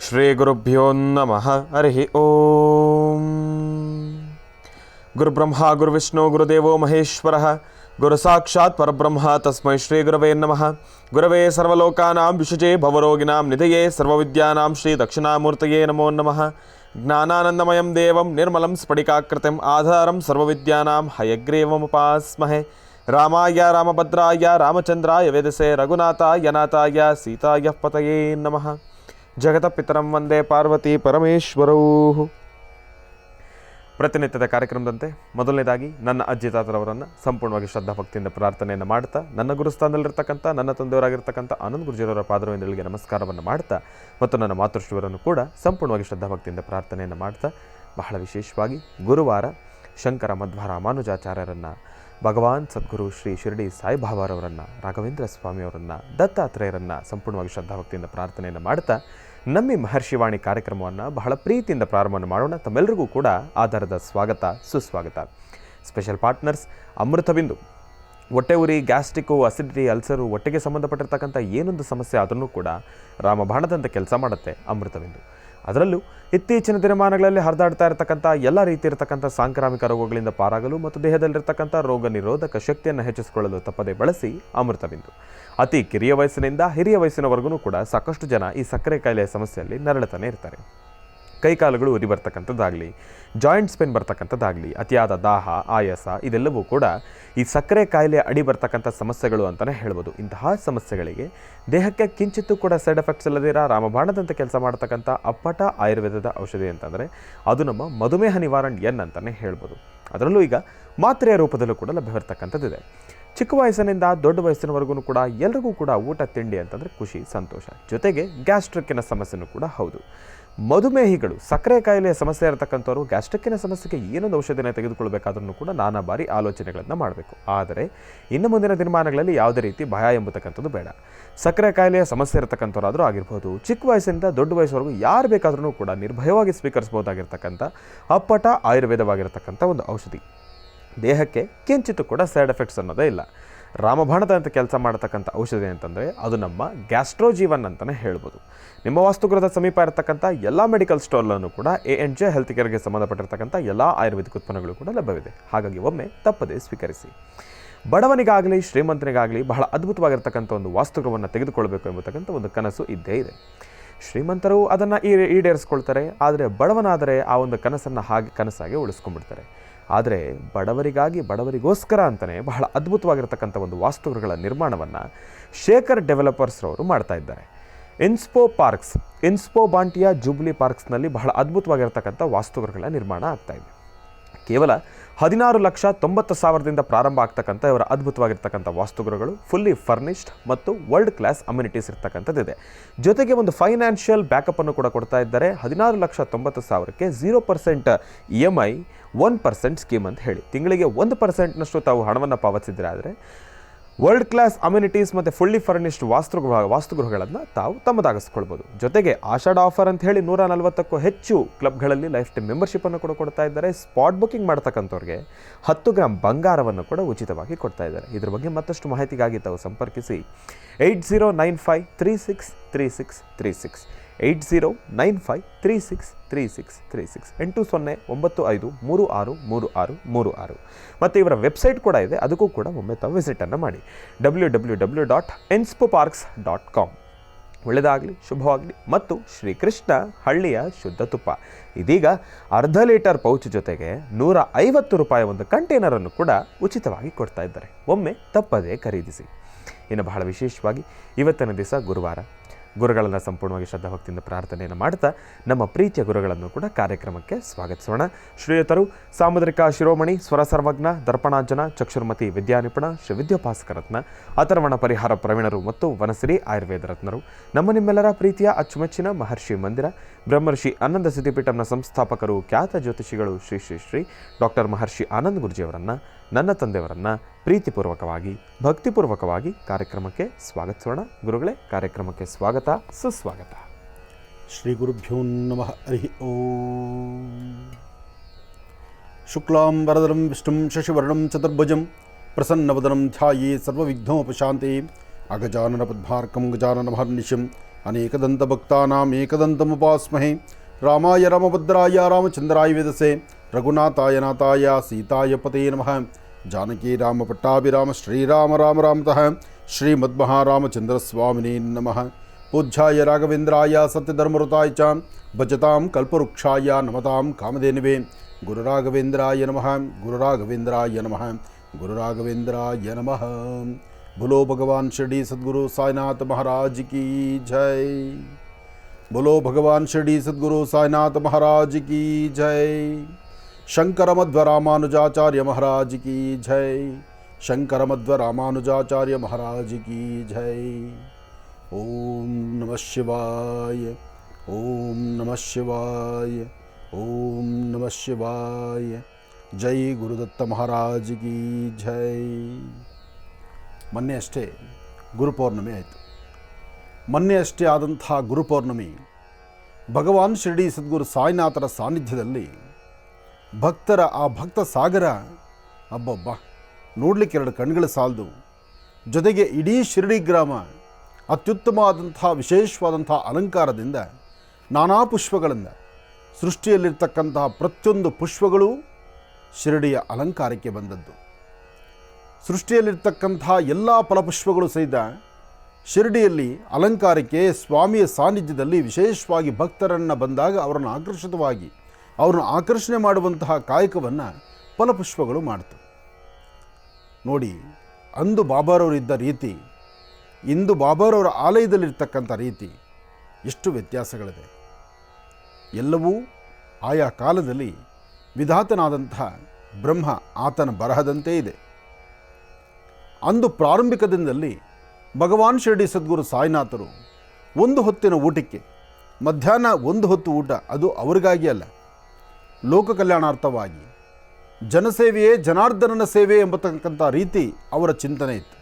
ಶ್ರೀ ಗುರುಭ್ಯೋ ನಮಃ. ಹರಿ ಓಂ. ಗುರುಬ್ರಹ್ಮ ಗುರುವಿಷ್ಣು ಗುರುದೇವೋ ಮಹೇಶ್ವರಃ. ಗುರು ಸಾಕ್ಷಾತ್ ಪರಬ್ರಹ್ಮ ತಸ್ಮೈ ಶ್ರೀ ಗುರವೇ ನಮಃ. ಗುರವೇ ಸರ್ವಲೋಕಾನಾಂ ವಿಷಜೇ ಭವರೋಗಿಣಾಂ ನಿಧಯೇ ಸರ್ವವಿದ್ಯಾನಾಂ ಶ್ರೀ ದಕ್ಷಿಣಾಮೂರ್ತಯೇ ನಮೋ ನಮಃ. ಜ್ಞಾನಾನಂದಮಯಂ ದೇವಂ ನಿರ್ಮಲಂ ಸ್ಫಟಿಕಾಕೃತಿಂ ಆಧಾರಂ ಸರ್ವವಿದ್ಯಾನಾಂ ಹಯಗ್ರೀವಮುಪಾಸ್ಮಹೇ. ರಾಮಾಯ ರಾಮಭದ್ರಾಯ ರಾಮಚಂದ್ರಾಯ ವೇದಸೆ ರಘುನಾಥಾಯ ನಾಥಾಯ ಸೀತಾಯ ಪತಯೇ ನಮಃ. ಜಗತಪಿತರಂ ವಂದೇ ಪಾರ್ವತಿ ಪರಮೇಶ್ವರೌ. ಪ್ರತಿನಿತ್ಯದ ಕಾರ್ಯಕ್ರಮದಂತೆ ಮೊದಲನೇದಾಗಿ ನನ್ನ ಅಜ್ಜಿ ತಾತರವರನ್ನು ಸಂಪೂರ್ಣವಾಗಿ ಶ್ರದ್ಧಾಭಕ್ತಿಯಿಂದ ಪ್ರಾರ್ಥನೆಯನ್ನು ಮಾಡ್ತಾ, ನನ್ನ ಗುರುಸ್ಥಾನದಲ್ಲಿರ್ತಕ್ಕಂಥ ನನ್ನ ತಂದೆಯವರಾಗಿರ್ತಕ್ಕಂಥ ಆನಂದ್ ಗುರುಜಿಯವರ ಪಾದರವಿಂದಗಳಿಗೆ ನಮಸ್ಕಾರವನ್ನು ಮಾಡ್ತಾ, ಮತ್ತು ನನ್ನ ಮಾತೃಶ್ರೀವರನ್ನು ಕೂಡ ಸಂಪೂರ್ಣವಾಗಿ ಶ್ರದ್ಧಾಭಕ್ತಿಯಿಂದ ಪ್ರಾರ್ಥನೆಯನ್ನು ಮಾಡ್ತಾ, ಬಹಳ ವಿಶೇಷವಾಗಿ ಗುರುವಾರ ಶಂಕರ ಮಧ್ವ ರಾಮಾನುಜಾಚಾರ್ಯರನ್ನು, ಭಗವಾನ್ ಸದ್ಗುರು ಶ್ರೀ ಶಿರಡಿ ಸಾಯಿಬಾಬಾರವರನ್ನು, ರಾಘವೇಂದ್ರ ಸ್ವಾಮಿಯವರನ್ನು, ದತ್ತಾತ್ರೇಯರನ್ನು ಸಂಪೂರ್ಣವಾಗಿ ಶ್ರದ್ಧಾಭಕ್ತಿಯಿಂದ ಪ್ರಾರ್ಥನೆಯನ್ನು ಮಾಡ್ತಾ, ನಮ್ಮಿ ಮಹರ್ಷಿವಾಣಿ ಕಾರ್ಯಕ್ರಮವನ್ನು ಬಹಳ ಪ್ರೀತಿಯಿಂದ ಪ್ರಾರಂಭವನ್ನು ಮಾಡೋಣ. ತಮ್ಮೆಲ್ಲರಿಗೂ ಕೂಡ ಆಧಾರದ ಸ್ವಾಗತ, ಸುಸ್ವಾಗತ. Special partners Amrutbindu. ಹೊಟ್ಟೆ ಉರಿ, ಗ್ಯಾಸ್ಟ್ರಿಕ್ಕು, ಅಸಿಡಿಟಿ, ಅಲ್ಸರು, ಹೊಟ್ಟೆಗೆ ಸಂಬಂಧಪಟ್ಟಿರ್ತಕ್ಕಂಥ ಏನೊಂದು ಸಮಸ್ಯೆ ಆದ್ರೂ ಕೂಡ ರಾಮಬಾಣದಂತೆ ಕೆಲಸ ಮಾಡುತ್ತೆ ಅಮೃತಬಿಂದು. ಅದರಲ್ಲೂ ಇತ್ತೀಚಿನ ದಿನಮಾನಗಳಲ್ಲಿ ಹರಿದಾಡ್ತಾ ಇರತಕ್ಕಂಥ ಎಲ್ಲ ರೀತಿ ಇರತಕ್ಕಂಥ ಸಾಂಕ್ರಾಮಿಕ ರೋಗಗಳಿಂದ ಪಾರಾಗಲು ಮತ್ತು ದೇಹದಲ್ಲಿರ್ತಕ್ಕಂಥ ರೋಗ ನಿರೋಧಕ ಶಕ್ತಿಯನ್ನು ಹೆಚ್ಚಿಸಿಕೊಳ್ಳಲು ತಪ್ಪದೆ ಬಳಸಿ ಅಮೃತಬಿಂದು. ಅತಿ ಕಿರಿಯ ವಯಸ್ಸಿನಿಂದ ಹಿರಿಯ ವಯಸ್ಸಿನವರೆಗೂ ಕೂಡ ಸಾಕಷ್ಟು ಜನ ಈ ಸಕ್ಕರೆ ಕಾಯಿಲೆಯ ಸಮಸ್ಯೆಯಲ್ಲಿ ನರಳುತ್ತಾನೆ ಇರ್ತಾರೆ. ಕೈಕಾಲುಗಳು ಉರಿ ಬರ್ತಕ್ಕಂಥದ್ದಾಗಲಿ, ಜಾಯಿಂಟ್ಸ್ ಪೇನ್ ಬರ್ತಕ್ಕಂಥದ್ದಾಗಲಿ, ಅತಿಯಾದ ದಾಹ, ಆಯಾಸ, ಇದೆಲ್ಲವೂ ಕೂಡ ಈ ಸಕ್ಕರೆ ಕಾಯಿಲೆ ಅಡಿ ಬರ್ತಕ್ಕಂಥ ಸಮಸ್ಯೆಗಳು ಅಂತಲೇ ಹೇಳ್ಬೋದು. ಇಂತಹ ಸಮಸ್ಯೆಗಳಿಗೆ ದೇಹಕ್ಕೆ ಕಿಂಚಿತ್ತೂ ಕೂಡ ಸೈಡ್ ಎಫೆಕ್ಟ್ಸ್ ಇಲ್ಲದಿರ ರಾಮಬಾಣದಂತೆ ಕೆಲಸ ಮಾಡ್ತಕ್ಕಂಥ ಅಪ್ಪಟ ಆಯುರ್ವೇದದ ಔಷಧಿ ಅಂತಂದರೆ ಅದು ನಮ್ಮ ಮಧುಮೇಹ ನಿವಾರಣೆ ಅಂತಲೇ ಹೇಳ್ಬೋದು. ಅದರಲ್ಲೂ ಈಗ ಮಾತ್ರೆಯ ರೂಪದಲ್ಲೂ ಕೂಡ ಲಭ್ಯವಿರ್ತಕ್ಕಂಥದ್ದಿದೆ. ಚಿಕ್ಕ ವಯಸ್ಸಿನಿಂದ ದೊಡ್ಡ ವಯಸ್ಸಿನವರೆಗೂ ಕೂಡ ಎಲ್ರಿಗೂ ಕೂಡ ಊಟ ತಿಂಡಿ ಅಂತಂದರೆ ಖುಷಿ, ಸಂತೋಷ. ಜೊತೆಗೆ ಗ್ಯಾಸ್ಟ್ರಿಕ್ಕಿನ ಸಮಸ್ಯೆನೂ ಕೂಡ ಹೌದು. ಮಧುಮೇಹಿಗಳು, ಸಕ್ಕರೆ ಕಾಯಿಲೆಯ ಸಮಸ್ಯೆ ಇರತಕ್ಕಂಥವ್ರು ಗ್ಯಾಸ್ಟ್ರಿಕ್ಕಿನ ಸಮಸ್ಯೆಗೆ ಏನೊಂದು ಔಷಧಿನ ತೆಗೆದುಕೊಳ್ಬೇಕಾದ್ರೂ ಕೂಡ ನಾನಾ ಬಾರಿ ಆಲೋಚನೆಗಳನ್ನು ಮಾಡಬೇಕು. ಆದರೆ ಇನ್ನು ಮುಂದಿನ ದಿನಮಾನಗಳಲ್ಲಿ ಯಾವುದೇ ರೀತಿ ಭಯ ಎಂಬತಕ್ಕಂಥದ್ದು ಬೇಡ. ಸಕ್ಕರೆ ಕಾಯಿಲೆಯ ಸಮಸ್ಯೆ ಇರತಕ್ಕಂಥವ್ರಾದರೂ ಆಗಿರ್ಬೋದು, ಚಿಕ್ಕ ವಯಸ್ಸಿನಿಂದ ದೊಡ್ಡ ವಯಸ್ಸವರೆಗೂ ಯಾರು ಬೇಕಾದ್ರೂ ಕೂಡ ನಿರ್ಭಯವಾಗಿ ಸ್ವೀಕರಿಸಬಹುದಾಗಿರ್ತಕ್ಕಂಥ ಅಪ್ಪಟ ಆಯುರ್ವೇದವಾಗಿರ್ತಕ್ಕಂಥ ಒಂದು ಔಷಧಿ. ದೇಹಕ್ಕೆ ಕಿಂಚಿತ್ತು ಕೂಡ ಸೈಡ್ ಎಫೆಕ್ಟ್ಸ್ ಅನ್ನೋದೇ ಇಲ್ಲ. ರಾಮಬಾಣದಂತೆ ಕೆಲಸ ಮಾಡತಕ್ಕಂಥ ಔಷಧಿ ಅಂತಂದರೆ ಅದು ನಮ್ಮ ಗ್ಯಾಸ್ಟ್ರೋಜೀವನ್ ಅಂತಲೇ ಹೇಳ್ಬೋದು. ನಿಮ್ಮ ವಾಸ್ತುಗೃಹದ ಸಮೀಪ ಇರತಕ್ಕಂಥ ಎಲ್ಲ ಮೆಡಿಕಲ್ ಸ್ಟೋರ್ಲನ್ನು ಕೂಡ A&J ಹೆಲ್ತ್ ಕೇರ್ಗೆ ಸಂಬಂಧಪಟ್ಟಿರ್ತಕ್ಕಂಥ ಎಲ್ಲ ಆಯುರ್ವೇದಿಕ್ ಉತ್ಪನ್ನಗಳು ಕೂಡ ಲಭ್ಯವಿದೆ. ಹಾಗಾಗಿ ಒಮ್ಮೆ ತಪ್ಪದೇ ಸ್ವೀಕರಿಸಿ. ಬಡವನಿಗಾಗಲಿ ಶ್ರೀಮಂತನಿಗಾಗಲಿ ಬಹಳ ಅದ್ಭುತವಾಗಿರ್ತಕ್ಕಂಥ ಒಂದು ವಾಸ್ತುಗೃಹವನ್ನು ತೆಗೆದುಕೊಳ್ಬೇಕು ಎಂಬತಕ್ಕಂಥ ಒಂದು ಕನಸು ಇದ್ದೇ ಇದೆ. ಶ್ರೀಮಂತರು ಅದನ್ನು ಈಡೇರಿಸ್ಕೊಳ್ತಾರೆ, ಆದರೆ ಬಡವನಾದರೆ ಆ ಒಂದು ಕನಸನ್ನು ಹಾಗೆ ಕನಸಾಗಿ ಉಳಿಸ್ಕೊಂಡ್ಬಿಡ್ತಾರೆ. ಆದರೆ ಬಡವರಿಗಾಗಿ, ಬಡವರಿಗೋಸ್ಕರ ಅಂತಲೇ ಬಹಳ ಅದ್ಭುತವಾಗಿರ್ತಕ್ಕಂಥ ಒಂದು ವಾಸ್ತುಗೃಹಗಳ ನಿರ್ಮಾಣವನ್ನು ಶೇಖರ್ ಡೆವಲಪರ್ಸ್ರವರು ಮಾಡ್ತಾ ಇದ್ದಾರೆ. ಇನ್ಸ್ಪೋ ಬಾಂಟಿಯಾ ಜೂಬ್ಲಿ ಪಾರ್ಕ್ಸ್ನಲ್ಲಿ ಬಹಳ ಅದ್ಭುತವಾಗಿರ್ತಕ್ಕಂಥ ವಾಸ್ತುಗೃಹಗಳ ನಿರ್ಮಾಣ ಆಗ್ತಾ ಇದೆ. ಕೇವಲ 16,90,000ದಿಂದ ಪ್ರಾರಂಭ ಆಗ್ತಕ್ಕಂಥ ಇವರ ಅದ್ಭುತವಾಗಿರ್ತಕ್ಕಂಥ ವಾಸ್ತುಗೃಹಗಳು ಫುಲ್ಲಿ ಫರ್ನಿಶ್ಡ್ ಮತ್ತು ವರ್ಲ್ಡ್ ಕ್ಲಾಸ್ ಅಮ್ಯುನಿಟೀಸ್ ಇರ್ತಕ್ಕಂಥದ್ದಿದೆ. ಜೊತೆಗೆ ಒಂದು ಫೈನಾನ್ಷಿಯಲ್ ಬ್ಯಾಕಪ್ಪನ್ನು ಕೂಡ ಕೊಡ್ತಾ ಇದ್ದಾರೆ. 16,90,000ಕ್ಕೆ 0% EMI, 1% ಸ್ಕೀಮ್ ಅಂತ ಹೇಳಿ ತಿಂಗಳಿಗೆ 1%ನಷ್ಟು ತಾವು ಹಣವನ್ನು ಪಾವತಿಸಿದ್ರೆ ಆದರೆ ವರ್ಲ್ಡ್ ಕ್ಲಾಸ್ ಅಮ್ಯುನಿಟೀಸ್ ಮತ್ತು ಫುಲ್ಲಿ ಫರ್ನಿಶ್ಡ್ ವಾಸ್ತುಗೃಹಗಳನ್ನು ತಾವು ತಮ್ಮದಾಗಿಸ್ಕೊಳ್ಬೋದು. ಜೊತೆಗೆ ಆಷಾಢ ಆಫರ್ ಅಂತ ಹೇಳಿ 140ಕ್ಕೂ ಹೆಚ್ಚು ಕ್ಲಬ್ಗಳಲ್ಲಿ ಲೈಫ್ ಟೈಮ್ ಮೆಂಬರ್ಶಿಪ್ಪನ್ನು ಕೂಡ ಕೊಡ್ತಾ ಇದ್ದಾರೆ. ಸ್ಪಾಟ್ ಬುಕಿಂಗ್ ಮಾಡ್ತಕ್ಕಂಥವ್ರಿಗೆ 10 ಗ್ರಾಮ್ ಬಂಗಾರವನ್ನು ಕೂಡ ಉಚಿತವಾಗಿ ಕೊಡ್ತಾ ಇದ್ದಾರೆ. ಇದ್ರ ಬಗ್ಗೆ ಮತ್ತಷ್ಟು ಮಾಹಿತಿಗಾಗಿ ತಾವು ಸಂಪರ್ಕಿಸಿ 8095363636 8095363636 8095363636 ಮತ್ತು ಇವರ ವೆಬ್ಸೈಟ್ ಕೂಡ ಇದೆ, ಅದಕ್ಕೂ ಕೂಡ ಒಮ್ಮೆ ತಾವು ವಿಸಿಟನ್ನು ಮಾಡಿ. www.inspoparks.com. ಒಳ್ಳೆಯದಾಗಲಿ, ಶುಭವಾಗಲಿ. ಮತ್ತು ಶ್ರೀಕೃಷ್ಣ ಹಳ್ಳಿಯ ಶುದ್ಧ ತುಪ್ಪ ಇದೀಗ ಅರ್ಧ ಲೀಟರ್ ಪೌಚ್ ಜೊತೆಗೆ 150 ರೂಪಾಯಿ ಒಂದು ಕಂಟೈನರನ್ನು ಕೂಡ ಉಚಿತವಾಗಿ ಕೊಡ್ತಾ ಇದ್ದಾರೆ. ಒಮ್ಮೆ ತಪ್ಪದೇ ಖರೀದಿಸಿ. ಇನ್ನು ಬಹಳ ವಿಶೇಷವಾಗಿ ಇವತ್ತಿನ ದಿವಸ ಗುರುವಾರ, ಗುರುಗಳನ್ನು ಸಂಪೂರ್ಣವಾಗಿ ಶ್ರದ್ಧಾಭಕ್ತಿಯಿಂದ ಪ್ರಾರ್ಥನೆಯನ್ನು ಮಾಡ್ತಾ ನಮ್ಮ ಪ್ರೀತಿಯ ಗುರುಗಳನ್ನು ಕೂಡ ಕಾರ್ಯಕ್ರಮಕ್ಕೆ ಸ್ವಾಗತಿಸೋಣ. ಶ್ರೀಯುತರು ಸಾಮುದ್ರಿಕ ಶಿರೋಮಣಿ, ಸ್ವರ ಸರ್ವಜ್ಞ, ದರ್ಪಣಾಂಜನ, ಚಕ್ಷುರ್ಮತಿ ವಿದ್ಯಾನಿಪುಣ, ಶ್ರೀ ವಿದ್ಯೋಪಾಸಕರತ್ನ, ಅಥರ್ವಣ ಪರಿಹಾರ ಪ್ರವೀಣರು ಮತ್ತು ವನಸಿರಿ ಆಯುರ್ವೇದ ರತ್ನರು, ನಿಮ್ಮೆಲ್ಲರ ಪ್ರೀತಿಯ ಅಚ್ಚುಮೆಚ್ಚಿನ ಮಹರ್ಷಿ ಮಂದಿರ ಬ್ರಹ್ಮರ್ಷಿ ಆನಂದ ಸಿದ್ಧಿಪೀಠಂನ ಸಂಸ್ಥಾಪಕರು, ಖ್ಯಾತ ಜ್ಯೋತಿಷಿಗಳು ಶ್ರೀ ಶ್ರೀ ಶ್ರೀ ಡಾಕ್ಟರ್ ಮಹರ್ಷಿ ಆನಂದ್ ಗುರುಜಿಯವರನ್ನು, ನನ್ನ ತಂದೆಯವರನ್ನು ಪ್ರೀತಿಪೂರ್ವಕವಾಗಿ, ಭಕ್ತಿಪೂರ್ವಕವಾಗಿ ಕಾರ್ಯಕ್ರಮಕ್ಕೆ ಸ್ವಾಗತಿಸೋಣ. ಗುರುಗಳೇ, ಕಾರ್ಯಕ್ರಮಕ್ಕೆ ಸ್ವಾಗತ, ಸುಸ್ವಾಗತ. ಶ್ರೀ ಗುರುಭ್ಯೋ ನಮಃ. ಹರಿ ಓಂ. ಶುಕ್ಲಾಂ ವರದರಂ ವಿಷ್ಣುಂ ಶಶಿವರ್ಣಂ ಚತುರ್ಭುಜಂ ಪ್ರಸನ್ನವದನಂ ಧ್ಯಾಯೇ ಸರ್ವವಿಘ್ನೋಪಶಾಂತಯೇ. ಅಗಜಾನನ ಪದ್ಮಾರ್ಕಂ ಗಜಾನನ ಮಹರ್ನಿಶಂ ಅನೇಕದಂತಭಕ್ತಾನಾಂ ಏಕದಂತಮುಪಾಸ್ಮಹೇ. ರಾಮಾಯ ರಾಮಭದ್ರಾಯ ರಾಮಚಂದ್ರಾಯ ವೇದಸೆ. ರಘುನಾಥಾಯ ನಾಥಾಯ ಸೀತಾಯ ಪತೇ ನಮಃ. ಜಾನಕಿ ರಾಮ ಪಟ್ಟಾಭಿರಾಮ ಶ್ರೀರಾಮ ರಾಮ ರಾಮತಃ. ಶ್ರೀಮದ್ಮಹಾರಾಮಚಂದ್ರ ಸ್ವಾಮಿನೇ ನಮಃ. ಪೂಜ್ಯಾಯ ರಾಘವೇಂದ್ರಾಯ ಸತ್ಯಧರ್ಮಋತಾಯ ಚ ಭಜತಾಂ ಕಲ್ಪವೃಕ್ಷಾಯ ನಮತಾಂ ಕಾಮಧೇನವೇ. ಗುರುರಾಘವೇಂದ್ರಾಯ ನಮಃ. ಗುರುರಾಘವೇಂದ್ರಾಯ ನಮಃ. ಗುರುರಾಘವೇಂದ್ರಾಯ ನಮಃ. बोलो भगवान शिरडी सद्गुरु साईनाथ महाराज की जय. बोलो भगवान शिरडी सद्गुरु साईनाथ महाराज की जय. शंकर मध्व रामानुजाचार्य महाराज की जय. शंकर मध्व रामानुजाचार्य महाराज की जय. ओम नमः शिवाय. ओम नमः शिवाय. ओम नमः शिवाय. जय गुरुदत्त महाराज की जय. ಮೊನ್ನೆ ಅಷ್ಟೇ ಗುರುಪೌರ್ಣಮಿ ಆಯಿತು. ಮೊನ್ನೆ ಅಷ್ಟೇ ಆದಂಥ ಗುರುಪೌರ್ಣಮಿ ಭಗವಾನ್ ಶಿರಡಿ ಸದ್ಗುರು ಸಾಯಿನಾಥರ ಸಾನ್ನಿಧ್ಯದಲ್ಲಿ ಭಕ್ತರ ಆ ಭಕ್ತ ಸಾಗರ ಅಬ್ಬಬ್ಬ ನೋಡಲಿಕ್ಕೆ ಎರಡು ಕಣ್ಗಳು ಸಾಲದು. ಜೊತೆಗೆ ಇಡೀ ಶಿರಡಿ ಗ್ರಾಮ ಅತ್ಯುತ್ತಮವಾದಂಥ ವಿಶೇಷವಾದಂಥ ಅಲಂಕಾರದಿಂದ ನಾನಾ ಪುಷ್ಪಗಳಿಂದ ಸೃಷ್ಟಿಯಲ್ಲಿರ್ತಕ್ಕಂತಹ ಪ್ರತಿಯೊಂದು ಪುಷ್ಪಗಳು ಶಿರಡಿಯ ಅಲಂಕಾರಕ್ಕೆ ಬಂದದ್ದು. ಸೃಷ್ಟಿಯಲ್ಲಿರ್ತಕ್ಕಂಥ ಎಲ್ಲ ಫಲಪುಷ್ಪಗಳು ಸಹಿತ ಶಿರಡಿಯಲ್ಲಿ ಅಲಂಕಾರಕ್ಕೆ ಸ್ವಾಮಿಯ ಸಾನ್ನಿಧ್ಯದಲ್ಲಿ ವಿಶೇಷವಾಗಿ ಭಕ್ತರನ್ನು ಬಂದಾಗ ಅವರನ್ನು ಅವರನ್ನು ಆಕರ್ಷಣೆ ಮಾಡುವಂತಹ ಕಾಯಕವನ್ನು ಫಲಪುಷ್ಪಗಳು ಮಾಡ್ತು. ನೋಡಿ, ಅಂದು ಬಾಬಾರವರಿದ್ದ ರೀತಿ ಇಂದು ಬಾಬಾರವರ ಆಲಯದಲ್ಲಿರ್ತಕ್ಕಂಥ ರೀತಿ ಎಷ್ಟು ವ್ಯತ್ಯಾಸಗಳಿದೆ. ಎಲ್ಲವೂ ಆಯಾ ಕಾಲದಲ್ಲಿ ವಿಧಾತನಾದಂಥ ಬ್ರಹ್ಮ ಆತನ ಬರಹದಂತೆ ಇದೆ. ಅಂದು ಪ್ರಾರಂಭಿಕ ದಿನದಲ್ಲಿ ಭಗವಾನ್ ಶಿರಡಿ ಸದ್ಗುರು ಸಾಯಿನಾಥರು ಒಂದು ಹೊತ್ತಿನ ಊಟಕ್ಕೆ ಮಧ್ಯಾಹ್ನ ಒಂದು ಹೊತ್ತು ಊಟ, ಅದು ಅವರಿಗಾಗಿ ಅಲ್ಲ, ಲೋಕ ಕಲ್ಯಾಣಾರ್ಥವಾಗಿ ಜನಸೇವೆಯೇ ಜನಾರ್ದನನ ಸೇವೆ ಎಂಬತಕ್ಕಂಥ ರೀತಿ ಅವರ ಚಿಂತನೆ ಇತ್ತು.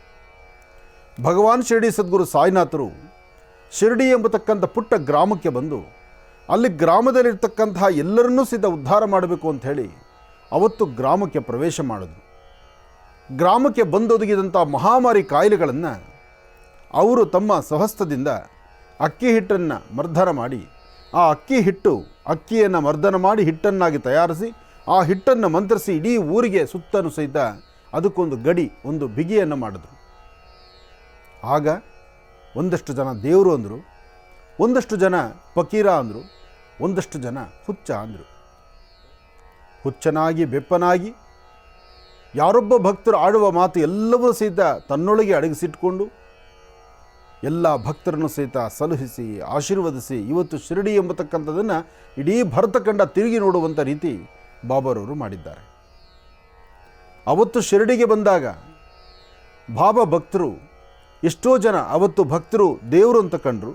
ಭಗವಾನ್ ಶಿರಡಿ ಸದ್ಗುರು ಸಾಯಿನಾಥರು ಶಿರಡಿ ಎಂಬತಕ್ಕಂಥ ಪುಟ್ಟ ಗ್ರಾಮಕ್ಕೆ ಬಂದು ಅಲ್ಲಿ ಗ್ರಾಮದಲ್ಲಿರ್ತಕ್ಕಂತಹ ಎಲ್ಲರನ್ನೂ ಸಹಿತ ಉದ್ಧಾರ ಮಾಡಬೇಕು ಅಂಥೇಳಿ ಅವತ್ತು ಗ್ರಾಮಕ್ಕೆ ಪ್ರವೇಶ ಮಾಡಿದ್ರು. ಗ್ರಾಮಕ್ಕೆ ಬಂದೊದಗಿದಂಥ ಮಹಾಮಾರಿ ಕಾಯಿಲೆಗಳನ್ನು ಅವರು ತಮ್ಮ ಸ್ವಹಸ್ತದಿಂದ ಅಕ್ಕಿ ಹಿಟ್ಟನ್ನು ಮರ್ದನ ಮಾಡಿ ಆ ಅಕ್ಕಿಯನ್ನು ಮರ್ದನ ಮಾಡಿ ಹಿಟ್ಟನ್ನಾಗಿ ತಯಾರಿಸಿ ಆ ಹಿಟ್ಟನ್ನು ಮಂತ್ರಿಸಿ ಇಡೀ ಊರಿಗೆ ಸುತ್ತಲೂ ಸಹಿತ ಅದಕ್ಕೊಂದು ಗಡಿ, ಒಂದು ಬಿಗಿಯನ್ನು ಮಾಡಿದ್ರು. ಆಗ ಒಂದಷ್ಟು ಜನ ದೇವರು ಅಂದರು, ಒಂದಷ್ಟು ಜನ ಫಕೀರ ಅಂದರು, ಒಂದಷ್ಟು ಜನ ಹುಚ್ಚ ಅಂದರು. ಹುಚ್ಚನಾಗಿ ಬೆಪ್ಪನಾಗಿ ಯಾರೊಬ್ಬ ಭಕ್ತರು ಆಡುವ ಮಾತು ಎಲ್ಲವೂ ಸಹಿತ ತನ್ನೊಳಗೆ ಅಡಗಿಸಿಟ್ಕೊಂಡು ಎಲ್ಲ ಭಕ್ತರನ್ನು ಸಹಿತ ಸಲಹಿಸಿ ಆಶೀರ್ವದಿಸಿ ಇವತ್ತು ಶಿರಡಿ ಎಂಬತಕ್ಕಂಥದ್ದನ್ನು ಇಡೀ ಭರತಖಂಡ ತಿರುಗಿ ನೋಡುವಂಥ ರೀತಿ ಬಾಬಾರವರು ಮಾಡಿದ್ದಾರೆ. ಅವತ್ತು ಶಿರಡಿಗೆ ಬಂದಾಗ ಬಾಬಾ ಭಕ್ತರು ಎಷ್ಟೋ ಜನ ಅವತ್ತು ಭಕ್ತರು ದೇವರು ಅಂತ ಕಂಡರು.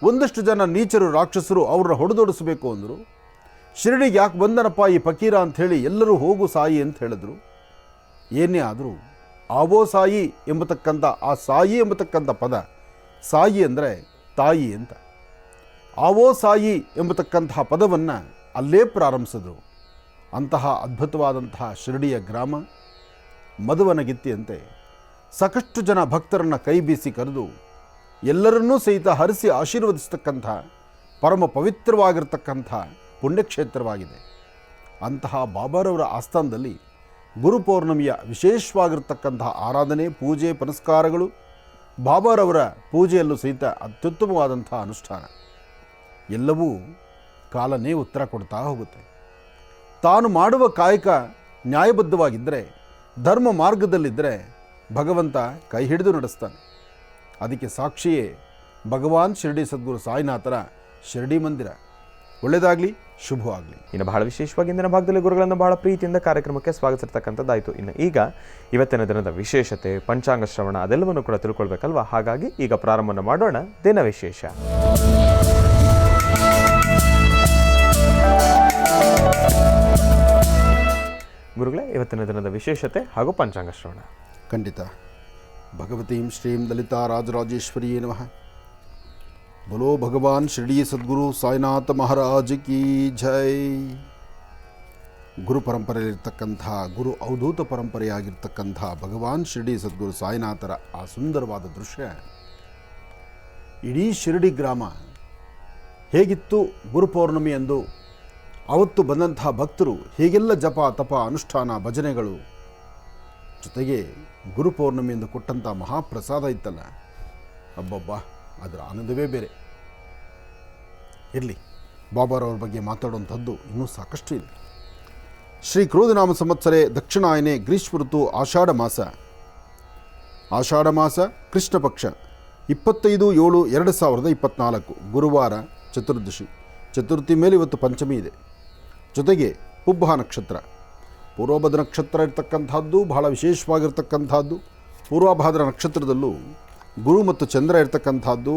ಒಂದಷ್ಟು ಜನ ನೀಚರು ರಾಕ್ಷಸರು ಅವ್ರನ್ನ ಹೊಡೆದೊಡಿಸಬೇಕು ಅಂದರು. ಶಿರಡಿಗೆ ಯಾಕೆ ಬಂದನಪ್ಪ ಈ ಫಕೀರ ಅಂಥೇಳಿ ಎಲ್ಲರೂ ಹೋಗು ಸಾಯಿ ಅಂತ ಹೇಳಿದ್ರು. ಏನೇ ಆದರೂ ಆವೋ ಸಾಯಿ ಎಂಬತಕ್ಕಂಥ ಆ ಸಾಯಿ ಎಂಬತಕ್ಕಂಥ ಪದ, ಸಾಯಿ ಅಂದರೆ ತಾಯಿ ಅಂತ, ಆವೋ ಸಾಯಿ ಎಂಬತಕ್ಕಂತಹ ಪದವನ್ನು ಅಲ್ಲೇ ಪ್ರಾರಂಭಿಸಿದ್ರು. ಅಂತಹ ಅದ್ಭುತವಾದಂತಹ ಶಿರಡಿಯ ಗ್ರಾಮ ಮಧುವನಗಿತ್ತಿಯಂತೆ ಸಾಕಷ್ಟು ಜನ ಭಕ್ತರನ್ನು ಕೈ ಬೀಸಿ ಕರೆದು ಎಲ್ಲರನ್ನೂ ಸಹಿತ ಹರಿಸಿ ಆಶೀರ್ವದಿಸ್ತಕ್ಕಂಥ ಪರಮ ಪವಿತ್ರವಾಗಿರ್ತಕ್ಕಂಥ ಪುಣ್ಯಕ್ಷೇತ್ರವಾಗಿದೆ. ಅಂತಹ ಬಾಬಾರವರ ಆಸ್ಥಾನದಲ್ಲಿ ಗುರುಪೌರ್ಣಮಿಯ ವಿಶೇಷವಾಗಿರ್ತಕ್ಕಂತಹ ಆರಾಧನೆ, ಪೂಜೆ, ಪುನಸ್ಕಾರಗಳು, ಬಾಬಾರವರ ಪೂಜೆಯಲ್ಲೂ ಸಹಿತ ಅತ್ಯುತ್ತಮವಾದಂಥ ಅನುಷ್ಠಾನ ಎಲ್ಲವೂ ಕಾಲನೇ ಉತ್ತರ ಕೊಡ್ತಾ ಹೋಗುತ್ತೆ. ತಾನು ಮಾಡುವ ಕಾಯಕ ನ್ಯಾಯಬದ್ಧವಾಗಿದ್ದರೆ, ಧರ್ಮ ಮಾರ್ಗದಲ್ಲಿದ್ದರೆ ಭಗವಂತ ಕೈ ಹಿಡಿದು ನಡೆಸ್ತಾನೆ. ಅದಕ್ಕೆ ಸಾಕ್ಷಿಯೇ ಭಗವಾನ್ ಶಿರಡಿ ಸದ್ಗುರು ಸಾಯಿನಾಥರ ಶಿರಡಿ ಮಂದಿರ. ಒಳ್ಳೆಯದಾಗಲಿ, ಶುಭವಾಗಲಿ. ಇನ್ನು ಬಹಳ ವಿಶೇಷವಾಗಿ ಇಂದಿನ ಭಾಗದಲ್ಲಿ ಗುರುಗಳನ್ನು ಬಹಳ ಪ್ರೀತಿಯಿಂದ ಕಾರ್ಯಕ್ರಮಕ್ಕೆ ಸ್ವಾಗತಿಸಿರ್ತಕ್ಕಂಥದ್ದಾಯಿತು. ಇನ್ನು ಈಗ ಇವತ್ತಿನ ದಿನದ ವಿಶೇಷತೆ, ಪಂಚಾಂಗ ಶ್ರವಣ ಅದೆಲ್ಲವನ್ನು ಕೂಡ ತಿಳ್ಕೊಳ್ಬೇಕಲ್ವಾ. ಹಾಗಾಗಿ ಈಗ ಪ್ರಾರಂಭ ಮಾಡೋಣ ದಿನ ವಿಶೇಷ. ಗುರುಗಳೇ, ಇವತ್ತಿನ ದಿನದ ವಿಶೇಷತೆ ಹಾಗೂ ಪಂಚಾಂಗ ಶ್ರವಣ. ಖಂಡಿತ. ಭಗವತೀಂ ಶ್ರೀಂ ಲಲಿತಾ ರಾಜರಾಜೇಶ್ವರಿಯೇ ನಮಃ. बोलो भगवान शिरडी सद्गुरु साईनाथ महाराज की जय. ಗುರು ಪರಂಪರೆಯಲ್ಲಿರ್ತಕ್ಕಂಥ ಗುರು ಅವಧೂತ ಪರಂಪರೆಯಾಗಿರ್ತಕ್ಕಂಥ ಭಗವಾನ್ ಶಿರಡಿ ಸದ್ಗುರು ಸಾಯಿನಾಥರ ಆ ಸುಂದರವಾದ ದೃಶ್ಯ ಇಡೀ ಶಿರಡಿ ಗ್ರಾಮ ಹೇಗಿತ್ತು ಗುರುಪೌರ್ಣಮಿ ಎಂದು ಅವತ್ತು ಬಂದಂತಹ ಭಕ್ತರು ಹೇಗೆಲ್ಲ ಜಪ ತಪ ಅನುಷ್ಠಾನ ಭಜನೆಗಳು ಜೊತೆಗೆ ಗುರುಪೌರ್ಣಮಿ ಎಂದು ಕೊಟ್ಟಂಥ ಮಹಾಪ್ರಸಾದ ಇತ್ತಲ್ಲ, ಅಬ್ಬಬ್ಬ, ಅದರ ಆನಂದವೇ ಬೇರೆ. ಇರಲಿ, ಬಾಬಾರವ್ರ ಬಗ್ಗೆ ಮಾತಾಡುವಂಥದ್ದು ಇನ್ನೂ ಸಾಕಷ್ಟು ಇದೆ. ಶ್ರೀ ಕ್ರೋಧನಾಮ ಸಂವತ್ಸರೆ ದಕ್ಷಿಣಾಯನೆ ಗ್ರೀಷ್ಮ ಋತು ಆಷಾಢ ಮಾಸ ಕೃಷ್ಣ ಪಕ್ಷ 25/7/2024 ಗುರುವಾರ ಚತುರ್ದಶಿ. ಚತುರ್ಥಿ ಮೇಲೆ ಇವತ್ತು ಪಂಚಮಿ ಇದೆ. ಜೊತೆಗೆ ಪುಬ್ಬ ನಕ್ಷತ್ರ, ಪೂರ್ವಭದ್ರ ನಕ್ಷತ್ರ ಇರ್ತಕ್ಕಂಥದ್ದು ಬಹಳ ವಿಶೇಷವಾಗಿರ್ತಕ್ಕಂಥದ್ದು. ಪೂರ್ವಭಾದ್ರ ನಕ್ಷತ್ರದಲ್ಲೂ ಗುರು ಮತ್ತು ಚಂದ್ರ ಇರ್ತಕ್ಕಂಥದ್ದು,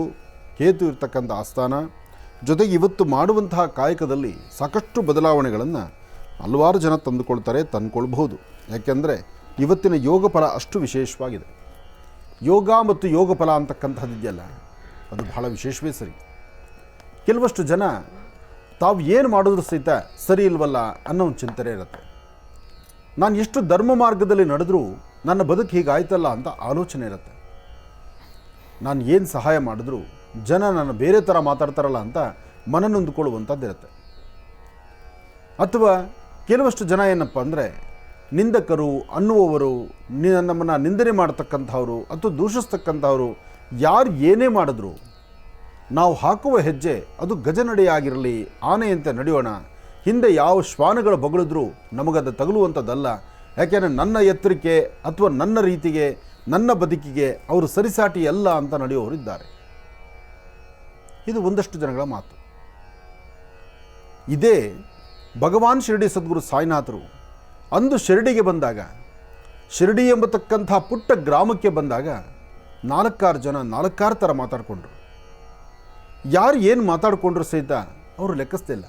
ಕೇತು ಇರ್ತಕ್ಕಂಥ ಆಸ್ಥಾನ. ಜೊತೆಗೆ ಇವತ್ತು ಮಾಡುವಂತಹ ಕಾಯಕದಲ್ಲಿ ಸಾಕಷ್ಟು ಬದಲಾವಣೆಗಳನ್ನು ಹಲವಾರು ಜನ ತಂದುಕೊಳ್ಬಹುದು. ಯಾಕೆಂದರೆ ಇವತ್ತಿನ ಯೋಗ ಫಲ ಅಷ್ಟು ವಿಶೇಷವಾಗಿದೆ. ಯೋಗ ಮತ್ತು ಯೋಗ ಫಲ ಅಂತಕ್ಕಂಥದ್ದಿದೆಯಲ್ಲ, ಅದು ಬಹಳ ವಿಶೇಷವೇ ಸರಿ. ಕೆಲವಷ್ಟು ಜನ ತಾವು ಏನು ಮಾಡಿದ್ರೂ ಸಹಿತ ಸರಿ ಇಲ್ವಲ್ಲ ಅನ್ನೋ ಒಂದು ಚಿಂತನೆ ಇರುತ್ತೆ. ನಾನು ಎಷ್ಟು ಧರ್ಮ ಮಾರ್ಗದಲ್ಲಿ ನಡೆದರೂ ನನ್ನ ಬದುಕು ಹೀಗಾಯ್ತಲ್ಲ ಅಂತ ಆಲೋಚನೆ ಇರುತ್ತೆ. ನಾನು ಏನು ಸಹಾಯ ಮಾಡಿದ್ರೂ ಜನ ನನ್ನ ಬೇರೆ ಥರ ಮಾತಾಡ್ತಾರಲ್ಲ ಅಂತ ಮನನೊಂದುಕೊಳ್ಳುವಂಥದ್ದಿರುತ್ತೆ. ಅಥವಾ ಕೆಲವಷ್ಟು ಜನ ಏನಪ್ಪ ಅಂದರೆ ನಿಂದಕರು ಅನ್ನುವವರು, ನಮ್ಮನ್ನು ನಿಂದನೆ ಮಾಡ್ತಕ್ಕಂಥವ್ರು ಅಥವಾ ದೂಷಿಸ್ತಕ್ಕಂಥವ್ರು ಯಾರು ಏನೇ ಮಾಡಿದ್ರು ನಾವು ಹಾಕುವ ಹೆಜ್ಜೆ ಅದು ಗಜನಡೆಯಾಗಿರಲಿ, ಆನೆಯಂತೆ ನಡೆಯೋಣ, ಹಿಂದೆ ಯಾವ ಶ್ವಾನಗಳು ಬಗಳಿದ್ರೂ ನಮಗದು ತಗುಲುವಂಥದ್ದಲ್ಲ. ಯಾಕೆಂದರೆ ನನ್ನ ಎತ್ತರಕ್ಕೆ ಅಥವಾ ನನ್ನ ರೀತಿಗೆ ನನ್ನ ಬದುಕಿಗೆ ಅವರು ಸರಿಸಾಟಿ ಅಲ್ಲ ಅಂತ ನಡೆಯುವವರಿದ್ದಾರೆ. ಇದು ಒಂದಷ್ಟು ಜನಗಳ ಮಾತು. ಇದೇ ಭಗವಾನ್ ಶಿರಡಿ ಸದ್ಗುರು ಸಾಯಿನಾಥರು ಅಂದು ಶಿರಡಿಗೆ ಬಂದಾಗ, ಶಿರಡಿ ಎಂಬತಕ್ಕಂಥ ಪುಟ್ಟ ಗ್ರಾಮಕ್ಕೆ ಬಂದಾಗ 4-6 ಜನ 4-6 ಥರ ಮಾತಾಡಿಕೊಂಡ್ರು. ಯಾರು ಏನು ಮಾತಾಡಿಕೊಂಡ್ರು ಸಹಿತ ಅವರು ಲೆಕ್ಕಿಸ್ತಿಲ್ಲ.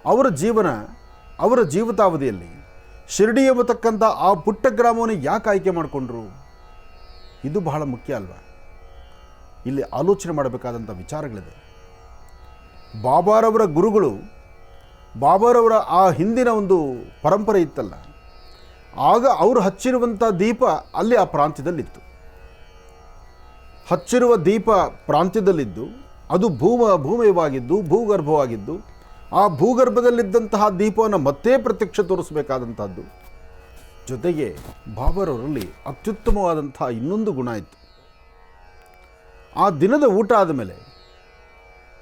ಅವರ ಜೀವಿತಾವಧಿಯಲ್ಲಿ ಶಿರಡಿ ಎಂಬತಕ್ಕಂಥ ಆ ಪುಟ್ಟ ಗ್ರಾಮವನ್ನು ಯಾಕೆ ಆಯ್ಕೆ ಮಾಡಿಕೊಂಡ್ರು? ಇದು ಬಹಳ ಮುಖ್ಯ ಅಲ್ವಾ? ಇಲ್ಲಿ ಆಲೋಚನೆ ಮಾಡಬೇಕಾದಂಥ ವಿಚಾರಗಳಿದೆ. ಬಾಬಾರವರ ಗುರುಗಳು, ಬಾಬಾರವರ ಆ ಹಿಂದಿನ ಒಂದು ಪರಂಪರೆ ಇತ್ತಲ್ಲ, ಆಗ ಅವರು ಹಚ್ಚಿರುವಂಥ ದೀಪ ಅಲ್ಲಿ ಆ ಪ್ರಾಂತ್ಯದಲ್ಲಿತ್ತು. ಹಚ್ಚಿರುವ ದೀಪ ಪ್ರಾಂತ್ಯದಲ್ಲಿದ್ದು ಅದು ಭೂಮಯವಾಗಿದ್ದು ಭೂಗರ್ಭವಾಗಿದ್ದು, ಆ ಭೂಗರ್ಭದಲ್ಲಿದ್ದಂತಹ ದೀಪವನ್ನು ಮತ್ತೆ ಪ್ರತ್ಯಕ್ಷ ತೋರಿಸಬೇಕಾದಂಥದ್ದು. ಜೊತೆಗೆ ಬಾಬಾರವರಲ್ಲಿ ಅತ್ಯುತ್ತಮವಾದಂಥ ಇನ್ನೊಂದು ಗುಣ ಇತ್ತು. ಆ ದಿನದ ಊಟ ಆದಮೇಲೆ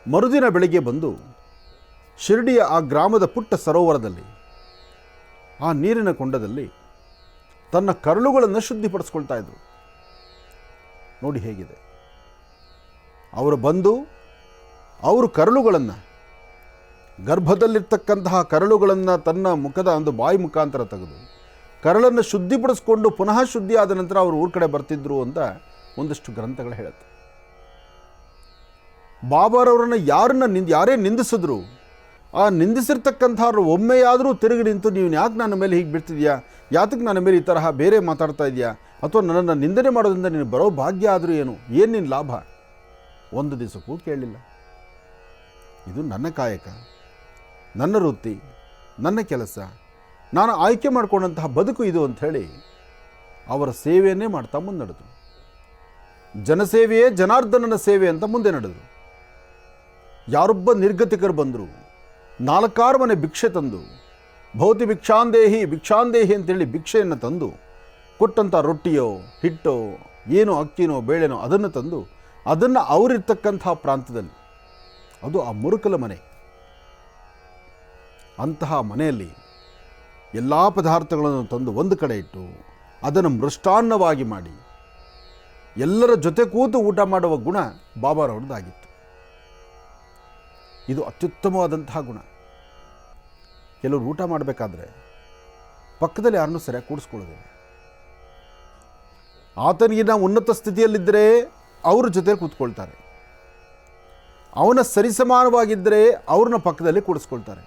ಮರುದಿನ ಬೆಳಗ್ಗೆ ಬಂದು ಶಿರಡಿಯ ಆ ಗ್ರಾಮದ ಪುಟ್ಟ ಸರೋವರದಲ್ಲಿ, ಆ ನೀರಿನ ಕೊಂಡದಲ್ಲಿ ತನ್ನ ಕರಳುಗಳನ್ನು ಶುದ್ಧಿಪಡಿಸ್ಕೊಳ್ತಾ ಇದ್ರು. ನೋಡಿ ಹೇಗಿದೆ. ಅವರು ಬಂದು ಅವರು ಕರಳುಗಳನ್ನು, ಗರ್ಭದಲ್ಲಿರ್ತಕ್ಕಂತಹ ಕರಳುಗಳನ್ನು ತನ್ನ ಮುಖದ ಒಂದು ಬಾಯಿ ಮುಖಾಂತರ ತೆಗೆದು ಕರಳನ್ನು ಶುದ್ಧಿಪಡಿಸ್ಕೊಂಡು ಪುನಃ ಶುದ್ಧಿ ಆದ ನಂತರ ಅವರು ಊರ ಕಡೆ ಬರ್ತಿದ್ರು ಅಂತ ಒಂದಷ್ಟು ಗ್ರಂಥಗಳು ಹೇಳುತ್ತೆ. ಬಾಬಾರವರನ್ನು ಯಾರೇ ನಿಂದಿಸಿದ್ರು, ಆ ನಿಂದಿಸಿರ್ತಕ್ಕಂಥವ್ರು ಒಮ್ಮೆಯಾದರೂ ತಿರುಗಿ ನಿಂತು, ನೀವು ಯಾಕೆ ನನ್ನ ಮೇಲೆ ಹೀಗೆ ಬಿಡ್ತಿದ್ಯಾ, ಯಾತಕ್ಕೆ ನನ್ನ ಮೇಲೆ ಈ ತರಹ ಬೇರೆ ಮಾತಾಡ್ತಾ ಇದೆಯಾ, ಅಥವಾ ನನ್ನನ್ನು ನಿಂದನೆ ಮಾಡೋದ್ರಿಂದ ನೀನು ಬರೋ ಭಾಗ್ಯ ಆದರೂ ಏನು ನಿನ್ನ ಲಾಭ, ಒಂದು ದಿವಸಕ್ಕೂ ಕೇಳಲಿಲ್ಲ. ಇದು ನನ್ನ ಕಾಯಕ, ನನ್ನ ವೃತ್ತಿ, ನನ್ನ ಕೆಲಸ, ನಾನು ಆಯ್ಕೆ ಮಾಡಿಕೊಂಡಂತಹ ಬದುಕು ಇದು ಅಂಥೇಳಿ ಅವರ ಸೇವೆಯನ್ನೇ ಮಾಡ್ತಾ ಮುಂದೆ ನಡೆದರು. ಜನಸೇವೆಯೇ ಜನಾರ್ದನನ ಸೇವೆ ಅಂತ ಮುಂದೆ ನಡೆದರು. ಯಾರೊಬ್ಬ ನಿರ್ಗತಿಕರು ಬಂದರು, 4-6 ಮನೆ ಭಿಕ್ಷೆ ತಂದು, ಭೌತಿ ಭಿಕ್ಷಾಂದೇಹಿ ಅಂತೇಳಿ ಭಿಕ್ಷೆಯನ್ನು ತಂದು ಕೊಟ್ಟಂಥ ರೊಟ್ಟಿಯೋ ಹಿಟ್ಟೋ ಏನೋ ಅಕ್ಕಿನೋ ಬೇಳೆನೋ ಅದನ್ನು ತಂದು ಅದನ್ನು ಅವರಿರ್ತಕ್ಕಂಥ ಪ್ರಾಂತ್ಯದಲ್ಲಿ, ಅದು ಆ ಮುರುಕಲ ಮನೆ, ಅಂತಹ ಮನೆಯಲ್ಲಿ ಎಲ್ಲ ಪದಾರ್ಥಗಳನ್ನು ತಂದು ಒಂದು ಕಡೆ ಇಟ್ಟು ಅದನ್ನು ಮೃಷ್ಟಾನ್ನವಾಗಿ ಮಾಡಿ ಎಲ್ಲರ ಜೊತೆ ಕೂತು ಊಟ ಮಾಡುವ ಗುಣ ಬಾಬಾರವ್ರದ್ದಾಗಿತ್ತು. ಇದು ಅತ್ಯುತ್ತಮವಾದಂತಹ ಗುಣ. ಕೆಲವರು ಊಟ ಮಾಡಬೇಕಾದ್ರೆ ಪಕ್ಕದಲ್ಲಿ ಯಾರನ್ನೂ ಸರಿಯಾಗಿ ಕೂಡಿಸ್ಕೊಳ್ಳೋದಿಲ್ಲ. ಆತನಿಗಿನ ಉನ್ನತ ಸ್ಥಿತಿಯಲ್ಲಿದ್ದರೆ ಅವ್ರ ಜೊತೆಲಿ ಕೂತ್ಕೊಳ್ತಾರೆ, ಅವನ ಸರಿಸಮಾನವಾಗಿದ್ದರೆ ಅವ್ರನ್ನ ಪಕ್ಕದಲ್ಲಿ ಕೂಡಿಸ್ಕೊಳ್ತಾರೆ.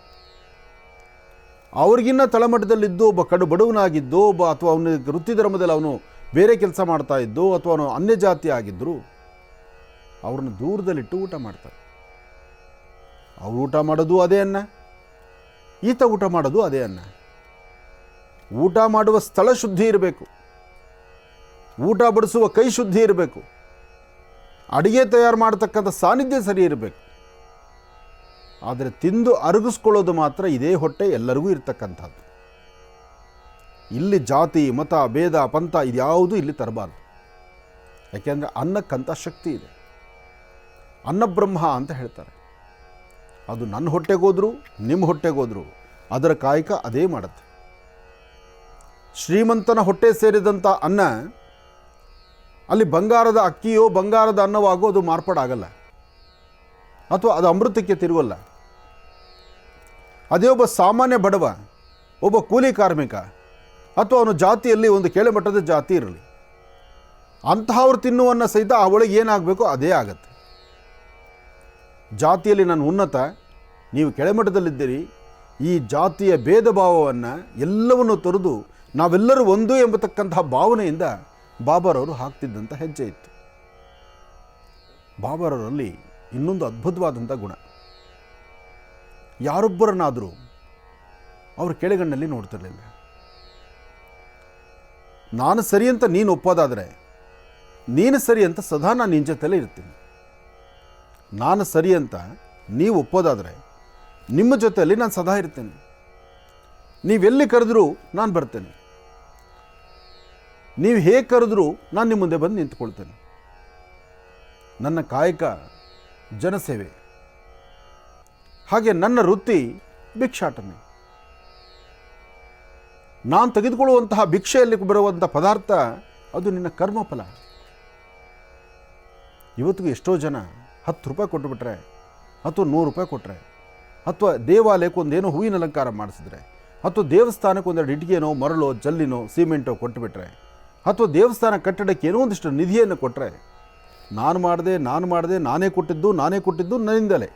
ಅವ್ರಿಗಿನ್ನ ತಳಮಟ್ಟದಲ್ಲಿದ್ದು ಒಬ್ಬ ಕಡು ಬಡವನಾಗಿದ್ದು, ಅಥವಾ ಅವನ ವೃತ್ತಿ ಧರ್ಮದಲ್ಲಿ ಅವನು ಬೇರೆ ಕೆಲಸ ಮಾಡ್ತಾ ಇದ್ದು, ಅಥವಾ ಅವನು ಅನ್ಯ ಜಾತಿ ಆಗಿದ್ದರು, ಅವ್ರನ್ನ ದೂರದಲ್ಲಿಟ್ಟು ಊಟ ಮಾಡ್ತಾರೆ. ಅವ್ರು ಊಟ ಮಾಡೋದು ಅದೇ ಅನ್ನ, ಈತ ಊಟ ಮಾಡೋದು ಅದೇ ಅನ್ನ. ಊಟ ಮಾಡುವ ಸ್ಥಳ ಶುದ್ಧಿ ಇರಬೇಕು, ಊಟ ಬಡಿಸುವ ಕೈ ಶುದ್ಧಿ ಇರಬೇಕು. ಅಡಿಗೆ ತಯಾರು ಮಾಡ್ತಕ್ಕಂಥ ಸಾನ್ನಿಧ್ಯ ಸರಿ ಇರಬೇಕು. ಆದರೆ ತಿಂದು ಅರಗಿಸ್ಕೊಳ್ಳೋದು ಮಾತ್ರ ಇದೇ ಹೊಟ್ಟೆ ಎಲ್ಲರಿಗೂ ಇರ್ತಕ್ಕಂಥದ್ದು. ಇಲ್ಲಿ ಜಾತಿ ಮತ ಭೇದ ಪಂಥ ಇದ್ಯಾವುದೂ ಇಲ್ಲಿ ತರಬಾರ್ದು. ಯಾಕೆಂದರೆ ಅನ್ನಕ್ಕಂಥ ಶಕ್ತಿ ಇದೆ. ಅನ್ನಬ್ರಹ್ಮ ಅಂತ ಹೇಳ್ತಾರೆ. ಅದು ನನ್ನ ಹೊಟ್ಟೆಗೋದ್ರು ನಿಮ್ಮ ಹೊಟ್ಟೆಗೋದ್ರು ಅದರ ಕಾಯಕ ಅದೇ ಮಾಡುತ್ತೆ. ಶ್ರೀಮಂತನ ಹೊಟ್ಟೆ ಸೇರಿದಂಥ ಅನ್ನ ಅಲ್ಲಿ ಬಂಗಾರದ ಅಕ್ಕಿಯೋ ಬಂಗಾರದ ಅನ್ನವಾಗೋ ಅದು ಮಾರ್ಪಾಡಾಗಲ್ಲ, ಅಥವಾ ಅದು ಅಮೃತಕ್ಕೆ ತಿರುಗಲ್ಲ. ಅದೇ ಒಬ್ಬ ಸಾಮಾನ್ಯ ಬಡವ, ಒಬ್ಬ ಕೂಲಿ ಕಾರ್ಮಿಕ, ಅಥವಾ ಅವನ ಜಾತಿಯಲ್ಲಿ ಒಂದು ಕೆಳಮಟ್ಟದ ಜಾತಿ ಇರಲಿ, ಅಂತಹವ್ರು ತಿನ್ನುವನ್ನ ಸಹಿತ ಆ ಒಳಗೆ ಏನಾಗಬೇಕೋ ಅದೇ ಆಗತ್ತೆ. ಜಾತಿಯಲ್ಲಿ ನಾನು ಉನ್ನತ, ನೀವು ಕೆಳಮಟ್ಟದಲ್ಲಿದ್ದೀರಿ, ಈ ಜಾತಿಯ ಭೇದ ಭಾವವನ್ನು ಎಲ್ಲವನ್ನು ತೊರೆದು ನಾವೆಲ್ಲರೂ ಒಂದು ಎಂಬತಕ್ಕಂತಹ ಭಾವನೆಯಿಂದ ಬಾಬಾರವರು ಹಾಕ್ತಿದ್ದಂಥ ಹೆಜ್ಜೆ ಇತ್ತು. ಬಾಬಾರವರಲ್ಲಿ ಇನ್ನೊಂದು ಅದ್ಭುತವಾದಂಥ ಗುಣ, ಯಾರೊಬ್ಬರನ್ನಾದರೂ ಅವರು ಕೆಳಗಣ್ಣಲ್ಲಿ ನೋಡ್ತಿರಲಿಲ್ಲ. ನಾನು ಸರಿ ಅಂತ ನೀನು ಒಪ್ಪೋದಾದರೆ ನೀನು ಸರಿ ಅಂತ ಸದಾ ನಾನು ನಿನ್ನ ಜೊತೆಲೇ ಇರ್ತೀನಿ. ನಾನು ಸರಿ ಅಂತ ನೀವು ಒಪ್ಪೋದಾದರೆ ನಿಮ್ಮ ಜೊತೆಯಲ್ಲಿ ನಾನು ಸದಾ ಇರ್ತೇನೆ. ನೀವೆಲ್ಲಿ ಕರೆದ್ರೂ ನಾನು ಬರ್ತೇನೆ. ನೀವು ಹೇಗೆ ಕರೆದ್ರೂ ನಾನು ನಿಮ್ಮ ಮುಂದೆ ಬಂದು ನಿಂತ್ಕೊಳ್ತೇನೆ. ನನ್ನ ಕಾಯಕ ಜನಸೇವೆ, ಹಾಗೆ ನನ್ನ ವೃತ್ತಿ ಭಿಕ್ಷಾಟನೆ. ನಾನು ತೆಗೆದುಕೊಳ್ಳುವಂತಹ ಭಿಕ್ಷೆಯಲ್ಲಿ ಬರುವಂಥ ಪದಾರ್ಥ ಅದು ನಿನ್ನ ಕರ್ಮಫಲ. ಇವತ್ತಿಗೂ ಎಷ್ಟೋ ಜನ 10 ರೂಪಾಯಿ ಕೊಟ್ಟುಬಿಟ್ರೆ, ಅಥವಾ 100 ರೂಪಾಯಿ ಕೊಟ್ಟರೆ, ಅಥವಾ ದೇವಾಲಯಕ್ಕೆ ಒಂದೇನೋ ಹೂವಿನ ಅಲಂಕಾರ ಮಾಡಿಸಿದ್ರೆ, ಅಥವಾ ದೇವಸ್ಥಾನಕ್ಕೆ ಒಂದೆರಡು ಇಟ್ಟಿಗೆನೋ ಮರಳೋ ಜಲ್ಲಿನೋ ಸಿಮೆಂಟೋ ಕೊಟ್ಟುಬಿಟ್ರೆ, ಅಥವಾ ದೇವಸ್ಥಾನ ಕಟ್ಟಡಕ್ಕೆ ಏನೋ ಒಂದಿಷ್ಟು ನಿಧಿಯನ್ನು ಕೊಟ್ಟರೆ, ನಾನು ಮಾಡಿದೆ, ನಾನೇ ಕೊಟ್ಟಿದ್ದು ನನ್ನಿಂದಲೇ.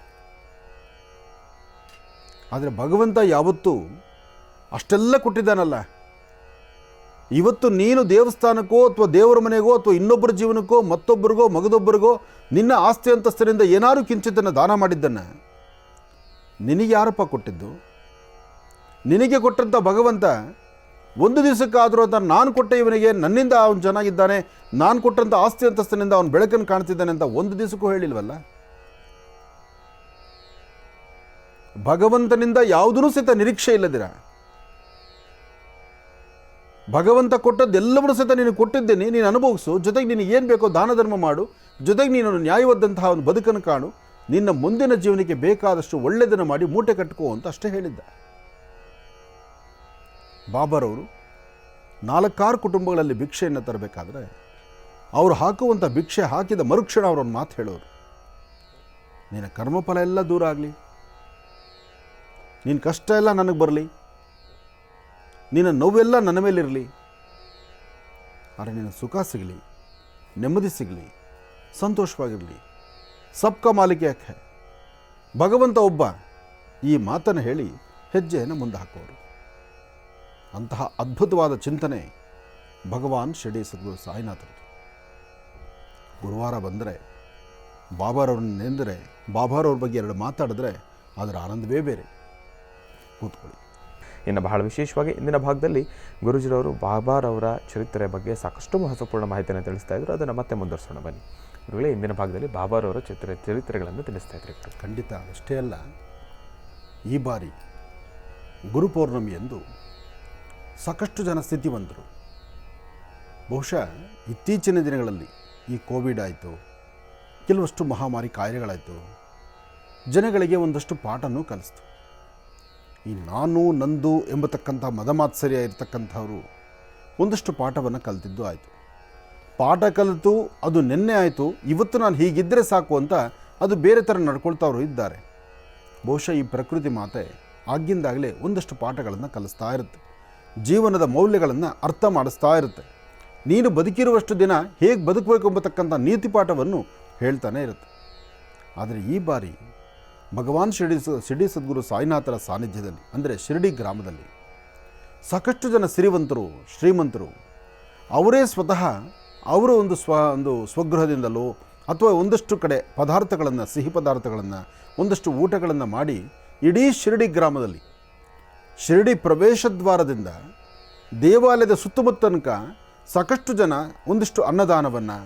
ಆದರೆ ಭಗವಂತ ಯಾವತ್ತೂ ಅಷ್ಟೆಲ್ಲ ಕೊಟ್ಟಿದ್ದಾನಲ್ಲ. ಇವತ್ತು ನೀನು ದೇವಸ್ಥಾನಕ್ಕೋ ಅಥವಾ ದೇವರ ಮನೆಗೋ ಅಥವಾ ಇನ್ನೊಬ್ಬರ ಜೀವನಕ್ಕೋ ಮತ್ತೊಬ್ಬರಿಗೋ ಮಗದೊಬ್ಬರಿಗೋ ನಿನ್ನ ಆಸ್ತಿ ಅಂತಸ್ತಿನಿಂದ ಏನಾದರೂ ಕಿಂಚಿತನ್ನು ದಾನ ಮಾಡಿದ್ದನ್ನು ನಿನಗೆ ಯಾರಪ್ಪ ಕೊಟ್ಟಿದ್ದು? ನಿನಗೆ ಕೊಟ್ಟಂಥ ಭಗವಂತ ಒಂದು ದಿವಸಕ್ಕಾದರೂ ಅಂತ ನಾನು ಕೊಟ್ಟ ಇವನಿಗೆ ನನ್ನಿಂದ ಅವನು ಚೆನ್ನಾಗಿದ್ದಾನೆ, ನಾನು ಕೊಟ್ಟಂಥ ಆಸ್ತಿ ಅಂತಸ್ತಿನಿಂದ ಅವನು ಬೆಳಕನ್ನು ಕಾಣ್ತಿದ್ದಾನೆ ಅಂತ ಒಂದು ದಿವಸಕ್ಕೂ ಹೇಳಿಲ್ವಲ್ಲ. ಭಗವಂತನಿಂದ ಯಾವುದೂ ಸಹಿತ ನಿರೀಕ್ಷೆ ಇಲ್ಲದಿರ, ಭಗವಂತ ಕೊಟ್ಟದ್ದೆಲ್ಲವನ್ನೂ ಸಹಿತ ನೀನು ಕೊಟ್ಟಿದ್ದೇನೆ, ನೀನು ಅನುಭವಿಸು, ಜೊತೆಗೆ ನೀನು ಏನು ಬೇಕೋ ದಾನ ಧರ್ಮ ಮಾಡು, ಜೊತೆಗೆ ನೀನು ನ್ಯಾಯವಾದಂತಹ ಒಂದು ಬದುಕನ್ನು ಕಾಣು, ನಿನ್ನ ಮುಂದಿನ ಜೀವನಕ್ಕೆ ಬೇಕಾದಷ್ಟು ಒಳ್ಳೆಯದನ್ನು ಮಾಡಿ ಮೂಟೆ ಕಟ್ಕೋ ಅಂತ ಅಷ್ಟೇ ಹೇಳಿದ್ದ. ಬಾಬಾರವರು 4-6 ಕುಟುಂಬಗಳಲ್ಲಿ ಭಿಕ್ಷೆಯನ್ನು ತರಬೇಕಾದ್ರೆ ಅವರು ಹಾಕುವಂಥ ಭಿಕ್ಷೆ ಹಾಕಿದ ಮರುಕ್ಷಣ ಅವರೊಂದು ಮಾತು ಹೇಳೋರು, ನಿನ್ನ ಕರ್ಮಫಲ ಎಲ್ಲ ದೂರ ಆಗಲಿ, ನಿನ್ನ ಕಷ್ಟ ಎಲ್ಲ ನನಗೆ ಬರಲಿ, ನಿನ್ನ ನೋವೆಲ್ಲ ನನ್ನ ಮೇಲಿರಲಿ, ಆದರೆ ನಿನ್ನ ಸುಖ ಸಿಗಲಿ, ನೆಮ್ಮದಿ ಸಿಗಲಿ, ಸಂತೋಷವಾಗಿರಲಿ, ಸಬ್ಕ ಮಾಲಿಕ್ ಯಾಕೆ ಭಗವಂತ ಒಬ್ಬ. ಈ ಮಾತನ್ನು ಹೇಳಿ ಹೆಜ್ಜೆಯನ್ನು ಮುಂದೆ ಹಾಕೋರು. ಅಂತಹ ಅದ್ಭುತವಾದ ಚಿಂತನೆ ಭಗವಾನ್ ಶಿರಡಿ ಸದ್ಗುರು ಸಾಯಿನಾಥರದು. ಗುರುವಾರ ಬಂದರೆ ಬಾಬಾರವ್ರನ್ನ ನೆಂದರೆ, ಬಾಬಾರವ್ರ ಬಗ್ಗೆ 2 ಮಾತಾಡಿದ್ರೆ ಅದರ ಆನಂದವೇ ಬೇರೆ. ಕೂತ್ಕೊಳ್ಳಿ. ಇನ್ನು ಬಹಳ ವಿಶೇಷವಾಗಿ ಇಂದಿನ ಭಾಗದಲ್ಲಿ ಗುರೂಜಿರವರು ಬಾಬಾರವರ ಚರಿತ್ರೆ ಬಗ್ಗೆ ಸಾಕಷ್ಟು ಮಹತ್ವಪೂರ್ಣ ಮಾಹಿತಿಯನ್ನು ತಿಳಿಸ್ತಾ ಇದ್ರು. ಅದನ್ನು ಮತ್ತೆ ಮುಂದುವರಿಸೋಣ ಬನ್ನಿ ಗುರುಗಳೇ. ಇಂದಿನ ಭಾಗದಲ್ಲಿ ಬಾಬಾರವರ ಚರಿತ್ರೆಗಳನ್ನು ತಿಳಿಸ್ತಾ ಇದ್ರು. ಖಂಡಿತ. ಅಷ್ಟೇ ಅಲ್ಲ, ಈ ಬಾರಿ ಗುರುಪೌರ್ಣಮಿ ಎಂದು ಸಾಕಷ್ಟು ಜನ ಸ್ಥಿತಿವಂತರು, ಬಹುಶಃ ಇತ್ತೀಚಿನ ದಿನಗಳಲ್ಲಿ ಈ ಕೋವಿಡ್ ಆಯಿತು, ಕೆಲವಷ್ಟು ಮಹಾಮಾರಿ ಕಾಯಿಲೆಗಳಾಯಿತು, ಜನಗಳಿಗೆ ಒಂದಷ್ಟು ಪಾಠನೂ ಕಲಿಸ್ತು. ಈ ನಾನು ನಂದು ಎಂಬತಕ್ಕಂಥ ಮದಮಾತ್ಸರ್ಯ ಇರತಕ್ಕಂಥವರು ಒಂದಷ್ಟು ಪಾಠವನ್ನು ಕಲಿತಿದ್ದು ಆಯಿತು. ಪಾಠ ಕಲಿತು ಅದು ನಿನ್ನೆ ಆಯಿತು, ಇವತ್ತು ನಾನು ಹೀಗಿದ್ದರೆ ಸಾಕು ಅಂತ ಅದು ಬೇರೆ ಥರ ನಡ್ಕೊಳ್ತಾವರು ಇದ್ದಾರೆ. ಬಹುಶಃ ಈ ಪ್ರಕೃತಿ ಮಾತೆ ಆಗಿಂದಾಗಲೇ ಒಂದಷ್ಟು ಪಾಠಗಳನ್ನು ಕಲಿಸ್ತಾ ಇರುತ್ತೆ, ಜೀವನದ ಮೌಲ್ಯಗಳನ್ನು ಅರ್ಥ ಮಾಡಿಸ್ತಾ ಇರುತ್ತೆ. ನೀನು ಬದುಕಿರುವಷ್ಟು ದಿನ ಹೇಗೆ ಬದುಕಬೇಕು ಎಂಬತಕ್ಕಂಥ ನೀತಿ ಪಾಠವನ್ನು ಹೇಳ್ತಾನೆ ಇರುತ್ತೆ. ಆದರೆ ಈ ಬಾರಿ ಭಗವಾನ್ ಶಿರಡಿ ಸದ್ಗುರು ಸಾಯಿನಾಥರ ಸಾನ್ನಿಧ್ಯದಲ್ಲಿ, ಅಂದರೆ ಶಿರಡಿ ಗ್ರಾಮದಲ್ಲಿ ಸಾಕಷ್ಟು ಜನ ಸಿರಿವಂತರು, ಶ್ರೀಮಂತರು ಅವರೇ ಸ್ವತಃ ಅವರು ಒಂದು ಸ್ವಗೃಹದಿಂದಲೋ ಅಥವಾ ಒಂದಷ್ಟು ಕಡೆ ಪದಾರ್ಥಗಳನ್ನು, ಸಿಹಿ ಪದಾರ್ಥಗಳನ್ನು, ಒಂದಷ್ಟು ಊಟಗಳನ್ನು ಮಾಡಿ ಇಡೀ ಶಿರಡಿ ಗ್ರಾಮದಲ್ಲಿ, ಶಿರಡಿ ಪ್ರವೇಶದ್ವಾರದಿಂದ ದೇವಾಲಯದ ಸುತ್ತಮುತ್ತ ತನಕ ಸಾಕಷ್ಟು ಜನ ಒಂದಿಷ್ಟು ಅನ್ನದಾನವನ್ನು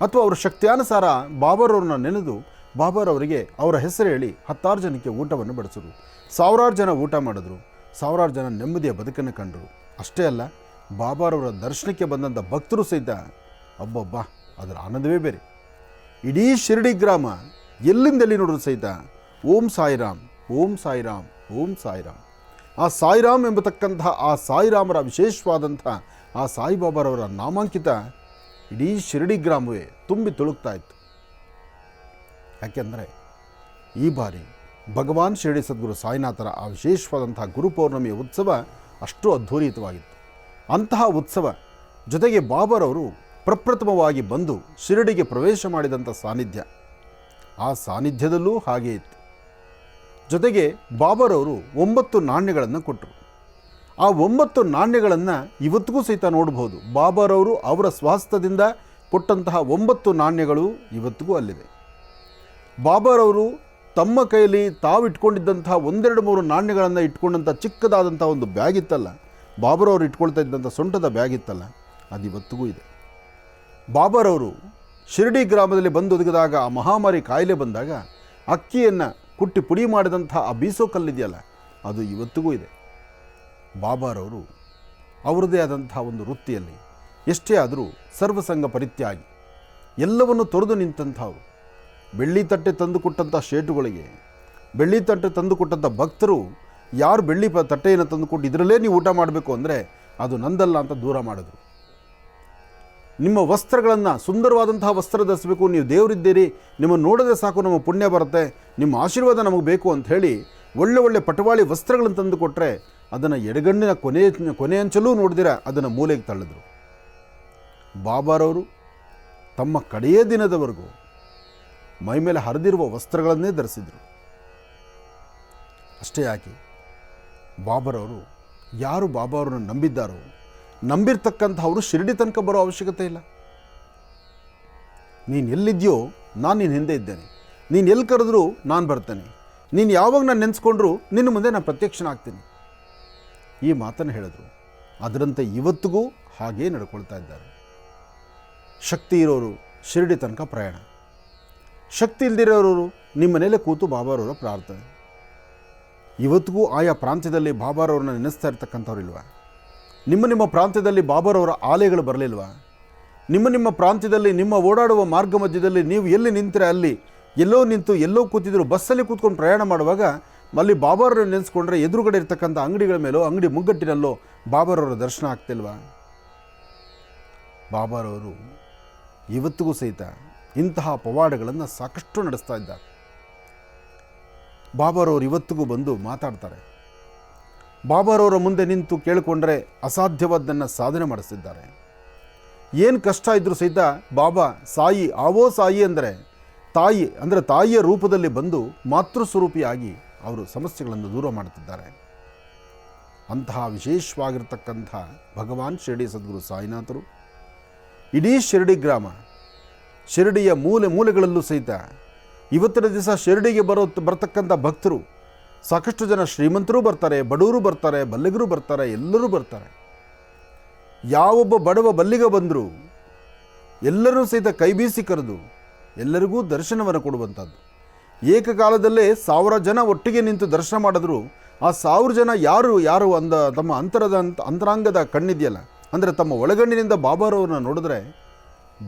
ಅಥವಾ ಅವರ ಶಕ್ತಿಯಾನುಸಾರ ಬಾಬರವ್ರನ್ನ ನೆನೆದು ಬಾಬರವರಿಗೆ ಅವರ ಹೆಸರು ಹೇಳಿ 10,000 ಜನಕ್ಕೆ ಊಟವನ್ನು ಬಡಿಸಿದ್ರು. 1,000 ಜನ ಊಟ ಮಾಡಿದ್ರು. 1,000 ಜನ ನೆಮ್ಮದಿಯ ಬದುಕನ್ನು ಕಂಡರು. ಅಷ್ಟೇ ಅಲ್ಲ, ಬಾಬಾರವರ ದರ್ಶನಕ್ಕೆ ಬಂದಂಥ ಭಕ್ತರು ಸಹಿತ ಅಬ್ಬಬ್ಬ ಅದರ ಆನಂದವೇ ಬೇರೆ. ಇಡೀ ಶಿರಡಿ ಗ್ರಾಮ ಎಲ್ಲಿಂದೆಲ್ಲಿ ನೋಡಿದ್ರು ಸಹಿತ ಓಂ ಸಾಯಿರಾಮ್, ಓಂ ಸಾಯಿರಾಮ್, ಓಂ ಸಾಯಿರಾಮ್. ಆ ಸಾಯಿರಾಮ್ ಎಂಬತಕ್ಕಂತಹ ಆ ಸಾಯಿರಾಮರ ವಿಶೇಷವಾದಂಥ ಆ ಸಾಯಿಬಾಬಾರವರ ನಾಮಾಂಕಿತ ಇಡೀ ಶಿರಡಿ ಗ್ರಾಮವೇ ತುಂಬಿ ತುಳುಕ್ತಾ ಇತ್ತು. ಯಾಕೆಂದರೆ ಈ ಬಾರಿ ಭಗವಾನ್ ಶಿರಡಿ ಸದ್ಗುರು ಸಾಯಿನಾಥರ ಆ ವಿಶೇಷವಾದಂತಹ ಗುರುಪೌರ್ಣಮಿಯ ಉತ್ಸವ ಅಷ್ಟು ಅದ್ಧೂರಿತವಾಗಿತ್ತು. ಅಂತಹ ಉತ್ಸವ ಜೊತೆಗೆ ಬಾಬರವರು ಪ್ರಪ್ರಥಮವಾಗಿ ಬಂದು ಶಿರಡಿಗೆ ಪ್ರವೇಶ ಮಾಡಿದಂಥ ಸಾನ್ನಿಧ್ಯ, ಆ ಸಾನ್ನಿಧ್ಯದಲ್ಲೂ ಹಾಗೇ ಇತ್ತು. ಜೊತೆಗೆ ಬಾಬರವರು 9 ನಾಣ್ಯಗಳನ್ನು ಕೊಟ್ಟರು. ಆ 9 ನಾಣ್ಯಗಳನ್ನು ಇವತ್ತಿಗೂ ಸಹಿತ ನೋಡಬಹುದು. ಬಾಬರವರು ಅವರ ಸ್ವಹಸ್ತದಿಂದ ಕೊಟ್ಟಂತಹ 9 ನಾಣ್ಯಗಳು ಇವತ್ತಿಗೂ ಅಲ್ಲಿದೆ. ಬಾಬರವರು ತಮ್ಮ ಕೈಯಲ್ಲಿ ತಾವು ಇಟ್ಕೊಂಡಿದ್ದಂತಹ 1-2-3 ನಾಣ್ಯಗಳನ್ನು ಇಟ್ಕೊಂಡಂಥ ಚಿಕ್ಕದಾದಂಥ ಒಂದು ಬ್ಯಾಗ್ ಇತ್ತಲ್ಲ, ಬಾಬರವರು ಇಟ್ಕೊಳ್ತಾ ಇದ್ದಂಥ ಸೊಂಟದ ಬ್ಯಾಗ್ ಇತ್ತಲ್ಲ, ಅದು ಇವತ್ತಿಗೂ ಇದೆ. ಬಾಬರವರು ಶಿರಡಿ ಗ್ರಾಮದಲ್ಲಿ ಬಂದು ಒದಗಿದಾಗ ಆ ಮಹಾಮಾರಿ ಕಾಯಿಲೆ ಬಂದಾಗ ಅಕ್ಕಿಯನ್ನು ಕುಟ್ಟಿ ಪುಡಿ ಮಾಡಿದಂಥ ಆ ಬೀಸೋ ಕಲ್ಲಿದೆಯಲ್ಲ, ಅದು ಇವತ್ತಿಗೂ ಇದೆ. ಬಾಬಾರವರು ಅವರದೇ ಆದಂಥ ಒಂದು ವೃತ್ತಿಯಲ್ಲಿ ಎಷ್ಟೇ ಆದರೂ ಸರ್ವಸಂಗ ಪರಿತ್ಯಾಗಿ ಎಲ್ಲವನ್ನು ತೊರೆದು ನಿಂತಂಥವರು. ಬೆಳ್ಳಿ ತಟ್ಟೆ ತಂದು ಕೊಟ್ಟಂಥ ಶೇಟುಗಳಿಗೆ, ಬೆಳ್ಳಿ ತಟ್ಟೆ ತಂದು ಕೊಟ್ಟಂಥ ಭಕ್ತರು ಯಾರು ಬೆಳ್ಳಿ ತಟ್ಟೆಯನ್ನು ತಂದುಕೊಟ್ಟು ಇದರಲ್ಲೇ ನೀವು ಊಟ ಮಾಡಬೇಕು ಅಂದರೆ ಅದು ನಂದಲ್ಲ ಅಂತ ದೂರ ಮಾಡಿದ್ರು. ನಿಮ್ಮ ವಸ್ತ್ರಗಳನ್ನು ಸುಂದರವಾದಂತಹ ವಸ್ತ್ರ ಧರಿಸಬೇಕು, ನೀವು ದೇವರಿದ್ದೀರಿ, ನಿಮ್ಮನ್ನು ನೋಡದೆ ಸಾಕು ನಮ್ಮ ಪುಣ್ಯ ಬರುತ್ತೆ, ನಿಮ್ಮ ಆಶೀರ್ವಾದ ನಮಗೆ ಬೇಕು ಅಂತ ಹೇಳಿ ಒಳ್ಳೆ ಒಳ್ಳೆ ಪಟವಾಳಿ ವಸ್ತ್ರಗಳನ್ನು ತಂದು ಕೊಟ್ಟರೆ ಅದನ್ನು ಎಡಗಣ್ಣಿನ ಕೊನೆ ಅಂಚಲೂ ನೋಡಿದಿರ ಅದನ್ನು ಮೂಲೆಗೆ ತಳ್ಳಿದ್ರು. ಬಾಬಾರವರು ತಮ್ಮ ಕಡೆಯ ದಿನದವರೆಗೂ ಮೈಮೇಲೆ ಹರಿದಿರುವ ವಸ್ತ್ರಗಳನ್ನೇ ಧರಿಸಿದರು. ಅಷ್ಟೇ ಯಾಕೆ, ಬಾಬರವರು ಯಾರು ಬಾಬಾರನ್ನು ನಂಬಿದ್ದಾರೋ, ನಂಬಿರ್ತಕ್ಕಂಥವರು ಶಿರಡಿ ತನಕ ಬರೋ ಅವಶ್ಯಕತೆ ಇಲ್ಲ. ನೀನು ಎಲ್ಲಿದೆಯೋ ನಾನು ನಿನ್ನ ಹಿಂದೆ ಇದ್ದೇನೆ, ನೀನು ಎಲ್ಲಿ ಕರೆದ್ರೂ ನಾನು ಬರ್ತೇನೆ, ನೀನು ಯಾವಾಗ ನಾನು ನೆನೆಸ್ಕೊಂಡ್ರೂ ನಿನ್ನ ಮುಂದೆ ನಾನು ಪ್ರತ್ಯಕ್ಷನಾಗ್ತೀನಿ, ಈ ಮಾತನ್ನು ಹೇಳಿದ್ರು. ಅದರಂತೆ ಇವತ್ತಿಗೂ ಹಾಗೇ ನಡ್ಕೊಳ್ತಾ ಇದ್ದಾರೆ. ಶಕ್ತಿ ಇರೋರು ಶಿರಡಿ ತನಕ ಪ್ರಯಾಣ, ಶಕ್ತಿ ಇಲ್ದಿರೋರು ನಿಮ್ಮ ಮನೇಲೆ ಕೂತು ಬಾಬಾರವರ ಪ್ರಾರ್ಥನೆ. ಇವತ್ತಿಗೂ ಆಯಾ ಪ್ರಾಂತ್ಯದಲ್ಲಿ ಬಾಬಾರವ್ರನ್ನ ನೆನೆಸ್ತಾ ಇರ್ತಕ್ಕಂಥವ್ರಿಲ್ವ? ನಿಮ್ಮ ಪ್ರಾಂತ್ಯದಲ್ಲಿ ಬಾಬಾರವರ ಆಲಯಗಳು ಬರಲಿಲ್ವಾ? ನಿಮ್ಮ ಪ್ರಾಂತ್ಯದಲ್ಲಿ ನಿಮ್ಮ ಓಡಾಡುವ ಮಾರ್ಗ ಮಧ್ಯದಲ್ಲಿ ನೀವು ಎಲ್ಲಿ ನಿಂತರೆ ಅಲ್ಲಿ ಎಲ್ಲೋ ನಿಂತು ಎಲ್ಲೋ ಕೂತಿದ್ರು, ಬಸ್ಸಲ್ಲಿ ಕೂತ್ಕೊಂಡು ಪ್ರಯಾಣ ಮಾಡುವಾಗ ಅಲ್ಲಿ ಬಾಬಾರವ್ರನ್ನ ನೆನೆಸ್ಕೊಂಡ್ರೆ ಎದುರುಗಡೆ ಇರ್ತಕ್ಕಂಥ ಅಂಗಡಿಗಳ ಮೇಲೋ ಅಂಗಡಿ ಮುಗ್ಗಟ್ಟಿನಲ್ಲೋ ಬಾಬಾರವರ ದರ್ಶನ ಆಗ್ತಿಲ್ವಾ? ಬಾಬಾರವರು ಇವತ್ತಿಗೂ ಸಹಿತ ಇಂತಹ ಪವಾಡಗಳನ್ನು ಸಾಕಷ್ಟು ನಡೆಸ್ತಾ ಇದ್ದಾರೆ. ಬಾಬಾರವರು ಇವತ್ತಿಗೂ ಬಂದು ಮಾತಾಡ್ತಾರೆ. ಬಾಬಾರವರ ಮುಂದೆ ನಿಂತು ಕೇಳಿಕೊಂಡ್ರೆ ಅಸಾಧ್ಯವಾದ್ದನ್ನು ಸಾಧನೆ ಮಾಡಿಸ್ತಿದ್ದಾರೆ. ಏನು ಕಷ್ಟ ಇದ್ದರೂ ಸಹಿತ ಬಾಬಾ ಸಾಯಿ ಆವೋ ಸಾಯಿ ಅಂದರೆ ತಾಯಿ ಅಂದರೆ ತಾಯಿಯ ರೂಪದಲ್ಲಿ ಬಂದು ಮಾತೃಸ್ವರೂಪಿಯಾಗಿ ಅವರು ಸಮಸ್ಯೆಗಳನ್ನು ದೂರ ಮಾಡುತ್ತಿದ್ದಾರೆ. ಅಂತಹ ವಿಶೇಷವಾಗಿರ್ತಕ್ಕಂಥ ಭಗವಾನ್ ಶಿರಡಿ ಸದ್ಗುರು ಸಾಯಿನಾಥರು ಇಡೀ ಶಿರಡಿ ಗ್ರಾಮ, ಶಿರಡಿಯ ಮೂಲೆಗಳಲ್ಲೂ ಸಹಿತ ಇವತ್ತಿನ ದಿವಸ ಶಿರಡಿಗೆ ಬರ್ತಕ್ಕಂಥ ಭಕ್ತರು ಸಾಕಷ್ಟು ಜನ ಶ್ರೀಮಂತರು ಬರ್ತಾರೆ, ಬಡವರು ಬರ್ತಾರೆ, ಬಲ್ಲಿಗರು ಬರ್ತಾರೆ, ಎಲ್ಲರೂ ಬರ್ತಾರೆ. ಯಾವೊಬ್ಬ ಬಡವ ಬಲ್ಲಿಗ ಬಂದರೂ ಎಲ್ಲರೂ ಸಹಿತ ಕೈಬೀಸಿ ಕರೆದು ಎಲ್ಲರಿಗೂ ದರ್ಶನವನ್ನು ಕೊಡುವಂಥದ್ದು. ಏಕಕಾಲದಲ್ಲೇ 1000 ಜನ ಒಟ್ಟಿಗೆ ನಿಂತು ದರ್ಶನ ಮಾಡಿದ್ರು ಆ 1000 ಜನ ಯಾರು ತಮ್ಮ ಅಂತರಾಂಗದ ಕಣ್ಣಿದೆಯಲ್ಲ, ಅಂದರೆ ತಮ್ಮ ಒಳಗಣ್ಣಿನಿಂದ ಬಾಬಾರವ್ರನ್ನ ನೋಡಿದ್ರೆ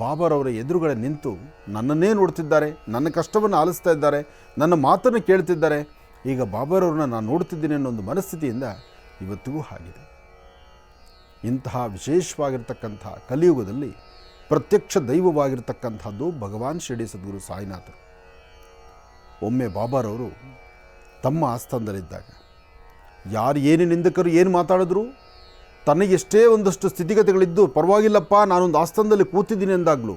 ಬಾಬಾರವರ ಎದುರುಗಡೆ ನಿಂತು ನನ್ನನ್ನೇ ನೋಡ್ತಿದ್ದಾರೆ, ನನ್ನ ಕಷ್ಟವನ್ನು ಆಲಿಸ್ತಾ ಇದ್ದಾರೆ, ನನ್ನ ಮಾತನ್ನು ಕೇಳ್ತಿದ್ದಾರೆ, ಈಗ ಬಾಬಾರವ್ರನ್ನ ನಾನು ನೋಡ್ತಿದ್ದೀನಿ ಅನ್ನೋ ಒಂದು ಮನಸ್ಥಿತಿಯಿಂದ ಇವತ್ತಿಗೂ ಆಗಿದೆ. ಇಂತಹ ವಿಶೇಷವಾಗಿರ್ತಕ್ಕಂಥ ಕಲಿಯುಗದಲ್ಲಿ ಪ್ರತ್ಯಕ್ಷ ದೈವವಾಗಿರ್ತಕ್ಕಂಥದ್ದು ಭಗವಾನ್ ಶಿರಡಿ ಸದ್ಗುರು ಸಾಯಿನಾಥರು. ಒಮ್ಮೆ ಬಾಬಾರವರು ತಮ್ಮ ಆಸ್ಥಾನದಲ್ಲಿದ್ದಾಗ ಯಾರು ಏನೇ ನಿಂದಕರು ಏನು ಮಾತಾಡಿದ್ರು, ತನಗೆಷ್ಟೇ ಒಂದಷ್ಟು ಸ್ಥಿತಿಗತಿಗಳಿದ್ದು ಪರವಾಗಿಲ್ಲಪ್ಪ ನಾನೊಂದು ಆಸ್ಥಾನದಲ್ಲಿ ಕೂತಿದ್ದೀನಿ ಎಂದಾಗಲೂ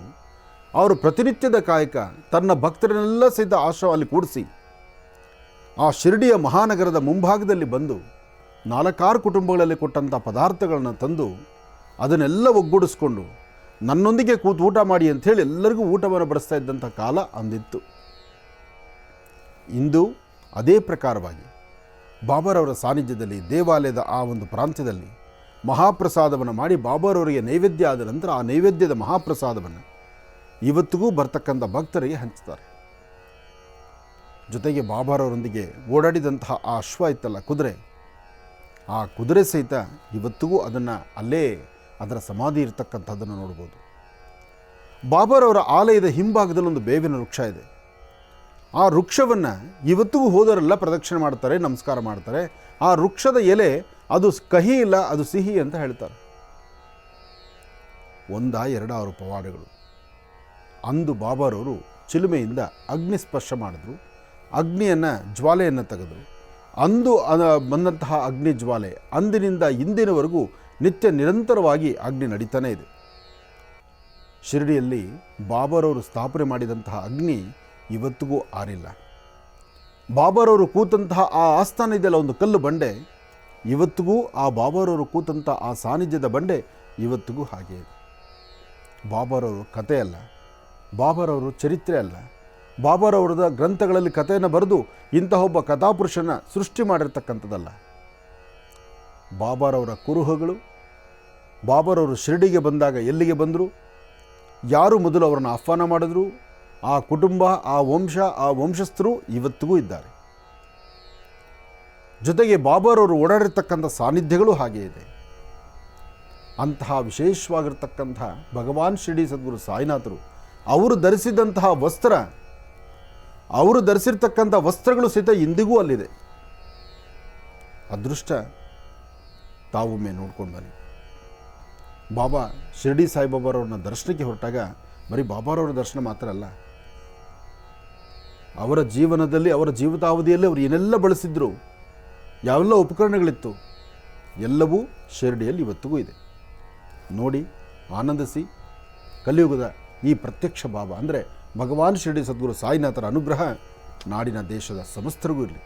ಅವರು ಪ್ರತಿನಿತ್ಯದ ಕಾಯಕ ತನ್ನ ಭಕ್ತರನ್ನೆಲ್ಲ ಸಹಿತ ಅಲ್ಲಿ ಕೂಡಿಸಿ ಆ ಶಿರಡಿಯ ಮಹಾನಗರದ ಮುಂಭಾಗದಲ್ಲಿ ಬಂದು 4-6 ಕುಟುಂಬಗಳಲ್ಲಿ ಕೊಟ್ಟಂಥ ಪದಾರ್ಥಗಳನ್ನು ತಂದು ಅದನ್ನೆಲ್ಲ ಒಗ್ಗೂಡಿಸ್ಕೊಂಡು ನನ್ನೊಂದಿಗೆ ಕೂತು ಊಟ ಮಾಡಿ ಅಂಥೇಳಿ ಎಲ್ಲರಿಗೂ ಊಟವನ್ನು ಬಡಿಸ್ತಾ ಇದ್ದಂಥ ಕಾಲ ಅಂದಿತ್ತು. ಇಂದು ಅದೇ ಪ್ರಕಾರವಾಗಿ ಬಾಬಾರವರ ಸಾನ್ನಿಧ್ಯದಲ್ಲಿ ದೇವಾಲಯದ ಆ ಒಂದು ಪ್ರಾಂತ್ಯದಲ್ಲಿ ಮಹಾಪ್ರಸಾದವನ್ನು ಮಾಡಿ ಬಾಬಾರವರಿಗೆ ನೈವೇದ್ಯ ಆದ ನಂತರ ಆ ನೈವೇದ್ಯದ ಮಹಾಪ್ರಸಾದವನ್ನು ಇವತ್ತಿಗೂ ಬರ್ತಕ್ಕಂಥ ಭಕ್ತರಿಗೆ ಹಂಚ್ತಾರೆ. ಜೊತೆಗೆ ಬಾಬಾರವರೊಂದಿಗೆ ಓಡಾಡಿದಂತಹ ಆ ಅಶ್ವ ಇತ್ತಲ್ಲ, ಆ ಕುದುರೆ ಸಹಿತ ಇವತ್ತಿಗೂ ಅದನ್ನು ಅಲ್ಲೇ ಅದರ ಸಮಾಧಿ ಇರತಕ್ಕಂಥದ್ದನ್ನು ನೋಡ್ಬೋದು. ಬಾಬಾರವರ ಆಲಯದ ಹಿಂಭಾಗದಲ್ಲಿ ಒಂದು ಬೇವಿನ ವೃಕ್ಷ ಇದೆ. ಆ ವೃಕ್ಷವನ್ನು ಇವತ್ತಿಗೂ ಹೋದರೆಲ್ಲ ಪ್ರದಕ್ಷಿಣೆ ಮಾಡ್ತಾರೆ, ನಮಸ್ಕಾರ ಮಾಡ್ತಾರೆ. ಆ ವೃಕ್ಷದ ಎಲೆ ಅದು ಕಹಿ ಇಲ್ಲ, ಅದು ಸಿಹಿ ಅಂತ ಹೇಳ್ತಾರೆ. 1-2 ಪವಾಡಗಳು. ಅಂದು ಬಾಬಾರವರು ಚಿಲುಮೆಯಿಂದ ಅಗ್ನಿ ಸ್ಪರ್ಶ ಮಾಡಿದ್ರು, ಅಗ್ನಿಯನ್ನು ಜ್ವಾಲೆಯನ್ನು ತೆಗೆದರು. ಅಂದು ಬಂದಂತಹ ಅಗ್ನಿ ಜ್ವಾಲೆ ಅಂದಿನಿಂದ ಇಂದಿನವರೆಗೂ ನಿತ್ಯ ನಿರಂತರವಾಗಿ ಅಗ್ನಿ ನಡೀತಾನೇ ಇದೆ. ಶಿರಡಿಯಲ್ಲಿ ಬಾಬಾರವರು ಸ್ಥಾಪನೆ ಮಾಡಿದಂತಹ ಅಗ್ನಿ ಇವತ್ತಿಗೂ ಆರಿಲ್ಲ. ಬಾಬಾರವರು ಕೂತಂತಹ ಆ ಆಸ್ಥಾನ ಇದೆಯಲ್ಲ, ಒಂದು ಕಲ್ಲು ಬಂಡೆ, ಇವತ್ತಿಗೂ ಆ ಬಾಬಾರವರು ಕೂತಂಥ ಆ ಸಾನ್ನಿಧ್ಯದ ಬಂಡೆ ಇವತ್ತಿಗೂ ಹಾಗೆ ಇದೆ. ಬಾಬಾರವರು ಕತೆ ಅಲ್ಲ, ಬಾಬಾರವರು ಚರಿತ್ರೆ ಅಲ್ಲ, ಬಾಬಾರವರದ ಗ್ರಂಥಗಳಲ್ಲಿ ಕಥೆಯನ್ನು ಬರೆದು ಇಂತಹ ಒಬ್ಬ ಕಥಾಪುರುಷನ ಸೃಷ್ಟಿ ಮಾಡಿರ್ತಕ್ಕಂಥದ್ದಲ್ಲ. ಬಾಬಾರವರ ಕುರುಹುಗಳು, ಬಾಬಾರವರು ಶಿರಡಿಗೆ ಬಂದಾಗ ಎಲ್ಲಿಗೆ ಬಂದರು, ಯಾರು ಮೊದಲು ಅವರನ್ನು ಆಹ್ವಾನ ಮಾಡಿದ್ರು, ಆ ಕುಟುಂಬ, ಆ ವಂಶ, ಆ ವಂಶಸ್ಥರು ಇವತ್ತಿಗೂ ಇದ್ದಾರೆ. ಜೊತೆಗೆ ಬಾಬಾರವರು ಓಡಾಡಿರ್ತಕ್ಕಂಥ ಸಾನ್ನಿಧ್ಯಗಳು ಹಾಗೆ ಇದೆ. ಅಂತಹ ವಿಶೇಷವಾಗಿರ್ತಕ್ಕಂಥ ಭಗವಾನ್ ಶಿರಡಿ ಸದ್ಗುರು ಸಾಯಿನಾಥರು ಅವರು ಧರಿಸಿದಂತಹ ವಸ್ತ್ರ, ಅವರು ಧರಿಸಿರ್ತಕ್ಕಂಥ ವಸ್ತ್ರಗಳು ಸಹಿತ ಇಂದಿಗೂ ಅಲ್ಲಿದೆ. ಅದೃಷ್ಟ ತಾವೊಮ್ಮೆ ನೋಡ್ಕೊಂಡು ಬನ್ನಿ. ಬಾಬಾ ಶಿರಡಿ ಸಾಯಿಬಾಬಾರವ್ರನ್ನ ದರ್ಶನಕ್ಕೆ ಹೊರಟಾಗ ಬರೀ ಬಾಬಾರವರ ದರ್ಶನ ಮಾತ್ರ ಅಲ್ಲ, ಅವರ ಜೀವನದಲ್ಲಿ, ಅವರ ಜೀವಿತಾವಧಿಯಲ್ಲಿ ಅವರು ಏನೆಲ್ಲ ಬಳಸಿದ್ರು, ಯಾವೆಲ್ಲ ಉಪಕರಣಗಳಿತ್ತು, ಎಲ್ಲವೂ ಶಿರಡಿಯಲ್ಲಿ ಇವತ್ತಿಗೂ ಇದೆ. ನೋಡಿ, ಆನಂದಿಸಿ. ಕಲಿಯುಗದ ಈ ಪ್ರತ್ಯಕ್ಷ ಬಾಬಾ ಅಂದರೆ ಭಗವಾನ್ ಶಿರಡಿ ಸದ್ಗುರು ಸಾಯಿನಾಥರ ಅನುಗ್ರಹ ನಾಡಿನ ದೇಶದ ಸಮಸ್ತರಿಗೂ ಇರಲಿ.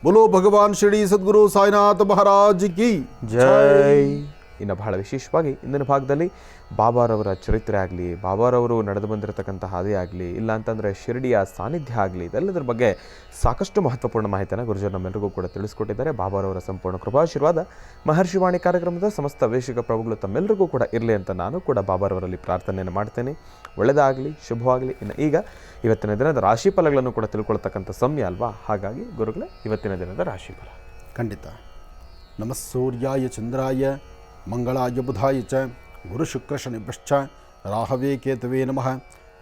ಬೋಲೋ ಭಗವಾನ್ ಶಿರಡಿ ಸದ್ಗುರು ಸಾಯಿನಾಥ ಮಹಾರಾಜ್ ಕಿ ಜೈ. ಇನ್ನು ಬಹಳ ವಿಶೇಷವಾಗಿ ಇಂದಿನ ಭಾಗದಲ್ಲಿ ಬಾಬಾರವರ ಚರಿತ್ರೆ ಆಗಲಿ, ಬಾಬಾರವರು ನಡೆದು ಬಂದಿರತಕ್ಕಂಥ ಹಾದಿ ಆಗಲಿ, ಇಲ್ಲ ಅಂತಂದರೆ ಶಿರಡಿಯ ಸಾನ್ನಿಧ್ಯ ಆಗಲಿ, ಇದೆಲ್ಲದರ ಬಗ್ಗೆ ಸಾಕಷ್ಟು ಮಹತ್ವಪೂರ್ಣ ಮಾಹಿತಿಯನ್ನು ಗುರುಜರು ನಮ್ಮೆಲ್ಲರಿಗೂ ಕೂಡ ತಿಳಿಸ್ಕೊಟ್ಟಿದ್ದಾರೆ. ಬಾಬಾರವರ ಸಂಪೂರ್ಣ ಕೃಪಾಶೀರ್ವಾದ ಮಹರ್ಷಿವಾಣಿ ಕಾರ್ಯಕ್ರಮದ ಸಮಸ್ತ ವೇಷಿಕ ಪ್ರಭುಗಳು ತಮ್ಮೆಲ್ಲರಿಗೂ ಕೂಡ ಇರಲಿ ಅಂತ ನಾನು ಕೂಡ ಬಾಬಾರವರಲ್ಲಿ ಪ್ರಾರ್ಥನೆಯನ್ನು ಮಾಡ್ತೇನೆ. ಒಳ್ಳೆಯದಾಗಲಿ, ಶುಭವಾಗಲಿ. ಇನ್ನು ಈಗ ಇವತ್ತಿನ ದಿನದ ರಾಶಿ ಫಲಗಳನ್ನು ಕೂಡ ತಿಳ್ಕೊಳ್ತಕ್ಕಂಥ ಸಮಯ ಅಲ್ವಾ, ಹಾಗಾಗಿ ಗುರುಗಳೇ ಇವತ್ತಿನ ದಿನದ ರಾಶಿಫಲ ಖಂಡಿತ. ನಮಃ ಸೂರ್ಯಾಯ ಚಂದ್ರಾಯ ಮಂಗಳಾಯ ಬುಧಾಯ ಚ ಗುರು ಶುಕ್ರ ಶನಿಭ್ಯಶ್ಚ ರಾಹವೇ ಕೇತವೇ ನಮಃ.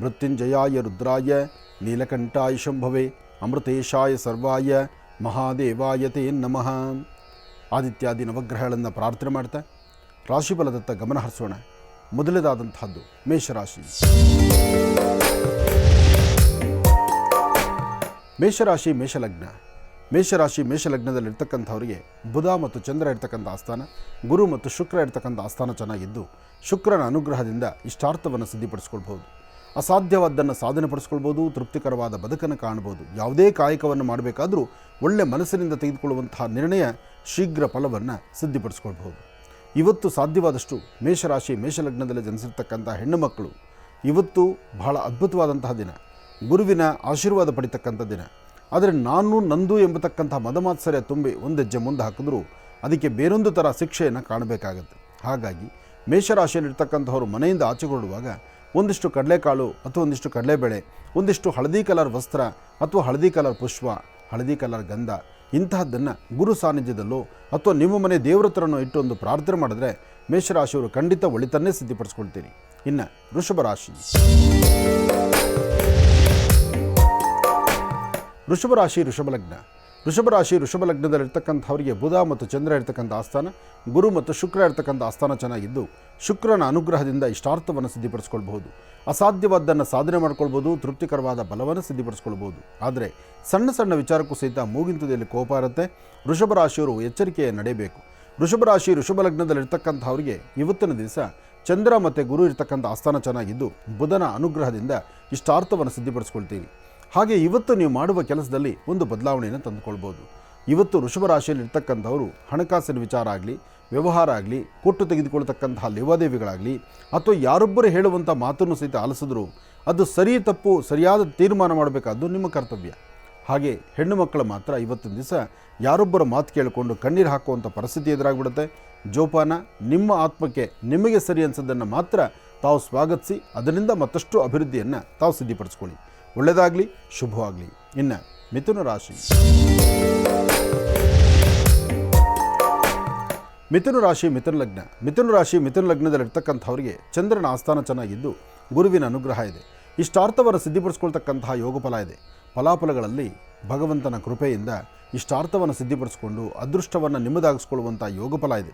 ಮೃತ್ಯುಂಜಯಾಯ ರುದ್ರಾಯ ನೀಲಕಂಠಾಯ ಶಂಭವೇ ಅಮೃತೇಶಾಯ ಸರ್ವಾಯ ಮಹಾದೇವಾಯ ತೇ ನಮಃ. ಆದಿತ್ಯಾದಿ ನವಗ್ರಹಗಳನ್ನು ಪ್ರಾರ್ಥನೆ ಮಾಡ್ತಾ ರಾಶಿಫಲದತ್ತ ಗಮನ ಹರಿಸೋಣ. ಮೊದಲನೇದಾದಂತಹದ್ದು ಮೇಷರಾಶಿ. ಮೇಷರಾಶಿ ಮೇಷಲಗ್ನ. ಮೇಷಲಗ್ನದಲ್ಲಿರ್ತಕ್ಕಂಥವರಿಗೆ ಬುಧ ಮತ್ತು ಚಂದ್ರ ಇರ್ತಕ್ಕಂಥ ಆಸ್ಥಾನ, ಗುರು ಮತ್ತು ಶುಕ್ರ ಇರ್ತಕ್ಕಂಥ ಆಸ್ಥಾನ ಚೆನ್ನಾಗಿದ್ದು ಶುಕ್ರನ ಅನುಗ್ರಹದಿಂದ ಇಷ್ಟಾರ್ಥವನ್ನು ಸಿದ್ಧಿಪಡಿಸ್ಕೊಳ್ಬೋದು. ಅಸಾಧ್ಯವಾದ್ದನ್ನು ಸಾಧನೆಪಡಿಸ್ಕೊಳ್ಬೋದು. ತೃಪ್ತಿಕರವಾದ ಬದುಕನ್ನು ಕಾಣ್ಬೋದು. ಯಾವುದೇ ಕಾಯಕವನ್ನು ಮಾಡಬೇಕಾದರೂ ಒಳ್ಳೆ ಮನಸ್ಸಿನಿಂದ ತೆಗೆದುಕೊಳ್ಳುವಂತಹ ನಿರ್ಣಯ ಶೀಘ್ರ ಫಲವನ್ನು ಸಿದ್ಧಿಪಡಿಸ್ಕೊಳ್ಬೋದು. ಇವತ್ತು ಸಾಧ್ಯವಾದಷ್ಟು ಮೇಷರಾಶಿ ಮೇಷಲಗ್ನದಲ್ಲಿ ಜನಿಸಿರ್ತಕ್ಕಂಥ ಹೆಣ್ಣು ಮಕ್ಕಳು ಇವತ್ತು ಬಹಳ ಅದ್ಭುತವಾದಂತಹ ದಿನ, ಗುರುವಿನ ಆಶೀರ್ವಾದ ಪಡಿತಕ್ಕಂಥ ದಿನ. ಆದರೆ ನಾನು ನಂದು ಎಂಬತಕ್ಕಂಥ ಮದಮಾತ್ಸರ್ಯ ತುಂಬಿ ಒಂದೆಜ್ಜೆ ಮುಂದೆ ಹಾಕಿದ್ರೂ ಅದಕ್ಕೆ ಬೇರೊಂದು ಥರ ಶಿಕ್ಷೆಯನ್ನು ಕಾಣಬೇಕಾಗತ್ತೆ. ಹಾಗಾಗಿ ಮೇಷರಾಶಿಯಲ್ಲಿರ್ತಕ್ಕಂಥವ್ರು ಮನೆಯಿಂದ ಆಚೆಗೊಳ್ಳುವಾಗ ಒಂದಿಷ್ಟು ಕಡಲೆಕಾಳು ಅಥವಾ ಒಂದಿಷ್ಟು ಕಡಲೆಬೇಳೆ, ಒಂದಿಷ್ಟು ಹಳದಿ ಕಲರ್ ವಸ್ತ್ರ ಅಥವಾ ಹಳದಿ ಕಲರ್ ಪುಷ್ಪ, ಹಳದಿ ಕಲರ್ ಗಂಧ, ಇಂತಹದ್ದನ್ನು ಗುರು ಸಾನ್ನಿಧ್ಯದಲ್ಲೋ ಅಥವಾ ನಿಮ್ಮ ಮನೆ ದೇವರ ಹತ್ರನೋ ಇಟ್ಟು ಒಂದು ಪ್ರಾರ್ಥನೆ ಮಾಡಿದ್ರೆ ಮೇಷರಾಶಿಯವರು ಖಂಡಿತ ಒಳಿತನ್ನೇ ಸಿದ್ಧಿಪಡಿಸ್ಕೊಳ್ತೀರಿ. ಇನ್ನು ವೃಷಭ ರಾಶಿ. ವೃಷಭ ರಾಶಿ ವೃಷಭಲಗ್ನದಲ್ಲಿರ್ತಕ್ಕಂಥವರಿಗೆ ಬುಧ ಮತ್ತು ಚಂದ್ರ ಇರ್ತಕ್ಕಂಥ ಆಸ್ಥಾನ, ಗುರು ಮತ್ತು ಶುಕ್ರ ಇರ್ತಕ್ಕಂಥ ಆಸ್ಥಾನ ಚೆನ್ನಾಗಿದ್ದು ಶುಕ್ರನ ಅನುಗ್ರಹದಿಂದ ಇಷ್ಟಾರ್ಥವನ್ನು ಸಿದ್ಧಿಪಡಿಸ್ಕೊಳ್ಬಹುದು. ಅಸಾಧ್ಯವಾದ್ದನ್ನು ಸಾಧನೆ ಮಾಡ್ಕೊಳ್ಬೋದು. ತೃಪ್ತಿಕರವಾದ ಬಲವನ್ನು ಸಿದ್ಧಿಪಡಿಸ್ಕೊಳ್ಬೋದು. ಆದರೆ ಸಣ್ಣ ಸಣ್ಣ ವಿಚಾರಕ್ಕೂ ಸಹಿತ ಮೂಗಿಂತದಲ್ಲಿ ಕೋಪ ಇರುತ್ತೆ. ವೃಷಭ ರಾಶಿಯವರು ಎಚ್ಚರಿಕೆಯ ನಡೆಯಬೇಕು. ವೃಷಭ ರಾಶಿ ವೃಷಭಲಗ್ನದಲ್ಲಿರ್ತಕ್ಕಂಥವರಿಗೆ ಇವತ್ತಿನ ದಿವಸ ಚಂದ್ರ ಮತ್ತು ಗುರು ಇರ್ತಕ್ಕಂಥ ಆಸ್ಥಾನ ಚೆನ್ನಾಗಿದ್ದು ಬುಧನ ಅನುಗ್ರಹದಿಂದ ಇಷ್ಟಾರ್ಥವನ್ನು ಸಿದ್ಧಿಪಡಿಸ್ಕೊಳ್ತೀರಿ. ಹಾಗೆ ಇವತ್ತು ನೀವು ಮಾಡುವ ಕೆಲಸದಲ್ಲಿ ಒಂದು ಬದಲಾವಣೆಯನ್ನು ತಂದುಕೊಳ್ಬೋದು. ಇವತ್ತು ವೃಷಭ ರಾಶಿಯಲ್ಲಿ ಇರ್ತಕ್ಕಂಥವರು ಹಣಕಾಸಿನ ವಿಚಾರ ಆಗಲಿ, ವ್ಯವಹಾರ ಆಗಲಿ, ಕೊಟ್ಟು ತೆಗೆದುಕೊಳ್ತಕ್ಕಂತಹ ಲೇವಾದೇವಿಗಳಾಗಲಿ ಅಥವಾ ಯಾರೊಬ್ಬರು ಹೇಳುವಂಥ ಮಾತನ್ನು ಸಹಿತ ಆಲಿಸಿದ್ರು ಅದು ಸರಿ ತಪ್ಪು ಸರಿಯಾದ ತೀರ್ಮಾನ ಮಾಡಬೇಕಾದ್ದು ನಿಮ್ಮ ಕರ್ತವ್ಯ. ಹಾಗೆ ಹೆಣ್ಣು ಮಕ್ಕಳು ಮಾತ್ರ ಇವತ್ತಿನ ದಿವಸ ಯಾರೊಬ್ಬರ ಮಾತು ಕೇಳಿಕೊಂಡು ಕಣ್ಣೀರು ಹಾಕುವಂಥ ಪರಿಸ್ಥಿತಿ ಎದುರಾಗ್ಬಿಡುತ್ತೆ. ಜೋಪಾನ. ನಿಮ್ಮ ಆತ್ಮಕ್ಕೆ ನಿಮಗೆ ಸರಿ ಅನಿಸೋದನ್ನು ಮಾತ್ರ ತಾವು ಸ್ವಾಗತಿಸಿ ಅದರಿಂದ ಮತ್ತಷ್ಟು ಅಭಿವೃದ್ಧಿಯನ್ನು ತಾವು ಸಿದ್ಧಿಪಡಿಸ್ಕೊಳ್ಳಿ. ಒಳ್ಳೆಯದಾಗಲಿ, ಶುಭವಾಗಲಿ. ಇನ್ನು ಮಿಥುನ ರಾಶಿ. ಮಿಥುನ ರಾಶಿ, ಮಿಥುನ ಲಗ್ನ. ಮಿಥುನ ರಾಶಿ, ಮಿಥುನ ಲಗ್ನದಲ್ಲಿರ್ತಕ್ಕಂಥವರಿಗೆ ಚಂದ್ರನ ಆಸ್ಥಾನ ಚೆನ್ನಾಗಿದ್ದು ಗುರುವಿನ ಅನುಗ್ರಹ ಇದೆ. ಇಷ್ಟಾರ್ಥವನ್ನು ಸಿದ್ಧಿಪಡಿಸ್ಕೊಳ್ತಕ್ಕಂತಹ ಯೋಗ ಫಲ ಇದೆ. ಫಲಾಫಲಗಳಲ್ಲಿ ಭಗವಂತನ ಕೃಪೆಯಿಂದ ಇಷ್ಟಾರ್ಥವನ್ನು ಸಿದ್ಧಿಪಡಿಸ್ಕೊಂಡು ಅದೃಷ್ಟವನ್ನು ನಿಮ್ಮದಾಗಿಸ್ಕೊಳ್ಳುವಂಥ ಯೋಗ ಫಲ ಇದೆ.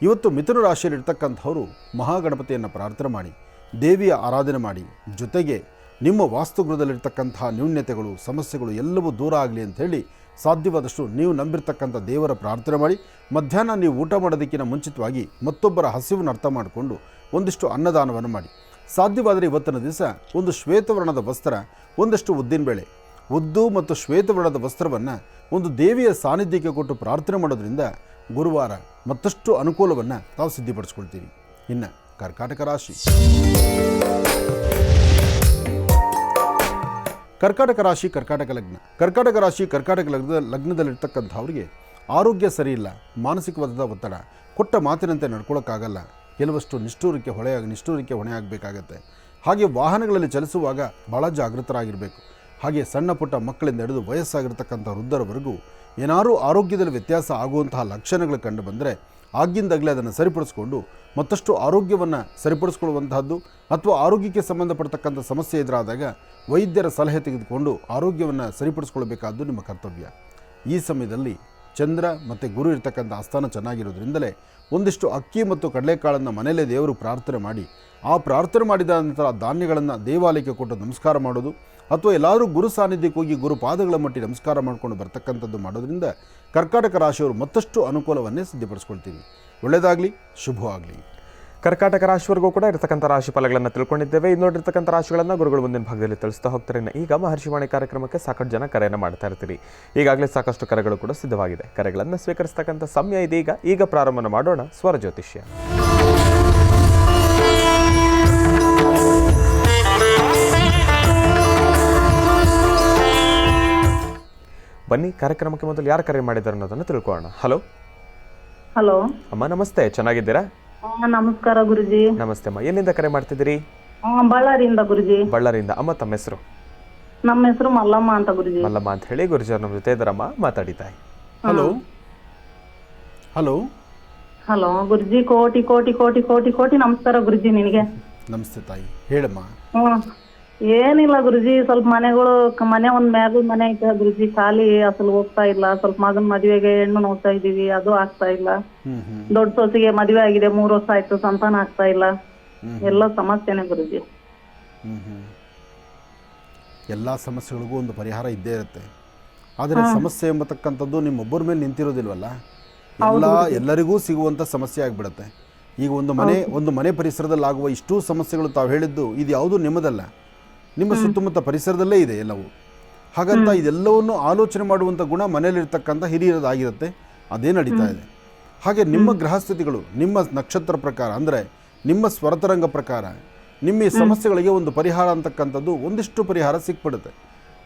ಇವತ್ತು ಮಿಥುನ ರಾಶಿಯಲ್ಲಿರ್ತಕ್ಕಂಥವರು ಮಹಾಗಣಪತಿಯನ್ನು ಪ್ರಾರ್ಥನೆ ಮಾಡಿ, ದೇವಿಯ ಆರಾಧನೆ ಮಾಡಿ, ಜೊತೆಗೆ ನಿಮ್ಮ ವಾಸ್ತುಗೃಹದಲ್ಲಿರ್ತಕ್ಕಂತಹ ನ್ಯೂನ್ಯತೆಗಳು, ಸಮಸ್ಯೆಗಳು ಎಲ್ಲವೂ ದೂರ ಆಗಲಿ ಅಂಥೇಳಿ ಸಾಧ್ಯವಾದಷ್ಟು ನೀವು ನಂಬಿರ್ತಕ್ಕಂಥ ದೇವರ ಪ್ರಾರ್ಥನೆ ಮಾಡಿ, ಮಧ್ಯಾಹ್ನ ನೀವು ಊಟ ಮಾಡೋದಕ್ಕಿಂತ ಮುಂಚಿತವಾಗಿ ಮತ್ತೊಬ್ಬರ ಹಸಿವನ್ನು ಅರ್ಥ ಮಾಡಿಕೊಂಡು ಒಂದಿಷ್ಟು ಅನ್ನದಾನವನ್ನು ಮಾಡಿ. ಸಾಧ್ಯವಾದರೆ ಇವತ್ತಿನ ದಿವಸ ಒಂದು ಶ್ವೇತವರ್ಣದ ವಸ್ತ್ರ, ಒಂದಷ್ಟು ಉದ್ದಿನಬೇಳೆ, ಉದ್ದು ಮತ್ತು ಶ್ವೇತವರ್ಣದ ವಸ್ತ್ರವನ್ನು ಒಂದು ದೇವಿಯ ಸಾನ್ನಿಧ್ಯಕ್ಕೆ ಕೊಟ್ಟು ಪ್ರಾರ್ಥನೆ ಮಾಡೋದ್ರಿಂದ ಗುರುವಾರ ಮತ್ತಷ್ಟು ಅನುಕೂಲವನ್ನು ತಾವು ಸಿದ್ಧಿಪಡಿಸ್ಕೊಳ್ತೀರಿ. ಇನ್ನು ಕರ್ಕಾಟಕ ರಾಶಿ. ಕರ್ಕಾಟಕ ರಾಶಿ, ಕರ್ಕಾಟಕ ಲಗ್ನ. ಕರ್ಕಾಟಕ ರಾಶಿ, ಕರ್ಕಾಟಕ ಲಗ್ನದಲ್ಲಿರ್ತಕ್ಕಂಥವ್ರಿಗೆ ಆರೋಗ್ಯ ಸರಿಯಿಲ್ಲ, ಮಾನಸಿಕವಾದ ಒತ್ತಡ, ಕೊಟ್ಟ ಮಾತಿನಂತೆ ನಡ್ಕೊಳ್ಳೋಕ್ಕಾಗಲ್ಲ, ಕೆಲವಷ್ಟು ನಿಷ್ಠೂರಕ್ಕೆ ಹೊಣೆ ಆಗಬೇಕಾಗತ್ತೆ. ಹಾಗೆ ವಾಹನಗಳಲ್ಲಿ ಚಲಿಸುವಾಗ ಭಾಳ ಜಾಗೃತರಾಗಿರಬೇಕು. ಹಾಗೆ ಸಣ್ಣ ಪುಟ್ಟ ಮಕ್ಕಳಿಂದ ಹಿಡಿದು ವಯಸ್ಸಾಗಿರ್ತಕ್ಕಂಥ ವೃದ್ಧರವರೆಗೂ ಏನಾದರೂ ಆರೋಗ್ಯದಲ್ಲಿ ವ್ಯತ್ಯಾಸ ಆಗುವಂತಹ ಲಕ್ಷಣಗಳು ಕಂಡು ಬಂದರೆ ಆಗಿಂದಾಗಲೇ ಅದನ್ನು ಸರಿಪಡಿಸ್ಕೊಂಡು ಮತ್ತಷ್ಟು ಆರೋಗ್ಯವನ್ನು ಸರಿಪಡಿಸ್ಕೊಳ್ಳುವಂತಹದ್ದು, ಅಥವಾ ಆರೋಗ್ಯಕ್ಕೆ ಸಂಬಂಧಪಡ್ತಕ್ಕಂಥ ಸಮಸ್ಯೆ ಎದುರಾದಾಗ ವೈದ್ಯರ ಸಲಹೆ ತೆಗೆದುಕೊಂಡು ಆರೋಗ್ಯವನ್ನು ಸರಿಪಡಿಸ್ಕೊಳ್ಬೇಕಾದ್ದು ನಿಮ್ಮ ಕರ್ತವ್ಯ. ಈ ಸಮಯದಲ್ಲಿ ಚಂದ್ರ ಮತ್ತು ಗುರು ಇರ್ತಕ್ಕಂಥ ಆಸ್ಥಾನ ಚೆನ್ನಾಗಿರೋದ್ರಿಂದಲೇ ಒಂದಿಷ್ಟು ಅಕ್ಕಿ ಮತ್ತು ಕಡಲೆಕಾಳನ್ನು ಮನೆಯಲ್ಲೇ ದೇವರು ಪ್ರಾರ್ಥನೆ ಮಾಡಿ, ಆ ಪ್ರಾರ್ಥನೆ ಮಾಡಿದ ನಂತರ ಧಾನ್ಯಗಳನ್ನು ದೇವಾಲಯಕ್ಕೆ ಕೊಟ್ಟು ನಮಸ್ಕಾರ ಮಾಡೋದು, ಅಥವಾ ಎಲ್ಲಾದರೂ ಗುರು ಸಾನ್ನಿಧ್ಯಕ್ಕೆ ಹೋಗಿ ಗುರು ಪಾದಗಳ ಮಟ್ಟಿ ನಮಸ್ಕಾರ ಮಾಡಿಕೊಂಡು ಬರ್ತಕ್ಕಂಥದ್ದು ಮಾಡೋದ್ರಿಂದ ಕರ್ಕಾಟಕ ರಾಶಿಯವರು ಮತ್ತಷ್ಟು ಅನುಕೂಲವನ್ನೇ ಸಿದ್ಧಪಡಿಸ್ಕೊಳ್ತೀವಿ. ಒಳ್ಳೆಯದಾಗಲಿ, ಶುಭವಾಗಲಿ. ಕರ್ಕಾಟಕ ರಾಶಿವರೆಗೂ ಕೂಡ ಇರತಕ್ಕಂಥ ರಾಶಿ ಫಲಗಳನ್ನು ತಿಳ್ಕೊಂಡಿದ್ದೇವೆ. ಇದು ನೋಡಿರ್ತಕ್ಕಂಥ ರಾಶಿಗಳನ್ನು ಗುರುಗಳು ಮುಂದಿನ ಭಾಗದಲ್ಲಿ ತಿಳಿಸ್ತಾ ಹೋಗ್ತಾರೆ. ಈಗ ಮಹರ್ಷಿವಾಣಿ ಕಾರ್ಯಕ್ರಮಕ್ಕೆ ಸಾಕಷ್ಟು ಜನ ಕರೆಯನ್ನು ಮಾಡ್ತಾ ಇರ್ತೀರಿ. ಈಗಾಗಲೇ ಸಾಕಷ್ಟು ಕರೆಗಳು ಕೂಡ ಸಿದ್ಧವಾಗಿದೆ. ಕರೆಗಳನ್ನು ಸ್ವೀಕರಿಸ್ತಕ್ಕಂಥ ಸಮಯ ಇದೀಗ. ಈಗ ಪ್ರಾರಂಭ ಮಾಡೋಣ ಸ್ವರ ಜ್ಯೋತಿಷ್ಯ. ಬನ್ನಿ, ಕಾರ್ಯಕ್ರಮಕ್ಕೆ ಮೊದಲು ಯಾರು ಕರೆ ಮಾಡಿದ್ದಾರೆ ಅನ್ನೋದನ್ನು ತಿಳ್ಕೊಳ್ಳೋಣ. ಹಲೋ. ಹಲೋ ಅಮ್ಮ, ನಮಸ್ತೆ. ಚೆನ್ನಾಗಿದ್ದೀರಾ? ನಮಸ್ಕಾರ ಗುರುಜಿ. ನಮಸ್ತೆ ಅಮ್ಮ. ಎಲ್ಲಿಂದ ಕರೆ ಮಾಡ್ತಿದ್ದೀರಿ? ಬಳ್ಳಾರಿಯಿಂದ ಗುರುಜಿ. ಬಳ್ಳಾರಿಯಿಂದ. ಅಮ್ಮ, ತಮ್ಮ ಹೆಸರು? ನಮ್ಮ ಹೆಸರು ಮಲ್ಲಮ್ಮ ಅಂತ ಗುರುಜಿ. ಮಲ್ಲಮ್ಮ ಅಂತ ಹೇಳಿ ಗುರುಜಿ ನಮ್ಮ ಜೊತೆ ಇದ್ದಾರಮ್ಮ, ಮಾತಾಡಿತಾಯಿ. ಹಲೋ ಹಲೋ ಹಲೋ ಗುರುಜಿ, ಕೋಟಿ ಕೋಟಿ ಕೋಟಿ ಕೋಟಿ ಕೋಟಿ ನಮಸ್ಕಾರ ಗುರುಜಿ ನಿನಗೆ. ನಮಸ್ತೆ ತಾಯಿ, ಹೇಳಮ್ಮ. ಏನಿಲ್ಲ ಗುರುಜಿ, ಸ್ವಲ್ಪ ಮನೆ ಒಂದ್ ಮ್ಯಾಗ ಮನೆ ಐತೆ ಗುರುಜಿ, ಖಾಲಿ ಅಸಲು ಹೋಗ್ತಾ ಇಲ್ಲ. ಸ್ವಲ್ಪ ಮಗನ್ ಮದುವೆಗೆ ಹೆಣ್ಣು ನೋಡ್ತಾ ಇದೀವಿ, ಅದು ಆಗ್ತಾ ಇಲ್ಲ. ದೊಡ್ಡ ಸೊಸಿಗೆ ಮದುವೆ ಆಗಿದೆ, 3 ವರ್ಷ ಆಯ್ತು, ಸಂತಾನ ಆಗ್ತಾ ಇಲ್ಲ. ಎಲ್ಲ ಸಮಸ್ಯೆನೆ ಗುರುಜಿ. ಎಲ್ಲ ಸಮಸ್ಯೆಗಳಿಗೂ ಒಂದು ಪರಿಹಾರ ಇದ್ದೇ ಇರುತ್ತೆ. ಆದರೆ ಸಮಸ್ಯೆ ಎಂಬತಕ್ಕಂಥದ್ದು ನಿಮ್ಮೊಬ್ಬರ ಮೇಲೆ ನಿಂತಿರೋದಿಲ್ವಲ್ಲ, ಎಲ್ಲರಿಗೂ ಸಿಗುವಂಥ ಸಮಸ್ಯೆ ಆಗಿಬಿಡುತ್ತೆ. ಈಗ ಒಂದು ಮನೆ ಪರಿಸರದಲ್ಲಿ ಆಗುವ ಇಷ್ಟೂ ಸಮಸ್ಯೆಗಳು ತಾವು ಹೇಳಿದ್ದು ಇದು ಯಾವುದೂ ನಿಮ್ಮದಲ್ಲ, ನಿಮ್ಮ ಸುತ್ತಮುತ್ತ ಪರಿಸರದಲ್ಲೇ ಇದೆ ಎಲ್ಲವೂ. ಹಾಗಂತ ಇದೆಲ್ಲವನ್ನು ಆಲೋಚನೆ ಮಾಡುವಂಥ ಗುಣ ಮನೆಯಲ್ಲಿರ್ತಕ್ಕಂಥ ಹಿರಿಯರದಾಗಿರುತ್ತೆ, ಅದೇ ನಡೀತಾ ಇದೆ. ಹಾಗೆ ನಿಮ್ಮ ಗ್ರಹಸ್ಥಿತಿಗಳು ನಿಮ್ಮ ನಕ್ಷತ್ರ ಪ್ರಕಾರ, ಅಂದರೆ ನಿಮ್ಮ ಸ್ವರತರಂಗ ಪ್ರಕಾರ ನಿಮ್ಮ ಈ ಸಮಸ್ಯೆಗಳಿಗೆ ಒಂದು ಪರಿಹಾರ ಅಂತಕ್ಕಂಥದ್ದು ಒಂದಿಷ್ಟು ಪರಿಹಾರ ಸಿಕ್ಬಿಡುತ್ತೆ.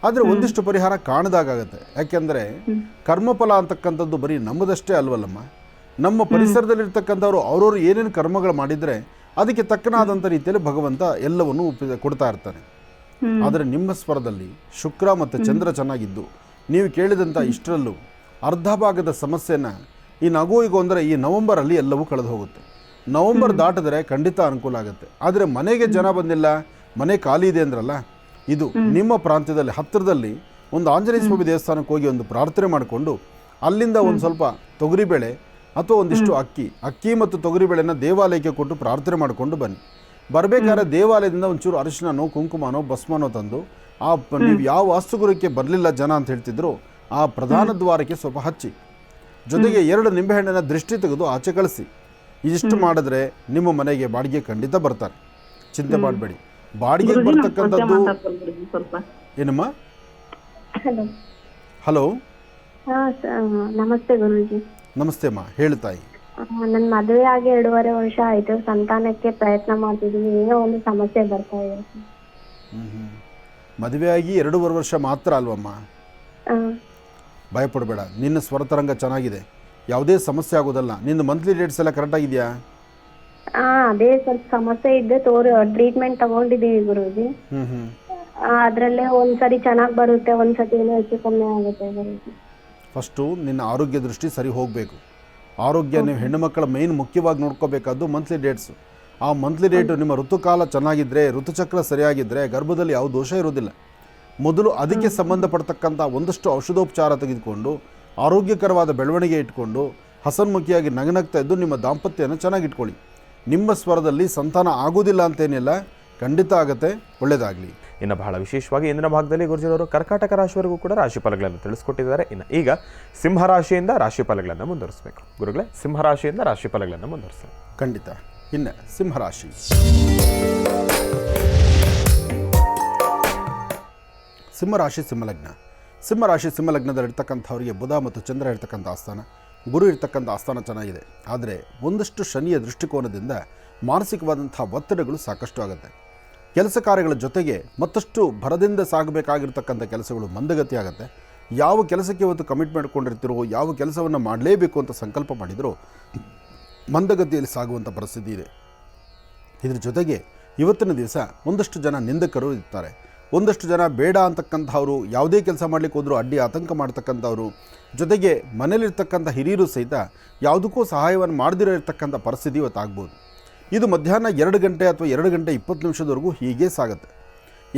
ಆದರೆ ಒಂದಿಷ್ಟು ಪರಿಹಾರ ಕಾಣದಾಗತ್ತೆ. ಯಾಕೆಂದರೆ ಕರ್ಮಫಲ ಅಂತಕ್ಕಂಥದ್ದು ಬರೀ ನಮ್ಮದಷ್ಟೇ ಅಲ್ವಲ್ಲಮ್ಮ, ನಮ್ಮ ಪರಿಸರದಲ್ಲಿರ್ತಕ್ಕಂಥವ್ರು ಅವ್ರವ್ರು ಏನೇನು ಕರ್ಮಗಳು ಮಾಡಿದರೆ ಅದಕ್ಕೆ ತಕ್ಕನಾದಂಥ ರೀತಿಯಲ್ಲಿ ಭಗವಂತ ಎಲ್ಲವನ್ನು ಕೊಡ್ತಾ ಇರ್ತಾನೆ. ಆದರೆ ನಿಮ್ಮ ಸ್ವರದಲ್ಲಿ ಶುಕ್ರ ಮತ್ತು ಚಂದ್ರ ಚೆನ್ನಾಗಿದ್ದು ನೀವು ಕೇಳಿದಂಥ ಇಷ್ಟರಲ್ಲೂ ಅರ್ಧ ಭಾಗದ ಸಮಸ್ಯೆನ ಈ ನಗುವಿಗೂ ಅಂದರೆ ಈ ನವಂಬರಲ್ಲಿ ಎಲ್ಲವೂ ಕಳೆದು ಹೋಗುತ್ತೆ. ನವಂಬರ್ ದಾಟಿದ್ರೆ ಖಂಡಿತ ಅನುಕೂಲ ಆಗುತ್ತೆ. ಆದರೆ ಮನೆಗೆ ಜನ ಬಂದಿಲ್ಲ, ಮನೆ ಖಾಲಿ ಇದೆ ಅಂದ್ರಲ್ಲ, ಇದು ನಿಮ್ಮ ಪ್ರಾಂತ್ಯದಲ್ಲಿ ಹತ್ತಿರದಲ್ಲಿ ಒಂದು ಆಂಜನೇಯ ಸ್ವಾಮಿ ದೇವಸ್ಥಾನಕ್ಕೆ ಹೋಗಿ ಒಂದು ಪ್ರಾರ್ಥನೆ ಮಾಡಿಕೊಂಡು ಅಲ್ಲಿಂದ ಒಂದು ಸ್ವಲ್ಪ ತೊಗರಿಬೇಳೆ ಅಥವಾ ಒಂದಿಷ್ಟು ಅಕ್ಕಿ ಮತ್ತು ತೊಗರಿಬೇಳೆನ ದೇವಾಲಯಕ್ಕೆ ಕೊಟ್ಟು ಪ್ರಾರ್ಥನೆ ಮಾಡಿಕೊಂಡು ಬನ್ನಿ. ಬರಬೇಕಾದ್ರೆ ದೇವಾಲಯದಿಂದ ಒಂಚೂರು ಅರಿಶಿನನೋ ಕುಂಕುಮನೋ ಭಸ್ಮನೋ ತಂದು ನೀವು ಯಾವ ವಾಸ್ತುಗೃಹಕ್ಕೆ ಬರಲಿಲ್ಲ ಜನ ಅಂತ ಹೇಳ್ತಿದ್ರು ಆ ಪ್ರಧಾನ ದ್ವಾರಕ್ಕೆ ಸ್ವಲ್ಪ ಹಚ್ಚಿ, ಜೊತೆಗೆ 2 ನಿಂಬೆಹಣ್ಣನ್ನ ದೃಷ್ಟಿ ತೆಗೆದು ಆಚೆ ಕಳಿಸಿ. ಇದಿಷ್ಟು ಮಾಡಿದ್ರೆ ನಿಮ್ಮ ಮನೆಗೆ ಬಾಡಿಗೆ ಖಂಡಿತ ಬರ್ತಾರೆ, ಚಿಂತೆ ಮಾಡಬೇಡಿ. ಬಾಡಿಗೆ ಬರ್ತಕ್ಕಂಥದ್ದು ಏನಮ್ಮ? ಹಲೋ. ನಮಸ್ತೆ ಗುರುಜಿ. ನಮಸ್ತೆ ಅಮ್ಮ, ಹೇಳ್ತಾಯಿ. ನನ್ನ ಮದುವೆ ಆಗಿ 2.5 ವರ್ಷ ಆಯ್ತು, ಸಂತಾನಕ್ಕೆ ಪ್ರಯತ್ನ ಮಾಡ್ತಿದ್ದೀನಿ, ಏನೋ ಒಂದು ಸಮಸ್ಯೆ ಬರ್ತಾ ಇದೆ. ಮದುವೆ ಆಗಿ 2.5 ವರ್ಷ ಮಾತ್ರ ಅಲ್ವಮ್ಮ? ಭಯಪಡಬೇಡ, ನಿನ್ನ ಸ್ವರತರಂಗ ಚೆನ್ನಾಗಿದೆ, ಯಾವುದೇ ಸಮಸ್ಯೆ ಆಗೋದಲ್ಲ. ನಿನ್ನ ಮಂತ್ಲಿ ಡೇಟ್ಸ್ ಎಲ್ಲ ಕರೆಕ್ಟ್ ಆಗಿದೆಯಾ? ಅದೇ ಸ್ವಲ್ಪ ಸಮಸ್ಯೆ ಇದ್ದೆ ಟ್ರೀಟ್ಮೆಂಟ್ ತಗೊಂಡಿದೀವಿ ಗುರೂಜಿ. ಅದ್ರಲ್ಲೇ ಒಂದ್ಸರಿ ಚೆನ್ನಾಗಿ ಬರುತ್ತೆ, ಒಂದ್ಸತಿ ಏನೋ ಹೆಚ್ಚು ಕಮ್ಮಿ ಆಗುತ್ತೆ ಗುರೂಜಿ. ಫಸ್ಟು ನಿನ್ನ ಆರೋಗ್ಯ ದೃಷ್ಟಿ ಸರಿ ಹೋಗಬೇಕು. ಆರೋಗ್ಯ ನೀವು ಹೆಣ್ಣು ಮಕ್ಕಳ ಮೇನ್ ಮುಖ್ಯವಾಗಿ ನೋಡ್ಕೋಬೇಕಾದ್ದು ಮಂತ್ಲಿ ಡೇಟ್ಸು. ಆ ಮಂತ್ಲಿ ಡೇಟು ನಿಮ್ಮ ಋತುಕಾಲ ಚೆನ್ನಾಗಿದ್ದರೆ, ಋತುಚಕ್ರ ಸರಿಯಾಗಿದ್ದರೆ ಗರ್ಭದಲ್ಲಿ ಯಾವ ದೋಷ ಇರೋದಿಲ್ಲ. ಮೊದಲು ಅದಕ್ಕೆ ಸಂಬಂಧಪಡ್ತಕ್ಕಂಥ ಒಂದಷ್ಟು ಔಷಧೋಪಚಾರ ತೆಗೆದುಕೊಂಡು ಆರೋಗ್ಯಕರವಾದ ಬೆಳವಣಿಗೆ ಇಟ್ಕೊಂಡು ಹಸನ್ಮುಖಿಯಾಗಿ ನಗನಗ್ತಾ ಇದ್ದು ನಿಮ್ಮ ದಾಂಪತ್ಯನ ಚೆನ್ನಾಗಿಟ್ಕೊಳ್ಳಿ. ನಿಮ್ಮ ಸ್ವರದಲ್ಲಿ ಸಂತಾನ ಆಗೋದಿಲ್ಲ ಅಂತೇನಿಲ್ಲ, ಖಂಡಿತ ಆಗುತ್ತೆ. ಒಳ್ಳೆಯದಾಗಲಿ. ಇನ್ನು ಬಹಳ ವಿಶೇಷವಾಗಿ ಇಂದಿನ ಭಾಗದಲ್ಲಿ ಗುರುಜಿಯವರು ಕರ್ಕಾಟಕ ರಾಶಿವರೆಗೂ ಕೂಡ ರಾಶಿಫಲಗಳನ್ನು ತಿಳಿಸ್ಕೊಟ್ಟಿದ್ದಾರೆ. ಇನ್ನು ಈಗ ಸಿಂಹರಾಶಿಯಿಂದ ರಾಶಿಫಲಗಳನ್ನು ಮುಂದುವರಿಸಬೇಕು. ಗುರುಗಳೇ, ಸಿಂಹರಾಶಿಯಿಂದ ರಾಶಿಫಲಗಳನ್ನು ಮುಂದುವರಿಸಬೇಕು. ಖಂಡಿತ. ಇನ್ನು ಸಿಂಹರಾಶಿ. ಸಿಂಹರಾಶಿ ಸಿಂಹಲಗ್ನ. ಸಿಂಹರಾಶಿ ಸಿಂಹಲಗ್ನದಲ್ಲಿರ್ತಕ್ಕಂಥವರಿಗೆ ಬುಧ ಮತ್ತು ಚಂದ್ರ ಇರ್ತಕ್ಕಂಥ ಆಸ್ಥಾನ, ಗುರು ಇರ್ತಕ್ಕಂಥ ಆಸ್ಥಾನ ಚೆನ್ನಾಗಿದೆ. ಆದರೆ ಒಂದಷ್ಟು ಶನಿಯ ದೃಷ್ಟಿಕೋನದಿಂದ ಮಾನಸಿಕವಾದಂಥ ಒತ್ತಡಗಳು ಸಾಕಷ್ಟು ಆಗುತ್ತೆ. ಕೆಲಸ ಕಾರ್ಯಗಳ ಜೊತೆಗೆ ಮತ್ತಷ್ಟು ಭರದಿಂದ ಸಾಗಬೇಕಾಗಿರ್ತಕ್ಕಂಥ ಕೆಲಸಗಳು ಮಂದಗತಿ ಆಗುತ್ತೆ. ಯಾವ ಕೆಲಸಕ್ಕೆ ಇವತ್ತು ಕಮಿಟ್ ಮಾಡಿಕೊಂಡಿರ್ತಿರೋ, ಯಾವ ಕೆಲಸವನ್ನು ಮಾಡಲೇಬೇಕು ಅಂತ ಸಂಕಲ್ಪ ಮಾಡಿದರೂ ಮಂದಗತಿಯಲ್ಲಿ ಸಾಗುವಂಥ ಪರಿಸ್ಥಿತಿ ಇದೆ. ಇದ್ರ ಜೊತೆಗೆ ಇವತ್ತಿನ ದಿವಸ ಒಂದಷ್ಟು ಜನ ನಿಂದಕರು ಇರ್ತಾರೆ. ಒಂದಷ್ಟು ಜನ ಬೇಡ ಅಂತಕ್ಕಂಥವ್ರು, ಯಾವುದೇ ಕೆಲಸ ಮಾಡಲಿಕ್ಕೆ ಹೋದರೂ ಅಡ್ಡಿ ಆತಂಕ ಮಾಡ್ತಕ್ಕಂಥವ್ರು, ಜೊತೆಗೆ ಮನೇಲಿರ್ತಕ್ಕಂಥ ಹಿರಿಯರು ಸಹಿತ ಯಾವುದಕ್ಕೂ ಸಹಾಯವನ್ನು ಮಾಡದಿರೋ ಇರ್ತಕ್ಕಂಥ ಪರಿಸ್ಥಿತಿ ಇವತ್ತಾಗ್ಬೋದು. ಇದು ಮಧ್ಯಾಹ್ನ 2 ಗಂಟೆ ಅಥವಾ 2 ಗಂಟೆ 20 ನಿಮಿಷದವರೆಗೂ ಹೀಗೆ ಸಾಗುತ್ತೆ.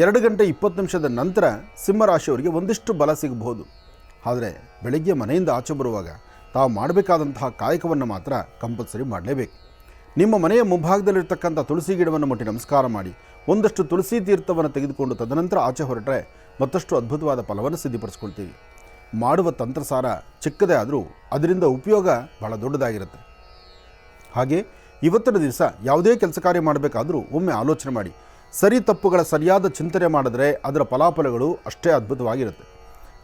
2 ಗಂಟೆ 20 ನಿಮಿಷದ ನಂತರ ಸಿಂಹರಾಶಿಯವರಿಗೆ ಒಂದಿಷ್ಟು ಬಲ ಸಿಗಬಹುದು. ಆದರೆ ಬೆಳಗ್ಗೆ ಮನೆಯಿಂದ ಆಚೆ ಬರುವಾಗ ತಾವು ಮಾಡಬೇಕಾದಂತಹ ಕಾಯಕವನ್ನು ಮಾತ್ರ ಕಂಪಲ್ಸರಿ ಮಾಡಲೇಬೇಕು. ನಿಮ್ಮ ಮನೆಯ ಮುಂಭಾಗದಲ್ಲಿರ್ತಕ್ಕಂಥ ತುಳಸಿ ಗಿಡವನ್ನು ಮುಟ್ಟಿ ನಮಸ್ಕಾರ ಮಾಡಿ ಒಂದಷ್ಟು ತುಳಸಿ ತೀರ್ಥವನ್ನು ತೆಗೆದುಕೊಂಡು ತದನಂತರ ಆಚೆ ಹೊರಟ್ರೆ ಮತ್ತಷ್ಟು ಅದ್ಭುತವಾದ ಫಲವನ್ನು ಸಿದ್ಧಪಡಿಸ್ಕೊಳ್ತೀವಿ. ಮಾಡುವ ತಂತ್ರಸಾರ ಚಿಕ್ಕದೇ ಆದರೂ ಅದರಿಂದ ಉಪಯೋಗ ಬಹಳ ದೊಡ್ಡದಾಗಿರುತ್ತೆ. ಹಾಗೆ ಇವತ್ತಿನ ದಿವಸ ಯಾವುದೇ ಕೆಲಸ ಕಾರ್ಯ ಮಾಡಬೇಕಾದರೂ ಒಮ್ಮೆ ಆಲೋಚನೆ ಮಾಡಿ. ಸರಿ ತಪ್ಪುಗಳ ಸರಿಯಾದ ಚಿಂತನೆ ಮಾಡಿದ್ರೆ ಅದರ ಫಲಾಫಲಗಳು ಅಷ್ಟೇ ಅದ್ಭುತವಾಗಿರುತ್ತೆ.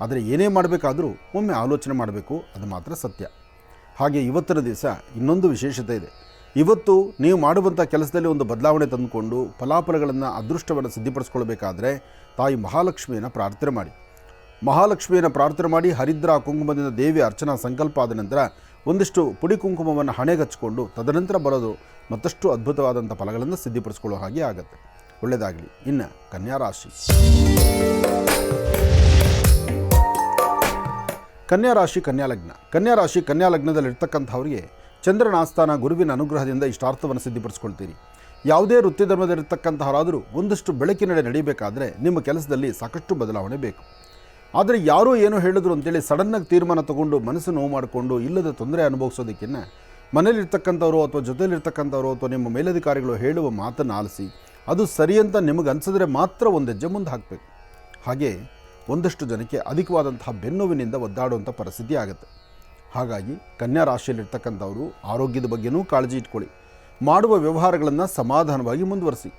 ಆದರೆ ಏನೇ ಮಾಡಬೇಕಾದರೂ ಒಮ್ಮೆ ಆಲೋಚನೆ ಮಾಡಬೇಕು, ಅದು ಮಾತ್ರ ಸತ್ಯ. ಹಾಗೆ ಇವತ್ತಿನ ದಿವಸ ಇನ್ನೊಂದು ವಿಶೇಷತೆ ಇದೆ. ಇವತ್ತು ನೀವು ಮಾಡುವಂಥ ಕೆಲಸದಲ್ಲಿ ಒಂದು ಬದಲಾವಣೆ ತಂದುಕೊಂಡು ಫಲಾಫಲಗಳನ್ನು, ಅದೃಷ್ಟವನ್ನು ಸಿದ್ಧಪಡಿಸ್ಕೊಳ್ಬೇಕಾದ್ರೆ ತಾಯಿ ಮಹಾಲಕ್ಷ್ಮಿಯನ್ನು ಪ್ರಾರ್ಥನೆ ಮಾಡಿ. ಮಹಾಲಕ್ಷ್ಮಿಯನ್ನು ಪ್ರಾರ್ಥನೆ ಮಾಡಿ ಹರಿದ್ರ ಕುಂಕುಮದಿಂದ ದೇವಿ ಅರ್ಚನಾ ಸಂಕಲ್ಪ ಆದ ನಂತರ ಒಂದಿಷ್ಟು ಪುಡಿ ಕುಂಕುಮವನ್ನು ಹಣೆಗೆ ಹಚ್ಕೊಂಡು ತದನಂತರ ಬರೋದು ಮತ್ತಷ್ಟು ಅದ್ಭುತವಾದಂಥ ಫಲಗಳನ್ನು ಸಿದ್ಧಪಡಿಸ್ಕೊಳ್ಳೋ ಹಾಗೆ ಆಗುತ್ತೆ. ಒಳ್ಳೆಯದಾಗಲಿ. ಇನ್ನು ಕನ್ಯಾರಾಶಿ. ಕನ್ಯಾರಾಶಿ ಕನ್ಯಾಲಗ್ನ. ಕನ್ಯಾರಾಶಿ ಕನ್ಯಾಲಗ್ನದಲ್ಲಿರ್ತಕ್ಕಂಥವ್ರಿಗೆ ಚಂದ್ರನ ಆಸ್ಥಾನ ಗುರುವಿನ ಅನುಗ್ರಹದಿಂದ ಇಷ್ಟಾರ್ಥವನ್ನು ಸಿದ್ಧಪಡಿಸ್ಕೊಳ್ತೀರಿ. ಯಾವುದೇ ವೃತ್ತಿ ಧರ್ಮದಲ್ಲಿರ್ತಕ್ಕಂಥವರಾದರೂ ಒಂದಷ್ಟು ಬೆಳಕಿನಡೆ ನಡೀಬೇಕಾದ್ರೆ ನಿಮ್ಮ ಕೆಲಸದಲ್ಲಿ ಸಾಕಷ್ಟು ಬದಲಾವಣೆ ಬೇಕು. ಆದರೆ ಯಾರೋ ಏನೋ ಹೇಳಿದ್ರು ಅಂತೇಳಿ ಸಡನ್ನಾಗಿ ತೀರ್ಮಾನ ತಗೊಂಡು ಮನಸ್ಸು ನೋವು ಮಾಡಿಕೊಂಡು ಇಲ್ಲದ ತೊಂದರೆ ಅನುಭವಿಸೋದಕ್ಕಿಂತ ಮನೇಲಿರ್ತಕ್ಕಂಥವ್ರು ಅಥವಾ ಜೊತೆಯಲ್ಲಿರ್ತಕ್ಕಂಥವ್ರು ಅಥವಾ ನಿಮ್ಮ ಮೇಲಧಿಕಾರಿಗಳು ಹೇಳುವ ಮಾತನ್ನು ಆಲಿಸಿ ಅದು ಸರಿ ಅಂತ ನಿಮಗೆ ಅನಿಸಿದ್ರೆ ಮಾತ್ರ ಒಂದು ಹೆಜ್ಜೆ ಮುಂದೆ ಹಾಕಬೇಕು. ಹಾಗೆ ಒಂದಷ್ಟು ಜನಕ್ಕೆ ಅಧಿಕವಾದಂತಹ ಬೆನ್ನೋವಿನಿಂದ ಒದ್ದಾಡುವಂಥ ಪರಿಸ್ಥಿತಿ ಆಗುತ್ತೆ. ಹಾಗಾಗಿ ಕನ್ಯಾ ರಾಶಿಯಲ್ಲಿರ್ತಕ್ಕಂಥವರು ಆರೋಗ್ಯದ ಬಗ್ಗೆನೂ ಕಾಳಜಿ ಇಟ್ಕೊಳ್ಳಿ. ಮಾಡುವ ವ್ಯವಹಾರಗಳನ್ನು ಸಮಾಧಾನವಾಗಿ ಮುಂದುವರಿಸಿ.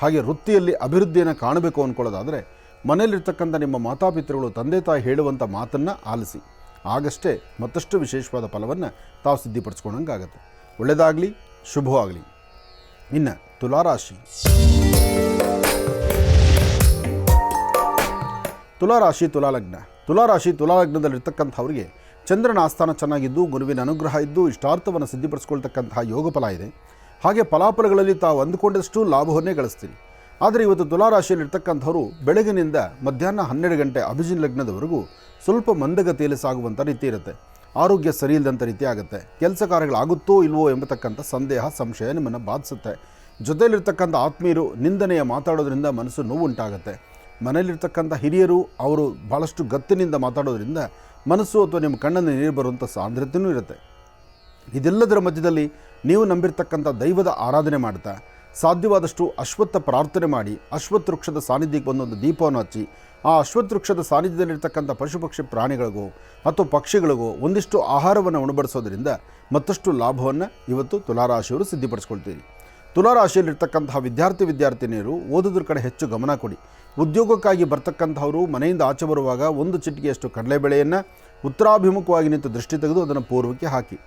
ಹಾಗೆ ವೃತ್ತಿಯಲ್ಲಿ ಅಭಿವೃದ್ಧಿಯನ್ನು ಕಾಣಬೇಕು ಅಂದ್ಕೊಳ್ಳೋದಾದರೆ ಮನೆಯಲ್ಲಿರ್ತಕ್ಕಂಥ ನಿಮ್ಮ ಮಾತಾಪಿತೃಗಳು ತಂದೆ ತಾಯಿ ಹೇಳುವಂಥ ಮಾತನ್ನು ಆಲಿಸಿ. ಆಗಷ್ಟೇ ಮತ್ತಷ್ಟು ವಿಶೇಷವಾದ ಫಲವನ್ನು ತಾವು ಸಿದ್ಧಪಡಿಸ್ಕೊಂಡಂಗಾಗತ್ತೆ. ಒಳ್ಳೆಯದಾಗಲಿ, ಶುಭವಾಗಲಿ. ಇನ್ನು ತುಲಾರಾಶಿ. ತುಲಾಲಗ್ನದಲ್ಲಿರ್ತಕ್ಕಂಥವ್ರಿಗೆ ಚಂದ್ರನ ಆಸ್ಥಾನ ಚೆನ್ನಾಗಿದ್ದು ಗುರುವಿನ ಅನುಗ್ರಹ ಇದ್ದು ಇಷ್ಟಾರ್ಥವನ್ನು ಸಿದ್ಧಪಡಿಸ್ಕೊಳ್ತಕ್ಕಂತಹ ಯೋಗ ಫಲ ಇದೆ. ಹಾಗೆ ಫಲಾಫಲಗಳಲ್ಲಿ ತಾವು ಅಂದುಕೊಂಡಷ್ಟು ಲಾಭವನ್ನೇ ಗಳಿಸ್ತೀರಿ. ಆದರೆ ಇವತ್ತು ತುಲಾರಾಶಿಯಲ್ಲಿರ್ತಕ್ಕಂಥವರು ಬೆಳಗಿನಿಂದ ಮಧ್ಯಾಹ್ನ 12 ಗಂಟೆ ಅಭಿಜಿನ್ ಲಗ್ನದವರೆಗೂ ಸ್ವಲ್ಪ ಮಂದಗತಿಯಲ್ಲಿ ಸಾಗುವಂಥ ರೀತಿ ಇರುತ್ತೆ. ಆರೋಗ್ಯ ಸರಿ ಇಲ್ಲದಂಥ ರೀತಿ ಆಗುತ್ತೆ. ಕೆಲಸ ಕಾರ್ಯಗಳಾಗುತ್ತೋ ಇಲ್ವೋ ಎಂಬತಕ್ಕಂಥ ಸಂದೇಹ, ಸಂಶಯ ನಿಮ್ಮನ್ನು ಬಾಧಿಸುತ್ತೆ. ಜೊತೆಯಲ್ಲಿರ್ತಕ್ಕಂಥ ಆತ್ಮೀಯರು ನಿಂದನೆಯ ಮಾತಾಡೋದ್ರಿಂದ ಮನಸ್ಸು ನೋವು ಉಂಟಾಗುತ್ತೆ. ಮನೆಯಲ್ಲಿರ್ತಕ್ಕಂಥ ಹಿರಿಯರು ಅವರು ಭಾಳಷ್ಟು ಗತ್ತಿನಿಂದ ಮಾತಾಡೋದ್ರಿಂದ ಮನಸ್ಸು ಅಥವಾ ನಿಮ್ಮ ಕಣ್ಣನ್ನು ನೀರು ಬರುವಂಥ ಸಾಂದ್ರತೆಯೂ ಇರುತ್ತೆ. ಇದೆಲ್ಲದರ ಮಧ್ಯದಲ್ಲಿ ನೀವು ನಂಬಿರ್ತಕ್ಕಂಥ ದೈವದ ಆರಾಧನೆ ಮಾಡ್ತಾ ಸಾಧ್ಯವಾದಷ್ಟು ಅಶ್ವತ್ಥ ಪ್ರಾರ್ಥನೆ ಮಾಡಿ ಅಶ್ವತ್ಥ ವೃಕ್ಷದ ಸಾನ್ನಿಧ್ಯಕ್ಕೆ ಒಂದೊಂದು ದೀಪವನ್ನು ಹಚ್ಚಿ ಆ ಅಶ್ವತ್ಥ ವೃಕ್ಷದ ಸಾನ್ನಿಧ್ಯದಲ್ಲಿರ್ತಕ್ಕಂಥ ಪಶು ಪಕ್ಷಿ ಪ್ರಾಣಿಗಳಿಗೋ ಅಥವಾ ಪಕ್ಷಿಗಳಿಗೋ ಒಂದಿಷ್ಟು ಆಹಾರವನ್ನು ಉಣಬಡಿಸೋದ್ರಿಂದ ಮತ್ತಷ್ಟು ಲಾಭವನ್ನು ಇವತ್ತು ತುಲಾರಾಶಿಯವರು ಸಿದ್ಧಪಡಿಸ್ಕೊಳ್ತೀರಿ. ತುಲಾರಾಶಿಯಲ್ಲಿರ್ತಕ್ಕಂತಹ ವಿದ್ಯಾರ್ಥಿನಿಯರು ಓದೋದ್ರ ಕಡೆ ಹೆಚ್ಚು ಗಮನ ಕೊಡಿ. ಉದ್ಯೋಗಕ್ಕಾಗಿ ಬರ್ತಕ್ಕಂಥವರು ಮನೆಯಿಂದ ಆಚೆ ಬರುವಾಗ ಒಂದು ಚಿಟಿಕೆಯಷ್ಟು ಕಡಲೆಬೇಳೆಯನ್ನು ಉತ್ತರಾಭಿಮುಖವಾಗಿ ನಿಂತು ದೃಷ್ಟಿ ತೆಗೆದು ಅದನ್ನು ಪೂರ್ವಕ್ಕೆ ಹಾಕಿ.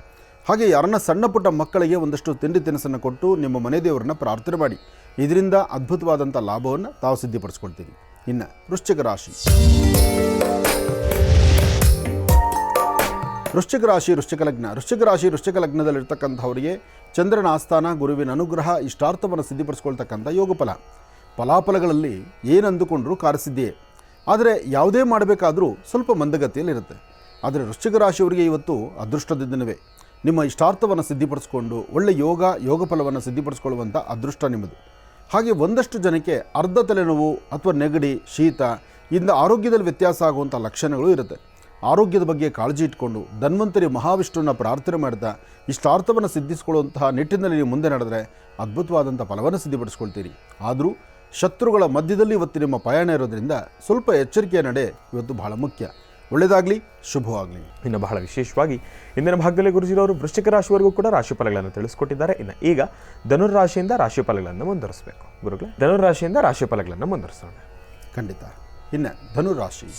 ಹಾಗೆ ಯಾರನ್ನ ಸಣ್ಣ ಪುಟ್ಟ ಮಕ್ಕಳಿಗೆ ಒಂದಷ್ಟು ತಿಂಡಿ ತಿನಿಸನ್ನು ಕೊಟ್ಟು ನಿಮ್ಮ ಮನೆ ದೇವರನ್ನ ಪ್ರಾರ್ಥನೆ ಮಾಡಿ. ಇದರಿಂದ ಅದ್ಭುತವಾದಂಥ ಲಾಭವನ್ನು ತಾವು ಸಿದ್ಧಪಡಿಸ್ಕೊಳ್ತೀರಿ. ಇನ್ನು ವೃಶ್ಚಿಕ ವೃಶ್ಚಿಕ ರಾಶಿ ವೃಶ್ಚಿಕ ಲಗ್ನ. ವೃಶ್ಚಿಕ ರಾಶಿ ವೃಶ್ಚಿಕ ಲಗ್ನದಲ್ಲಿರ್ತಕ್ಕಂಥವರಿಗೆ ಚಂದ್ರನ ಆಸ್ಥಾನ, ಗುರುವಿನ ಅನುಗ್ರಹ, ಇಷ್ಟಾರ್ಥವನ್ನು ಸಿದ್ಧಿಪಡಿಸ್ಕೊಳ್ತಕ್ಕಂಥ ಯೋಗ ಫಲ. ಫಲಾಫಲಗಳಲ್ಲಿ ಏನು ಅಂದುಕೊಂಡ್ರೂ ಕಾರ್ಯಸಿದ್ಧಿಯೇ. ಆದರೆ ಯಾವುದೇ ಮಾಡಬೇಕಾದರೂ ಸ್ವಲ್ಪ ಮಂದಗತಿಯಲ್ಲಿರುತ್ತೆ. ಆದರೆ ವೃಶ್ಚಿಕ ರಾಶಿಯವರಿಗೆ ಇವತ್ತು ಅದೃಷ್ಟದ ದಿನವೇ. ನಿಮ್ಮ ಇಷ್ಟಾರ್ಥವನ್ನು ಸಿದ್ಧಿಪಡಿಸ್ಕೊಂಡು ಒಳ್ಳೆ ಯೋಗ ಫಲವನ್ನು ಸಿದ್ಧಿಪಡಿಸ್ಕೊಳ್ಳುವಂಥ ಅದೃಷ್ಟ ನಿಮ್ಮದು. ಹಾಗೆ ಒಂದಷ್ಟು ಜನಕ್ಕೆ ಅರ್ಧ ತಲೆನೋವು ಅಥವಾ ನೆಗಡಿ, ಶೀತ ಇಂದ ಆರೋಗ್ಯದಲ್ಲಿ ವ್ಯತ್ಯಾಸ ಆಗುವಂಥ ಲಕ್ಷಣಗಳು ಇರುತ್ತೆ. ಆರೋಗ್ಯದ ಬಗ್ಗೆ ಕಾಳಜಿ ಇಟ್ಕೊಂಡು ಧನ್ವಂತರಿ ಮಹಾವಿಷ್ಣುವನ್ನ ಪ್ರಾರ್ಥನೆ ಮಾಡ್ತಾ ಇಷ್ಟಾರ್ಥವನ್ನು ಸಿದ್ಧಿಸಿಕೊಳ್ಳುವಂತಹ ನಿಟ್ಟಿನಲ್ಲಿ ನೀವು ಮುಂದೆ ನಡೆದರೆ ಅದ್ಭುತವಾದಂಥ ಫಲವನ್ನು ಸಿದ್ಧಿಪಡಿಸ್ಕೊಳ್ತೀರಿ. ಆದರೂ ಶತ್ರುಗಳ ಮಧ್ಯದಲ್ಲಿ ಇವತ್ತು ನಿಮ್ಮ ಪಯಣ ಇರೋದ್ರಿಂದ ಸ್ವಲ್ಪ ಎಚ್ಚರಿಕೆಯ ನಡೆ ಇವತ್ತು ಬಹಳ ಮುಖ್ಯ. ಒಳ್ಳೆಯದಾಗಲಿ, ಶುಭವಾಗಲಿ. ಇನ್ನು ಬಹಳ ವಿಶೇಷವಾಗಿ ಇಂದಿನ ಭಾಗದಲ್ಲಿ ಗುರುಜಿರವರು ವೃಶ್ಚಿಕ ರಾಶಿವರೆಗೂ ಕೂಡ ರಾಶಿಫಲಗಳನ್ನು ತಿಳಿಸ್ಕೊಟ್ಟಿದ್ದಾರೆ. ಇನ್ನು ಈಗ ಧನುರಾಶಿಯಿಂದ ರಾಶಿಫಲಗಳನ್ನು ಮುಂದುವರಿಸಬೇಕು. ಗುರುಗಳೇ, ಧನುರಾಶಿಯಿಂದ ರಾಶಿಫಲಗಳನ್ನು ಮುಂದುವರಿಸೋಣ. ಖಂಡಿತ. ಇನ್ನು ಧನುರಾಶಿ.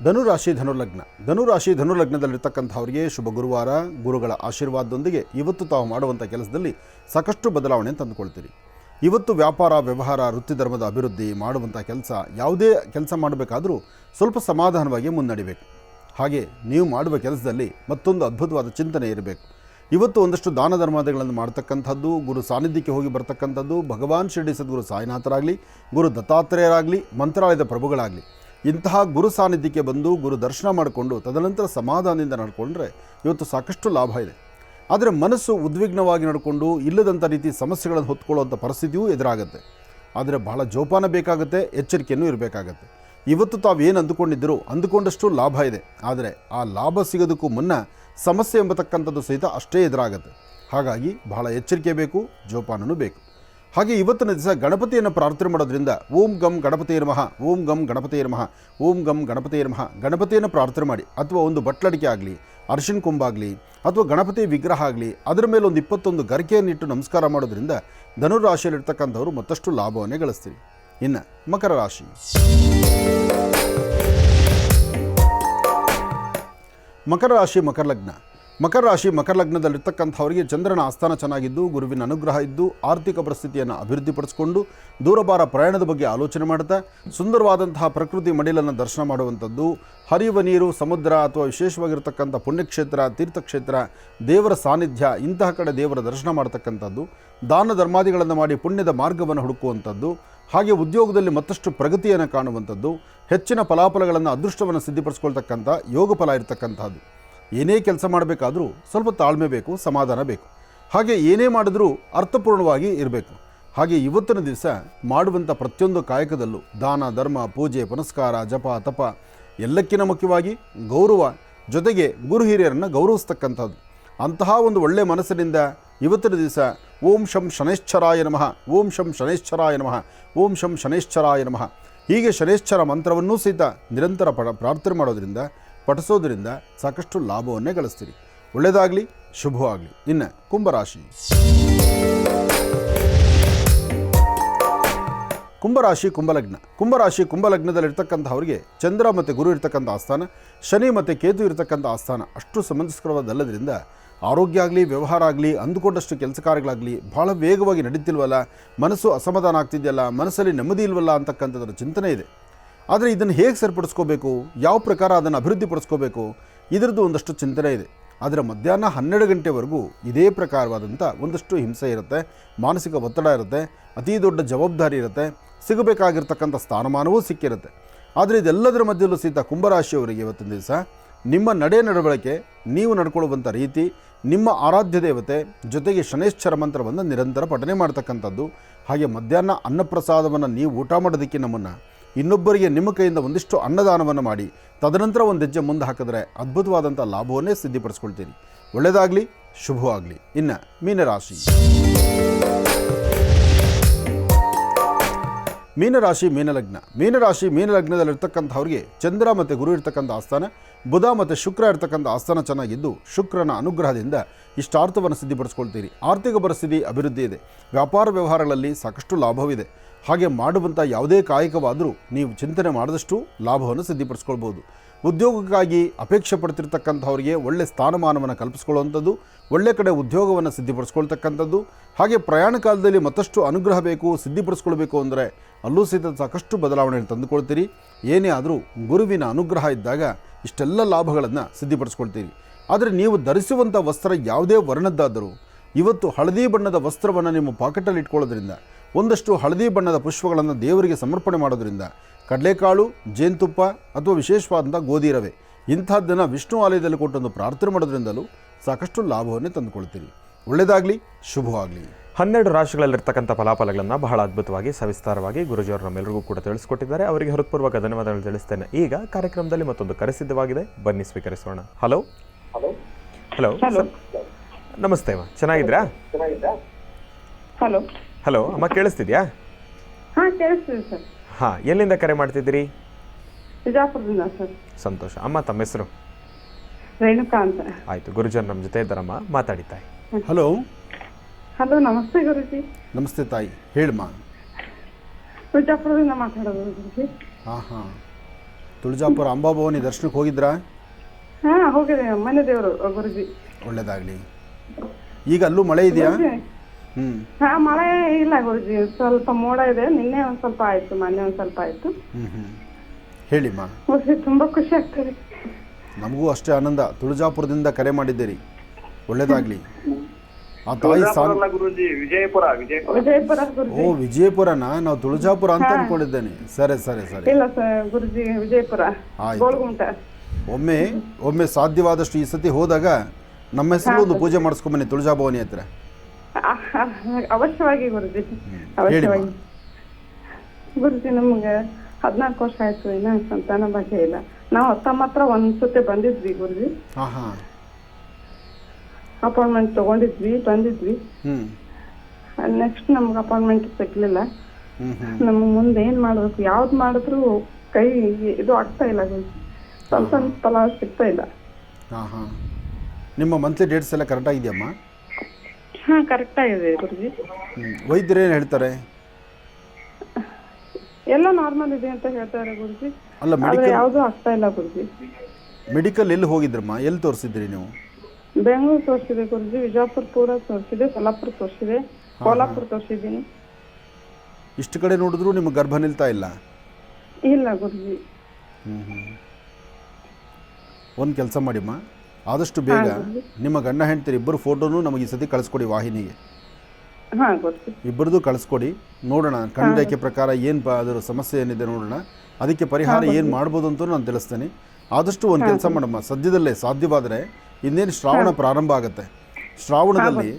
ಧನುರಾಶಿ ಧನುಲಗ್ನ. ಧನುರಾಶಿ ಧನುಲಗ್ನದಲ್ಲಿರ್ತಕ್ಕಂಥವರಿಗೆ ಶುಭ ಗುರುವಾರ. ಗುರುಗಳ ಆಶೀರ್ವಾದದೊಂದಿಗೆ ಇವತ್ತು ತಾವು ಮಾಡುವಂಥ ಕೆಲಸದಲ್ಲಿ ಸಾಕಷ್ಟು ಬದಲಾವಣೆ ತಂದುಕೊಳ್ತೀರಿ. ಇವತ್ತು ವ್ಯಾಪಾರ, ವ್ಯವಹಾರ, ವೃತ್ತಿ ಧರ್ಮದ ಅಭಿವೃದ್ಧಿ ಮಾಡುವಂಥ ಕೆಲಸ, ಯಾವುದೇ ಕೆಲಸ ಮಾಡಬೇಕಾದರೂ ಸ್ವಲ್ಪ ಸಮಾಧಾನವಾಗಿ ಮುನ್ನಡಿಬೇಕು. ಹಾಗೆ ನೀವು ಮಾಡುವ ಕೆಲಸದಲ್ಲಿ ಮತ್ತೊಂದು ಅದ್ಭುತವಾದ ಚಿಂತನೆ ಇರಬೇಕು. ಇವತ್ತು ಒಂದಷ್ಟು ದಾನ ಧರ್ಮಾದಿಗಳನ್ನು ಮಾಡ್ತಕ್ಕಂಥದ್ದು, ಗುರು ಸಾನ್ನಿಧ್ಯಕ್ಕೆ ಹೋಗಿ ಬರ್ತಕ್ಕಂಥದ್ದು, ಭಗವಾನ್ ಶಿರಡಿ ಸದ್ಗುರು ಸಾಯಿನಾಥರಾಗಲಿ, ಗುರು ದತ್ತಾತ್ರೇಯರಾಗಲಿ, ಮಂತ್ರಾಲಯದ ಪ್ರಭುಗಳಾಗಲಿ, ಇಂತಹ ಗುರು ಸಾನ್ನಿಧ್ಯಕ್ಕೆ ಬಂದು ಗುರು ದರ್ಶನ ಮಾಡಿಕೊಂಡು ತದನಂತರ ಸಮಾಧಾನದಿಂದ ನಡ್ಕೊಂಡ್ರೆ ಇವತ್ತು ಸಾಕಷ್ಟು ಲಾಭ ಇದೆ. ಆದರೆ ಮನಸ್ಸು ಉದ್ವಿಗ್ನವಾಗಿ ನಡ್ಕೊಂಡು ಇಲ್ಲದಂಥ ರೀತಿ ಸಮಸ್ಯೆಗಳನ್ನು ಹೊತ್ಕೊಳ್ಳುವಂಥ ಪರಿಸ್ಥಿತಿಯೂ ಎದುರಾಗುತ್ತೆ. ಆದರೆ ಬಹಳ ಜೋಪಾನ ಬೇಕಾಗುತ್ತೆ, ಎಚ್ಚರಿಕೆಯೂ ಇರಬೇಕಾಗತ್ತೆ. ಇವತ್ತು ತಾವೇನು ಅಂದುಕೊಂಡಷ್ಟು ಲಾಭ ಇದೆ. ಆದರೆ ಆ ಲಾಭ ಸಿಗೋದಕ್ಕೂ ಮುನ್ನ ಸಮಸ್ಯೆ ಎಂಬತಕ್ಕಂಥದ್ದು ಸಹಿತ ಅಷ್ಟೇ ಎದುರಾಗುತ್ತೆ. ಹಾಗಾಗಿ ಬಹಳ ಎಚ್ಚರಿಕೆ ಬೇಕು, ಜೋಪಾನನೂ ಬೇಕು. ಹಾಗೆ ಇವತ್ತಿನ ದಿವಸ ಗಣಪತಿಯನ್ನು ಪ್ರಾರ್ಥನೆ ಮಾಡೋದ್ರಿಂದ ಓಂ ಗಂ ಗಣಪತಿಯೇ ನಮಃ, ಓಂ ಗಂ ಗಣಪತಿಯೇ ನಮಃ, ಓಂ ಗಂ ಗಣಪತಿಯೇ ನಮಃ ಗಣಪತಿಯನ್ನು ಪ್ರಾರ್ಥನೆ ಮಾಡಿ. ಅಥವಾ ಒಂದು ಬಟ್ಲಡಿಕೆ ಆಗಲಿ, ಅರಿಶಿನ ಕೊಂಬಾಗಲಿ, ಅಥವಾ ಗಣಪತಿ ವಿಗ್ರಹ ಆಗಲಿ, ಅದರ ಮೇಲೆ ಒಂದು 21 ಗರಿಕೆಯನ್ನಿಟ್ಟು ನಮಸ್ಕಾರ ಮಾಡೋದ್ರಿಂದ ಧನುರಾಶಿಯಲ್ಲಿರ್ತಕ್ಕಂಥವ್ರು ಮತ್ತಷ್ಟು ಲಾಭವನ್ನೇ ಗಳಿಸ್ತೀರಿ. ಇನ್ನು ಮಕರ ರಾಶಿ. ಮಕರ ರಾಶಿ ಮಕರ ಲಗ್ನ. ಮಕರ ರಾಶಿ ಮಕರ ಲಗ್ನದಲ್ಲಿರ್ತಕ್ಕಂಥವರಿಗೆ ಚಂದ್ರನ ಆಸ್ಥಾನ ಚೆನ್ನಾಗಿದ್ದು, ಗುರುವಿನ ಅನುಗ್ರಹ ಇದ್ದು, ಆರ್ಥಿಕ ಪರಿಸ್ಥಿತಿಯನ್ನು ಅಭಿವೃದ್ಧಿಪಡಿಸಿಕೊಂಡು ದೂರಭಾರ ಪ್ರಯಾಣದ ಬಗ್ಗೆ ಆಲೋಚನೆ ಮಾಡ್ತಾ ಸುಂದರವಾದಂತಹ ಪ್ರಕೃತಿ ಮಡಿಲನ್ನು ದರ್ಶನ ಮಾಡುವಂಥದ್ದು, ಹರಿಯುವ ನೀರು, ಸಮುದ್ರ ಅಥವಾ ವಿಶೇಷವಾಗಿರ್ತಕ್ಕಂಥ ಪುಣ್ಯಕ್ಷೇತ್ರ, ತೀರ್ಥಕ್ಷೇತ್ರ, ದೇವರ ಸಾನ್ನಿಧ್ಯ, ಇಂತಹ ಕಡೆ ದೇವರ ದರ್ಶನ ಮಾಡ್ತಕ್ಕಂಥದ್ದು, ದಾನ ಧರ್ಮಾದಿಗಳನ್ನು ಮಾಡಿ ಪುಣ್ಯದ ಮಾರ್ಗವನ್ನು ಹುಡುಕುವಂಥದ್ದು, ಹಾಗೆ ಉದ್ಯೋಗದಲ್ಲಿ ಮತ್ತಷ್ಟು ಪ್ರಗತಿಯನ್ನು ಕಾಣುವಂಥದ್ದು, ಹೆಚ್ಚಿನ ಫಲಾಫಲಗಳನ್ನು, ಅದೃಷ್ಟವನ್ನು ಸಿದ್ಧಿಪಡಿಸ್ಕೊಳ್ತಕ್ಕಂಥ ಯೋಗ ಫಲ ಇರತಕ್ಕಂಥದ್ದು. ಏನೇ ಕೆಲಸ ಮಾಡಬೇಕಾದ್ರೂ ಸ್ವಲ್ಪ ತಾಳ್ಮೆ ಬೇಕು, ಸಮಾಧಾನ ಬೇಕು. ಹಾಗೆ ಏನೇ ಮಾಡಿದ್ರೂ ಅರ್ಥಪೂರ್ಣವಾಗಿ ಇರಬೇಕು. ಹಾಗೆ ಇವತ್ತಿನ ದಿವಸ ಮಾಡುವಂಥ ಪ್ರತಿಯೊಂದು ಕಾಯಕದಲ್ಲೂ ದಾನ ಧರ್ಮ, ಪೂಜೆ ಪುನಸ್ಕಾರ, ಜಪ ತಪ, ಎಲ್ಲಕ್ಕಿಂತ ಮುಖ್ಯವಾಗಿ ಗೌರವ, ಜೊತೆಗೆ ಗುರು ಹಿರಿಯರನ್ನು ಗೌರವಿಸ್ತಕ್ಕಂಥದ್ದು. ಅಂತಹ ಒಂದು ಒಳ್ಳೆಯ ಮನಸ್ಸಿನಿಂದ ಇವತ್ತಿನ ದಿವಸ ಓಂ ಶಂ ಶನೈಶ್ಚರಾಯ ನಮಃ, ಓಂ ಶಂ ಶನೈಶ್ಚರಾಯ ನಮಃ, ಓಂ ಶಂ ಶನೈಶ್ಚರಾಯ ನಮಃ ಹೀಗೆ ಶನೈಶ್ಚರ ಮಂತ್ರವನ್ನೂ ಸಹಿತ ನಿರಂತರ ಪ್ರಾರ್ಥನೆ ಮಾಡೋದ್ರಿಂದ, ಪಠಿಸೋದ್ರಿಂದ ಸಾಕಷ್ಟು ಲಾಭವನ್ನೇ ಗಳಿಸ್ತೀರಿ. ಒಳ್ಳೆಯದಾಗಲಿ, ಶುಭವಾಗಲಿ. ಇನ್ನು ಕುಂಭರಾಶಿ. ಕುಂಭರಾಶಿ ಕುಂಭಲಗ್ನ. ಕುಂಭರಾಶಿ ಕುಂಭಲಗ್ನದಲ್ಲಿರ್ತಕ್ಕಂಥವ್ರಿಗೆ ಚಂದ್ರ ಮತ್ತು ಗುರು ಇರ್ತಕ್ಕಂಥ ಆಸ್ಥಾನ, ಶನಿ ಮತ್ತು ಕೇತು ಇರ್ತಕ್ಕಂಥ ಆಸ್ಥಾನ ಅಷ್ಟು ಸಂಬಂಧಿಸ್ಕೊಳ್ಳೋದಲ್ಲದ್ರಿಂದ ಆರೋಗ್ಯ ಆಗಲಿ, ವ್ಯವಹಾರ ಆಗಲಿ, ಅಂದುಕೊಂಡಷ್ಟು ಕೆಲಸ ಕಾರ್ಯಗಳಾಗಲಿ ಭಾಳ ವೇಗವಾಗಿ ನಡೀತಿಲ್ವಲ್ಲ, ಮನಸ್ಸು ಅಸಮಾಧಾನ ಆಗ್ತಿದೆಯಲ್ಲ, ಮನಸ್ಸಲ್ಲಿ ನೆಮ್ಮದಿ ಇಲ್ವಲ್ಲ ಅಂತಕ್ಕಂಥದ್ರ ಚಿಂತನೆ ಇದೆ. ಆದರೆ ಇದನ್ನು ಹೇಗೆ ಸರಿಪಡಿಸ್ಕೋಬೇಕು, ಯಾವ ಪ್ರಕಾರ ಅದನ್ನು ಅಭಿವೃದ್ಧಿಪಡಿಸ್ಕೋಬೇಕು, ಇದರದ್ದು ಒಂದಷ್ಟು ಚಿಂತನೆ ಇದೆ. ಆದರೆ ಮಧ್ಯಾಹ್ನ 12 ಗಂಟೆವರೆಗೂ ಇದೇ ಪ್ರಕಾರವಾದಂಥ ಒಂದಷ್ಟು ಹಿಂಸೆ ಇರುತ್ತೆ, ಮಾನಸಿಕ ಒತ್ತಡ ಇರುತ್ತೆ, ಅತೀ ದೊಡ್ಡ ಜವಾಬ್ದಾರಿ ಇರುತ್ತೆ, ಸಿಗಬೇಕಾಗಿರ್ತಕ್ಕಂಥ ಸ್ಥಾನಮಾನವೂ ಸಿಕ್ಕಿರುತ್ತೆ. ಆದರೆ ಇದೆಲ್ಲದರ ಮಧ್ಯದಲ್ಲೂ ಸಹಿತ ಕುಂಭರಾಶಿಯವರಿಗೆ ಇವತ್ತಿನ ದಿವಸ ನಿಮ್ಮ ನಡವಳಿಕೆ, ನೀವು ನಡ್ಕೊಳ್ಳುವಂಥ ರೀತಿ, ನಿಮ್ಮ ಆರಾಧ್ಯ ದೇವತೆ, ಜೊತೆಗೆ ಶನೈಶ್ಚರ ಮಂತ್ರವನ್ನು ನಿರಂತರ ಪಠನೆ ಮಾಡ್ತಕ್ಕಂಥದ್ದು, ಹಾಗೆ ಮಧ್ಯಾಹ್ನ ಅನ್ನಪ್ರಸಾದವನ್ನು ನೀವು ಊಟ ಮಾಡೋದಕ್ಕಿಂತ ಮುನ್ನ ಇನ್ನೊಬ್ಬರಿಗೆ ನಿಮ್ಮ ಕೈಯಿಂದ ಒಂದಿಷ್ಟು ಅನ್ನದಾನವನ್ನು ಮಾಡಿ ತದನಂತರ ಒಂದು ಹೆಜ್ಜೆ ಮುಂದೆ ಹಾಕಿದ್ರೆ ಅದ್ಭುತವಾದಂಥ ಲಾಭವನ್ನೇ ಸಿದ್ಧಿಪಡಿಸ್ಕೊಳ್ತೀರಿ. ಒಳ್ಳೆಯದಾಗಲಿ, ಶುಭವಾಗಲಿ. ಇನ್ನು ಮೀನರಾಶಿ. ಮೀನರಾಶಿ ಮೀನಲಗ್ನ. ಮೀನರಾಶಿ ಮೀನಲಗ್ನದಲ್ಲಿರ್ತಕ್ಕಂಥವ್ರಿಗೆ ಚಂದ್ರ ಮತ್ತು ಗುರು ಇರ್ತಕ್ಕಂಥ ಆಸ್ಥಾನ, ಬುಧ ಮತ್ತು ಶುಕ್ರ ಇರ್ತಕ್ಕಂಥ ಆಸ್ಥಾನ ಚೆನ್ನಾಗಿದ್ದು, ಶುಕ್ರನ ಅನುಗ್ರಹದಿಂದ ಇಷ್ಟಾರ್ಥವನ್ನು ಸಿದ್ಧಿಪಡಿಸ್ಕೊಳ್ತೀರಿ. ಆರ್ಥಿಕ ಪರಿಸ್ಥಿತಿ ಅಭಿವೃದ್ಧಿ ಇದೆ. ವ್ಯಾಪಾರ ವ್ಯವಹಾರಗಳಲ್ಲಿ ಸಾಕಷ್ಟು ಲಾಭವಿದೆ. ಹಾಗೆ ಮಾಡುವಂಥ ಯಾವುದೇ ಕಾಯಕವಾದರೂ ನೀವು ಚಿಂತನೆ ಮಾಡಿದಷ್ಟು ಲಾಭವನ್ನು ಸಿದ್ಧಿಪಡಿಸ್ಕೊಳ್ಬೋದು. ಉದ್ಯೋಗಕ್ಕಾಗಿ ಅಪೇಕ್ಷೆ ಪಡ್ತಿರ್ತಕ್ಕಂಥವ್ರಿಗೆ ಒಳ್ಳೆ ಸ್ಥಾನಮಾನವನ್ನು ಕಲ್ಪಿಸ್ಕೊಳ್ಳುವಂಥದ್ದು, ಒಳ್ಳೆ ಕಡೆ ಉದ್ಯೋಗವನ್ನು ಸಿದ್ಧಿಪಡಿಸ್ಕೊಳ್ತಕ್ಕಂಥದ್ದು, ಹಾಗೆ ಪ್ರಯಾಣ ಕಾಲದಲ್ಲಿ ಮತ್ತಷ್ಟು ಅನುಗ್ರಹ ಬೇಕು, ಸಿದ್ಧಿಪಡಿಸ್ಕೊಳ್ಬೇಕು ಅಂದರೆ ಅಲ್ಲೂ ಸಹಿತ ಸಾಕಷ್ಟು ಬದಲಾವಣೆಯನ್ನು ತಂದುಕೊಳ್ತೀರಿ. ಏನೇ ಆದರೂ ಗುರುವಿನ ಅನುಗ್ರಹ ಇದ್ದಾಗ ಇಷ್ಟೆಲ್ಲ ಲಾಭಗಳನ್ನು ಸಿದ್ಧಿಪಡಿಸ್ಕೊಳ್ತೀರಿ. ಆದರೆ ನೀವು ಧರಿಸುವಂಥ ವಸ್ತ್ರ ಯಾವುದೇ ವರ್ಣದ್ದಾದರೂ ಇವತ್ತು ಹಳದಿ ಬಣ್ಣದ ವಸ್ತ್ರವನ್ನು ನಿಮ್ಮ ಪಾಕೆಟಲ್ಲಿ ಇಟ್ಕೊಳ್ಳೋದ್ರಿಂದ, ಒಂದಷ್ಟು ಹಳದಿ ಬಣ್ಣದ ಪುಷ್ಪಗಳನ್ನು ದೇವರಿಗೆ ಸಮರ್ಪಣೆ ಮಾಡೋದ್ರಿಂದ, ಕಡಲೆಕಾಳು, ಜೇನುತುಪ್ಪ ಅಥವಾ ವಿಶೇಷವಾದಂಥ ಗೋಧಿ ರವೆ ಇಂಥದ್ದನ್ನು ವಿಷ್ಣು ಆಲಯದಲ್ಲಿ ಕೊಟ್ಟೊಂದು ಪ್ರಾರ್ಥನೆ ಮಾಡೋದ್ರಿಂದಲೂ ಸಾಕಷ್ಟು ಲಾಭವನ್ನೇ ತಂದುಕೊಳ್ತೀರಿ. ಒಳ್ಳೆಯದಾಗಲಿ, ಶುಭವಾಗಲಿ. 12 ರಾಶಿಗಳಲ್ಲಿರ್ತಕ್ಕಂಥ ಫಲಾಫಲಗಳನ್ನು ಬಹಳ ಅದ್ಭುತವಾಗಿ ಸವಿಸ್ತಾರವಾಗಿ ಗುರುಜಿಯವರು ನಮ್ಮೆಲ್ಲರಿಗೂ ಕೂಡ ತಿಳಿಸ್ಕೊಟ್ಟಿದ್ದಾರೆ. ಅವರಿಗೆ ಹೃತ್ಪೂರ್ವಕ ಧನ್ಯವಾದಗಳು ತಿಳಿಸ್ತೇನೆ. ಈಗ ಕಾರ್ಯಕ್ರಮದಲ್ಲಿ ಮತ್ತೊಂದು ಕರೆ ಸಿದ್ಧವಾಗಿದೆ, ಬನ್ನಿ ಸ್ವೀಕರಿಸೋಣ. ಹಲೋ ಹಲೋ ನಮಸ್ತೆ ಅಮ್ಮ, ಚೆನ್ನಾಗಿದ್ರಾ? ಹಲೋ ಹಲೋ ಅಮ್ಮ, ಕೇಳಿಸ್ತಿದ್ಯಾ? ಹಾ ಕೇಳಿಸ್ತಿದೆ ಸರ್. ಹಾಂ, ಎಲ್ಲಿಂದ ಕರೆ ಮಾಡ್ತಿದ್ದೀರಿ? ಬಿಜಾಪುರದಿಂದ ಸರ್. ಸಂತೋಷ. ಅಮ್ಮ, ತಮ್ಮ ಹೆಸರು? ರೇಣುಕಾ ಅಂತ. ಆಯಿತು, ಗುರುಜನ್ ನಮ್ಮ ಜೊತೆ ಇದ್ದಾರಮ್ಮ, ಮಾತಾಡಿ ತಾಯಿ. ಹಲೋ ಹಲೋ, ನಮಸ್ತೆ ಗುರುಜಿ. ನಮಸ್ತೆ ತಾಯಿ, ಹೇಳಮ್ಮ. ಬಿಜಾಪುರದಿಂದ ಮಾತಾಡೋದು ಗುರುಜಿ. ಹಾಂ, ತುಳಜಾಪುರ ಅಂಬಾಭವಾನಿ ದರ್ಶನಕ್ಕೆ ಹೋಗಿದ್ರಾ? ಹಾ ಹೋಗಿದೆ, ಮನೆ ದೇವರು ಗುರುಜಿ. ಒಳ್ಳೆಯದಾಗಲಿ. ಈಗ ಅಲ್ಲೂ ಮಳೆ ಇದೆಯಾ? ಹಾ ಮಳೆ ಇಲ್ಲ ಗುರುಜಿ, ಸ್ವಲ್ಪ ಮೋಡ ಇದೆ. ನಿನ್ನೆ ಒಂದ್ ಸ್ವಲ್ಪ ಆಯ್ತು, ಮೊನ್ನೆ ಒಂದ್ ಸ್ವಲ್ಪ ಆಯ್ತು. ಹೇಳಿಮ್ಮ. ಗುರುಜಿ ತುಂಬಾ ಖುಷಿ ಆಗ್ತದೆ. ನಮಗೂ ಅಷ್ಟೇ ಆನಂದ. ತುಳಜಾಪುರದಿಂದ ಕರೆ ಮಾಡಿದ್ದೀರಿ, ಒಳ್ಳೆಯದಾಗಲಿ. ಆ ತಾಯಿ ವಿಜಯಪುರ ಗುರುಜಿ. ಓ, ವಿಜಯಪುರನಾ? ನಾವು ತುಳಜಾಪುರ ಅಂತ ಅನ್ಕೊಂಡಿದ್ದೇನೆ. ಸರಿ ಸರಿ ಸರಿ. ಇಲ್ಲ ಸರ್ ಗುರುಜಿ, ವಿಜಯಪುರ ಗೋಳ್ಗುಂಟ. ಒಮ್ಮೆ ಸಾಧ್ಯವಾದಷ್ಟು ಈ ಸತಿ ಹೋದಾಗ ನಮ್ಮ ಹೆಸರು ಒಂದು ಪೂಜೆ ಮಾಡಿಸ್ಕೊಂಬನ್ನಿ ತುಳಜಾಭವಾನಿ ಹತ್ರ. ಅವಶ್ಯವಾಗಿ ಗುರುಜಿ, ಅವಶ್ಯವಾಗಿ. ಗುರುಜಿ ನಮ್ಗೆ 14 ವರ್ಷ ಆಯ್ತು, ಇನ್ನ ಸಂತಾನ ಭಾಗ್ಯ ಇಲ್ಲ. ನಾವು ತಮ್ಮ ಹತ್ರ ಒಂದ್ಸತಿ ಬಂದಿದ್ವಿ ಗುರುಜಿ. ಅಪಾಯಿಂಟ್ಮೆಂಟ್ ತಗೊಂಡಿದ್ವಿ, ಬಂದಿದ್ವಿ. ನೆಕ್ಸ್ಟ್ ನಮ್ಗೆ ಅಪಾಯಿಂಟ್ಮೆಂಟ್ ಸಿಗ್ಲಿಲ್ಲ. ನಮ್ಗೆ ಮುಂದೆ ಏನ್ ಮಾಡ್ಬೇಕು, ಯಾವ್ದು ಮಾಡಿದ್ರು ಕೈ ಇದು ಆಗ್ತಾ ಇಲ್ಲ ಗುರುಜಿ. ಸ್ವಲ್ಪ ಫಲ ಸಿಗ್ತಾ ಇಲ್ಲ. ನಿಮ್ಮ ಮಂತ್ಲಿ ಡೇಟ್ಸ್ ಎಲ್ಲ ಕರೆಕ್ಟ್ ಆಗಿದೆಯಮ್ಮ? ಹಾ ಕರೆಕ್ಟ್ ಆಗಿದೆ ಗುರುಜಿ. ವೈದ್ಯರು ಏನು ಹೇಳ್ತಾರೆ? ಎಲ್ಲ ನಾರ್ಮಲ್ ಇದೆ ಅಂತ ಹೇಳ್ತಾರೆ ಗುರುಜಿ. ಅಲ್ಲ, ಯಾವ್ದು ಆಗ್ತಾ ಇಲ್ಲ ಗುರುಜಿ. ಮೆಡಿಕಲ್ ಎಲ್ಲಿ ಹೋಗಿದ್ರಮ್ಮ? ಎಲ್ಲಿ ತೋರಿಸಿದ್ರಿ ನೀವು? ಬೆಂಗಳೂರು ತೋರಿಸಿದೆ ಗುರುಜಿ, ವಿಜಯಪುರ ಪೂರ ತೋರಿಸಿದೆ, ಸೊಲ್ಲಾಪುರ ತೋರಿಸಿದೆ, ಕೋಲ್ಹಾಪುರ ತೋರಿಸಿದ್ದೀನಿ. ಇಷ್ಟು ಕಡೆ ನೋಡಿದ್ರು ನಿಮ್ಗೆ ಗರ್ಭ ನಿಲ್ತಾ ಇಲ್ಲ? ಇಲ್ಲ ಗುರುಜಿ. ಒಂದು ಕೆಲಸ ಮಾಡಿಮ್ಮ, ಆದಷ್ಟು ಬೇಗ ನಿಮ್ಮ ಗಂಡ ಹೆಂಡ್ತಿರು ಇಬ್ಬರು ಫೋಟೋನು ನಮಗೆ ಈ ಸತಿ ಕಳಿಸ್ಕೊಡಿ ವಾಹಿನಿಗೆ. ಹಾಂ ಗುರುಜಿ. ಇಬ್ಬರದು ಕಳಿಸ್ಕೊಡಿ, ನೋಡೋಣ ಕಣ್ಣಿಕೆ ಪ್ರಕಾರ ಏನು ಅದರ ಸಮಸ್ಯೆ ಏನಿದೆ ನೋಡೋಣ, ಅದಕ್ಕೆ ಪರಿಹಾರ ಏನು ಮಾಡ್ಬೋದು ಅಂತ ನಾನು ತಿಳಿಸ್ತೇನೆ. ಆದಷ್ಟು ಒಂದು ಕೆಲಸ ಮಾಡಮ್ಮ, ಸದ್ಯದಲ್ಲೇ ಸಾಧ್ಯವಾದರೆ ಇನ್ನೇನು ಶ್ರಾವಣ ಪ್ರಾರಂಭ ಆಗುತ್ತೆ. ಶ್ರಾವಣದಲ್ಲಿ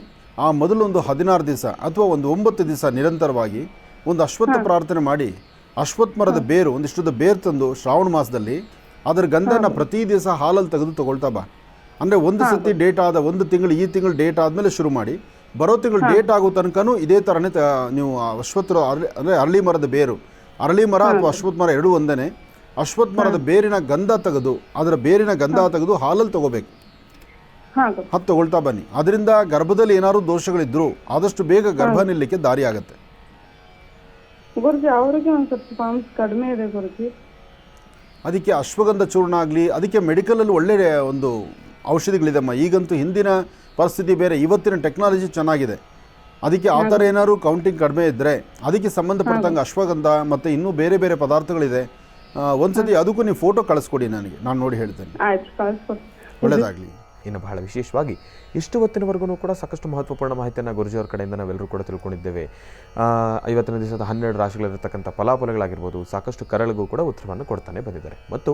ಆ ಮೊದಲೊಂದು 16 ದಿವಸ ಅಥವಾ ಒಂದು 9 ದಿವಸ ನಿರಂತರವಾಗಿ ಒಂದು ಅಶ್ವತ್ಥ ಪ್ರಾರ್ಥನೆ ಮಾಡಿ, ಅಶ್ವತ್ಥ ಮರದ ಬೇರು ಒಂದಿಷ್ಟದ ಬೇರು ತಂದು ಶ್ರಾವಣ ಮಾಸದಲ್ಲಿ ಅದರ ಗಂಧನ ಪ್ರತಿ ದಿವಸ ಹಾಲಲ್ಲಿ ತೆಗೆದು ತಗೊಳ್ತಾ ಬಾ. ಅಂದರೆ ಒಂದು ಸತಿ ಡೇಟ್ ಆದ, ಒಂದು ತಿಂಗಳು, ಈ ತಿಂಗಳು ಡೇಟ್ ಆದಮೇಲೆ ಶುರು ಮಾಡಿ, ಬರೋ ತಿಂಗಳು ಡೇಟ್ ಆಗೋ ತನಕನೂ ಇದೇ ಥರನೇ ನೀವು ಅಶ್ವತ್ಥ ಅಂದರೆ ಅರಳಿ ಮರದ ಬೇರು, ಅರಳಿ ಮರ ಅಥವಾ ಅಶ್ವತ್ಥ ಮರ ಎರಡೂ ಒಂದೇ, ಅಶ್ವತ್ಥ ಮರದ ಬೇರಿನ ಗಂಧ ತೆಗೆದು, ಅದರ ಬೇರಿನ ಗಂಧ ತೆಗೆದು ಹಾಲಲ್ಲಿ ತಗೋಬೇಕು. ಅದು ತಗೊಳ್ತಾ ಬನ್ನಿ. ಅದರಿಂದ ಗರ್ಭದಲ್ಲಿ ಏನಾದ್ರು ದೋಷಗಳಿದ್ರು ಆದಷ್ಟು ಬೇಗ ಗರ್ಭ ನಿಲ್ಲಕ್ಕೆ ದಾರಿ ಆಗುತ್ತೆ. ಗುರುಜಿ ಅವರಿಗೆ ಒಂದು ಸ್ವಲ್ಪ ಪಾಂಪ್ಸ್ ಕಡಿಮೆ ಇದೆ ಗುರುಜಿ. ಅದಕ್ಕೆ ಅಶ್ವಗಂಧ ಚೂರ್ಣ ಆಗಲಿ, ಅದಕ್ಕೆ ಮೆಡಿಕಲಲ್ಲಿ ಒಳ್ಳೆಯ ಒಂದು ಔಷಧಿಗಳಿದೆಮ್ಮ. ಈಗಂತೂ ಹಿಂದಿನ ಪರಿಸ್ಥಿತಿ ಬೇರೆ, ಇವತ್ತಿನ ಟೆಕ್ನಾಲಜಿ ಚೆನ್ನಾಗಿದೆ. ಅದಕ್ಕೆ ಆ ಥರ ಏನಾದ್ರು ಕೌಂಟಿಂಗ್ ಕಡಿಮೆ ಇದ್ದರೆ ಅದಕ್ಕೆ ಸಂಬಂಧಪಟ್ಟಂಗೆ ಅಶ್ವಗಂಧ ಮತ್ತು ಇನ್ನೂ ಬೇರೆ ಬೇರೆ ಪದಾರ್ಥಗಳಿದೆ. ಒಂದ್ಸತಿ ಅದಕ್ಕೂ ನೀವು ಫೋಟೋ ಕಳಿಸ್ಕೊಡಿ ನನಗೆ, ನಾನು ನೋಡಿ ಹೇಳ್ತೇನೆ. ಒಳ್ಳೆಯದಾಗಲಿ. ಇನ್ನು ಬಹಳ ವಿಶೇಷವಾಗಿ ಇಷ್ಟು ಹೊತ್ತಿನವರೆಗೂ ಕೂಡ ಸಾಕಷ್ಟು ಮಹತ್ವಪೂರ್ಣ ಮಾಹಿತಿಯನ್ನು ಗುರುಜಿಯವರ ಕಡೆಯಿಂದ ನಾವೆಲ್ಲರೂ ಕೂಡ ತಿಳ್ಕೊಂಡಿದ್ದೇವೆ. 50ನೇ ದಿವಸದ 12 ರಾಶಿಗಳಿರ್ತಕ್ಕಂಥ ಫಲಾಫಲಗಳಾಗಿರ್ಬೋದು, ಸಾಕಷ್ಟು ಕರೆಗಳಿಗೂ ಕೂಡ ಉತ್ತರವನ್ನು ಕೊಡ್ತಾನೆ ಬಂದಿದ್ದಾರೆ. ಮತ್ತು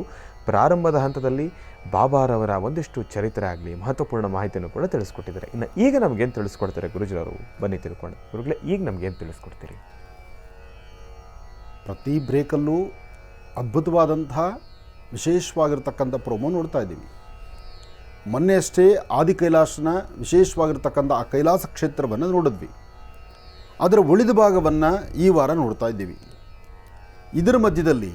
ಪ್ರಾರಂಭದ ಹಂತದಲ್ಲಿ ಬಾಬಾರವರ ಒಂದಿಷ್ಟು ಚರಿತ್ರೆ ಆಗಲಿ, ಮಹತ್ವಪೂರ್ಣ ಮಾಹಿತಿಯನ್ನು ಕೂಡ ತಿಳಿಸ್ಕೊಟ್ಟಿದ್ದಾರೆ. ಇನ್ನು ಈಗ ನಮಗೇನು ತಿಳಿಸ್ಕೊಡ್ತಾರೆ ಗುರುಜಿಯವರು, ಬನ್ನಿ ತಿಳ್ಕೊಂಡು. ಗುರುಗಳೇ, ಈಗ ನಮಗೇನು ತಿಳಿಸ್ಕೊಡ್ತೀರಿ? ಪ್ರತಿ ಬ್ರೇಕಲ್ಲೂ ಅದ್ಭುತವಾದಂಥ ವಿಶೇಷವಾಗಿರ್ತಕ್ಕಂಥ ಪ್ರೋಮೋ ನೋಡ್ತಾ ಇದ್ದೀವಿ. ಮೊನ್ನೆ ಅಷ್ಟೇ ಆದಿ ಕೈಲಾಸನ ವಿಶೇಷವಾಗಿರ್ತಕ್ಕಂಥ ಆ ಕೈಲಾಸ ಕ್ಷೇತ್ರವನ್ನು ನೋಡಿದ್ವಿ. ಅದರ ಉಳಿದ ಭಾಗವನ್ನು ಈ ವಾರ ನೋಡ್ತಾ ಇದ್ದೀವಿ. ಇದರ ಮಧ್ಯದಲ್ಲಿ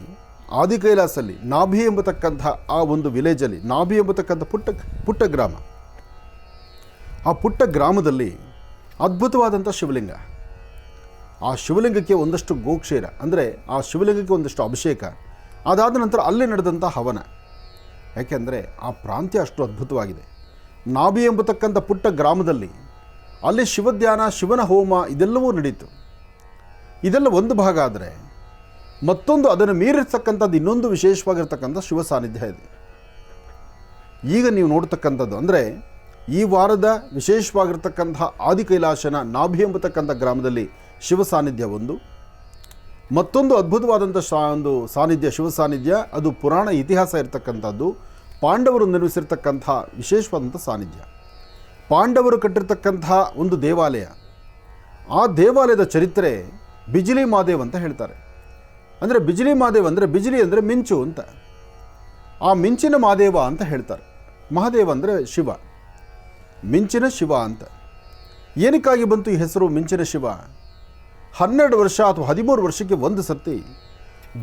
ಆದಿ ಕೈಲಾಸಲ್ಲಿ ನಾಭಿ ಎಂಬತಕ್ಕಂಥ ಆ ಒಂದು ವಿಲೇಜಲ್ಲಿ, ನಾಭಿ ಎಂಬತಕ್ಕಂಥ ಪುಟ್ಟ ಗ್ರಾಮ, ಆ ಪುಟ್ಟ ಗ್ರಾಮದಲ್ಲಿ ಅದ್ಭುತವಾದಂಥ ಶಿವಲಿಂಗ. ಆ ಶಿವಲಿಂಗಕ್ಕೆ ಒಂದಷ್ಟು ಗೋಕ್ಷೇರ ಅಂದರೆ ಆ ಶಿವಲಿಂಗಕ್ಕೆ ಒಂದಷ್ಟು ಅಭಿಷೇಕ, ಅದಾದ ನಂತರ ಅಲ್ಲೇ ನಡೆದಂಥ ಹವನ. ಯಾಕೆಂದರೆ ಆ ಪ್ರಾಂತ್ಯ ಅಷ್ಟು ಅದ್ಭುತವಾಗಿದೆ. ನಾಭಿ ಎಂಬತಕ್ಕಂಥ ಪುಟ್ಟ ಗ್ರಾಮದಲ್ಲಿ ಅಲ್ಲಿ ಶಿವಧ್ಯಾನ, ಶಿವನ ಹೋಮ ಇದೆಲ್ಲವೂ ನಡೀತು. ಇದೆಲ್ಲ ಒಂದು ಭಾಗ ಆದರೆ ಮತ್ತೊಂದು ಅದನ್ನು ಮೀರಿರ್ತಕ್ಕಂಥದ್ದು ಇನ್ನೊಂದು ವಿಶೇಷವಾಗಿರ್ತಕ್ಕಂಥ ಶಿವ ಸಾನ್ನಿಧ್ಯ ಇದೆ. ಈಗ ನೀವು ನೋಡ್ತಕ್ಕಂಥದ್ದು ಅಂದರೆ ಈ ವಾರದ ವಿಶೇಷವಾಗಿರ್ತಕ್ಕಂಥ ಆದಿಕೈಲಾಸನ ನಾಭಿ ಎಂಬತಕ್ಕಂಥ ಗ್ರಾಮದಲ್ಲಿ ಶಿವ ಸಾನ್ನಿಧ್ಯ ಒಂದು. ಮತ್ತೊಂದು ಅದ್ಭುತವಾದಂಥ ಒಂದು ಸಾನ್ನಿಧ್ಯ, ಶಿವ ಸಾನ್ನಿಧ್ಯ, ಅದು ಪುರಾಣ ಇತಿಹಾಸ ಇರತಕ್ಕಂಥದ್ದು. ಪಾಂಡವರು ನಿರ್ಮಿಸಿರ್ತಕ್ಕಂಥ ವಿಶೇಷವಾದಂಥ ಸಾನ್ನಿಧ್ಯ, ಪಾಂಡವರು ಕಟ್ಟಿರ್ತಕ್ಕಂಥ ಒಂದು ದೇವಾಲಯ. ಆ ದೇವಾಲಯದ ಚರಿತ್ರೆ ಬಿಜಿಲಿ ಮಹಾದೇವ್ ಅಂತ ಹೇಳ್ತಾರೆ. ಅಂದರೆ ಬಿಜಿಲಿ ಮಹಾದೇವ್ ಅಂದರೆ ಬಿಜಿಲಿ ಅಂದರೆ ಮಿಂಚು ಅಂತ, ಆ ಮಿಂಚಿನ ಮಹಾದೇವ ಅಂತ ಹೇಳ್ತಾರೆ. ಮಹಾದೇವ ಅಂದರೆ ಶಿವ, ಮಿಂಚಿನ ಶಿವ ಅಂತ. ಏನಕ್ಕಾಗಿ ಬಂತು ಈ ಹೆಸರು ಮಿಂಚಿನ ಶಿವ? 12 ವರ್ಷ ಅಥವಾ 13 ವರ್ಷಕ್ಕೆ ಒಂದು ಸರ್ತಿ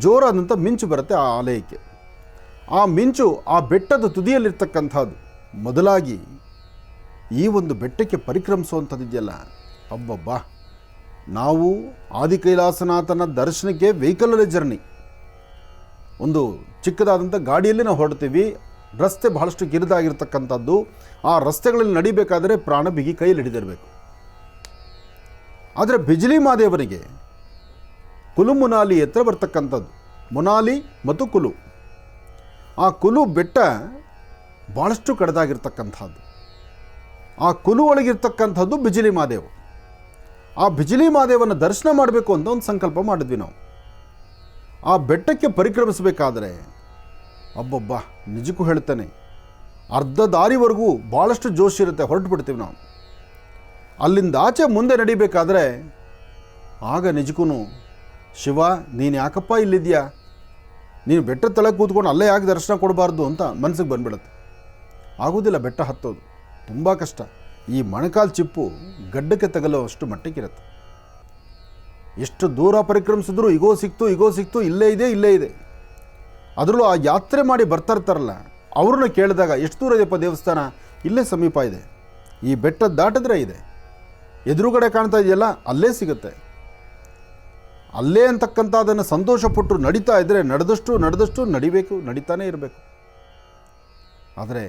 ಜೋರಾದಂಥ ಮಿಂಚು ಬರುತ್ತೆ ಆ ಆಲಯಕ್ಕೆ. ಆ ಮಿಂಚು ಆ ಬೆಟ್ಟದ ತುದಿಯಲ್ಲಿರ್ತಕ್ಕಂಥದ್ದು. ಮೊದಲಾಗಿ ಈ ಒಂದು ಬೆಟ್ಟಕ್ಕೆ ಪರಿಕ್ರಮಿಸುವಂಥದ್ದಿದೆಯಲ್ಲ, ಅಬ್ಬಬ್ಬಾ, ನಾವು ಆದಿಕೈಲಾಸನಾಥನ ದರ್ಶನಕ್ಕೆ ವೆಹಿಕಲಲ್ಲಿ ಜರ್ನಿ, ಒಂದು ಚಿಕ್ಕದಾದಂಥ ಗಾಡಿಯಲ್ಲಿ ನಾವು ಹೊರಡ್ತೀವಿ. ರಸ್ತೆ ಬಹಳಷ್ಟು ಕಿರಿದಾಗಿರ್ತಕ್ಕಂಥದ್ದು. ಆ ರಸ್ತೆಗಳಲ್ಲಿ ನಡಿಬೇಕಾದರೆ ಪ್ರಾಣ ಬಿಗಿ ಕೈಯಲ್ಲಿ ಹಿಡಿದಿರಬೇಕು. ಆದರೆ ಬಿಜಿಲಿ ಮಹಾದೇವನಿಗೆ ಕುಲು ಮುನಾಲಿ ಹತ್ರ ಬರ್ತಕ್ಕಂಥದ್ದು, ಮುನಾಲಿ ಮತ್ತು ಕುಲು. ಆ ಕುಲು ಬೆಟ್ಟ ಭಾಳಷ್ಟು ಕಡದಾಗಿರ್ತಕ್ಕಂಥದ್ದು. ಆ ಕುಲು ಒಳಗಿರ್ತಕ್ಕಂಥದ್ದು ಬಿಜಿಲಿ ಮಹಾದೇವ. ಆ ಬಿಜಿಲಿ ಮಹಾದೇವನ ದರ್ಶನ ಮಾಡಬೇಕು ಅಂತ ಒಂದು ಸಂಕಲ್ಪ ಮಾಡಿದ್ವಿ ನಾವು. ಆ ಬೆಟ್ಟಕ್ಕೆ ಪರಿಕ್ರಮಿಸಬೇಕಾದ್ರೆ ಅಬ್ಬಬ್ಬ, ನಿಜಕ್ಕೂ ಹೇಳ್ತಾನೆ, ಅರ್ಧ ದಾರಿವರೆಗೂ ಭಾಳಷ್ಟು ಜೋಶ್ ಇರುತ್ತೆ, ಹೊರಟು ಬಿಡ್ತೀವಿ ನಾವು. ಅಲ್ಲಿಂದ ಆಚೆ ಮುಂದೆ ನಡಿಬೇಕಾದ್ರೆ ಆಗ ನಿಜಕ್ಕೂ ಶಿವ, ನೀನು ಯಾಕಪ್ಪ ಇಲ್ಲಿದೆಯಾ, ನೀನು ಬೆಟ್ಟ ತಳಗೆ ಕೂತ್ಕೊಂಡು ಅಲ್ಲೇ ಯಾಕೆ ದರ್ಶನ ಕೊಡಬಾರ್ದು ಅಂತ ಮನಸ್ಸಿಗೆ ಬಂದ್ಬಿಡುತ್ತೆ. ಆಗೋದಿಲ್ಲ, ಬೆಟ್ಟ ಹತ್ತೋದು ತುಂಬ ಕಷ್ಟ. ಈ ಮೊಣಕಾಲು ಚಿಪ್ಪು ಗಡ್ಡಕ್ಕೆ ತಗಲುವಷ್ಟು ಮಟ್ಟಕ್ಕಿರುತ್ತೆ. ಎಷ್ಟು ದೂರ ಪರಿಕ್ರಮಿಸಿದ್ರು ಈಗೋ ಸಿಕ್ತು, ಇಲ್ಲೇ ಇದೆ. ಅದರಲ್ಲೂ ಆ ಯಾತ್ರೆ ಮಾಡಿ ಬರ್ತಾ ಇರ್ತಾರಲ್ಲ, ಅವ್ರನ್ನ ಕೇಳಿದಾಗ ಎಷ್ಟು ದೂರ ಇದೆಯಪ್ಪ ದೇವಸ್ಥಾನ? ಇಲ್ಲೇ ಸಮೀಪ ಇದೆ, ಈ ಬೆಟ್ಟ ದಾಟಿದ್ರೆ ಇದೆ, ಎದುರುಗಡೆ ಕಾಣ್ತಾ ಇದೆಯಲ್ಲ ಅಲ್ಲೇ ಸಿಗುತ್ತೆ. ಅಲ್ಲೇ ಅಂತಕ್ಕಂಥ ಅದನ್ನು ಸಂತೋಷಪಟ್ಟು ನಡೀತಾ ಇದ್ದರೆ ನಡೆದಷ್ಟು ನಡೀತಾನೇ ಇರಬೇಕು. ಆದರೆ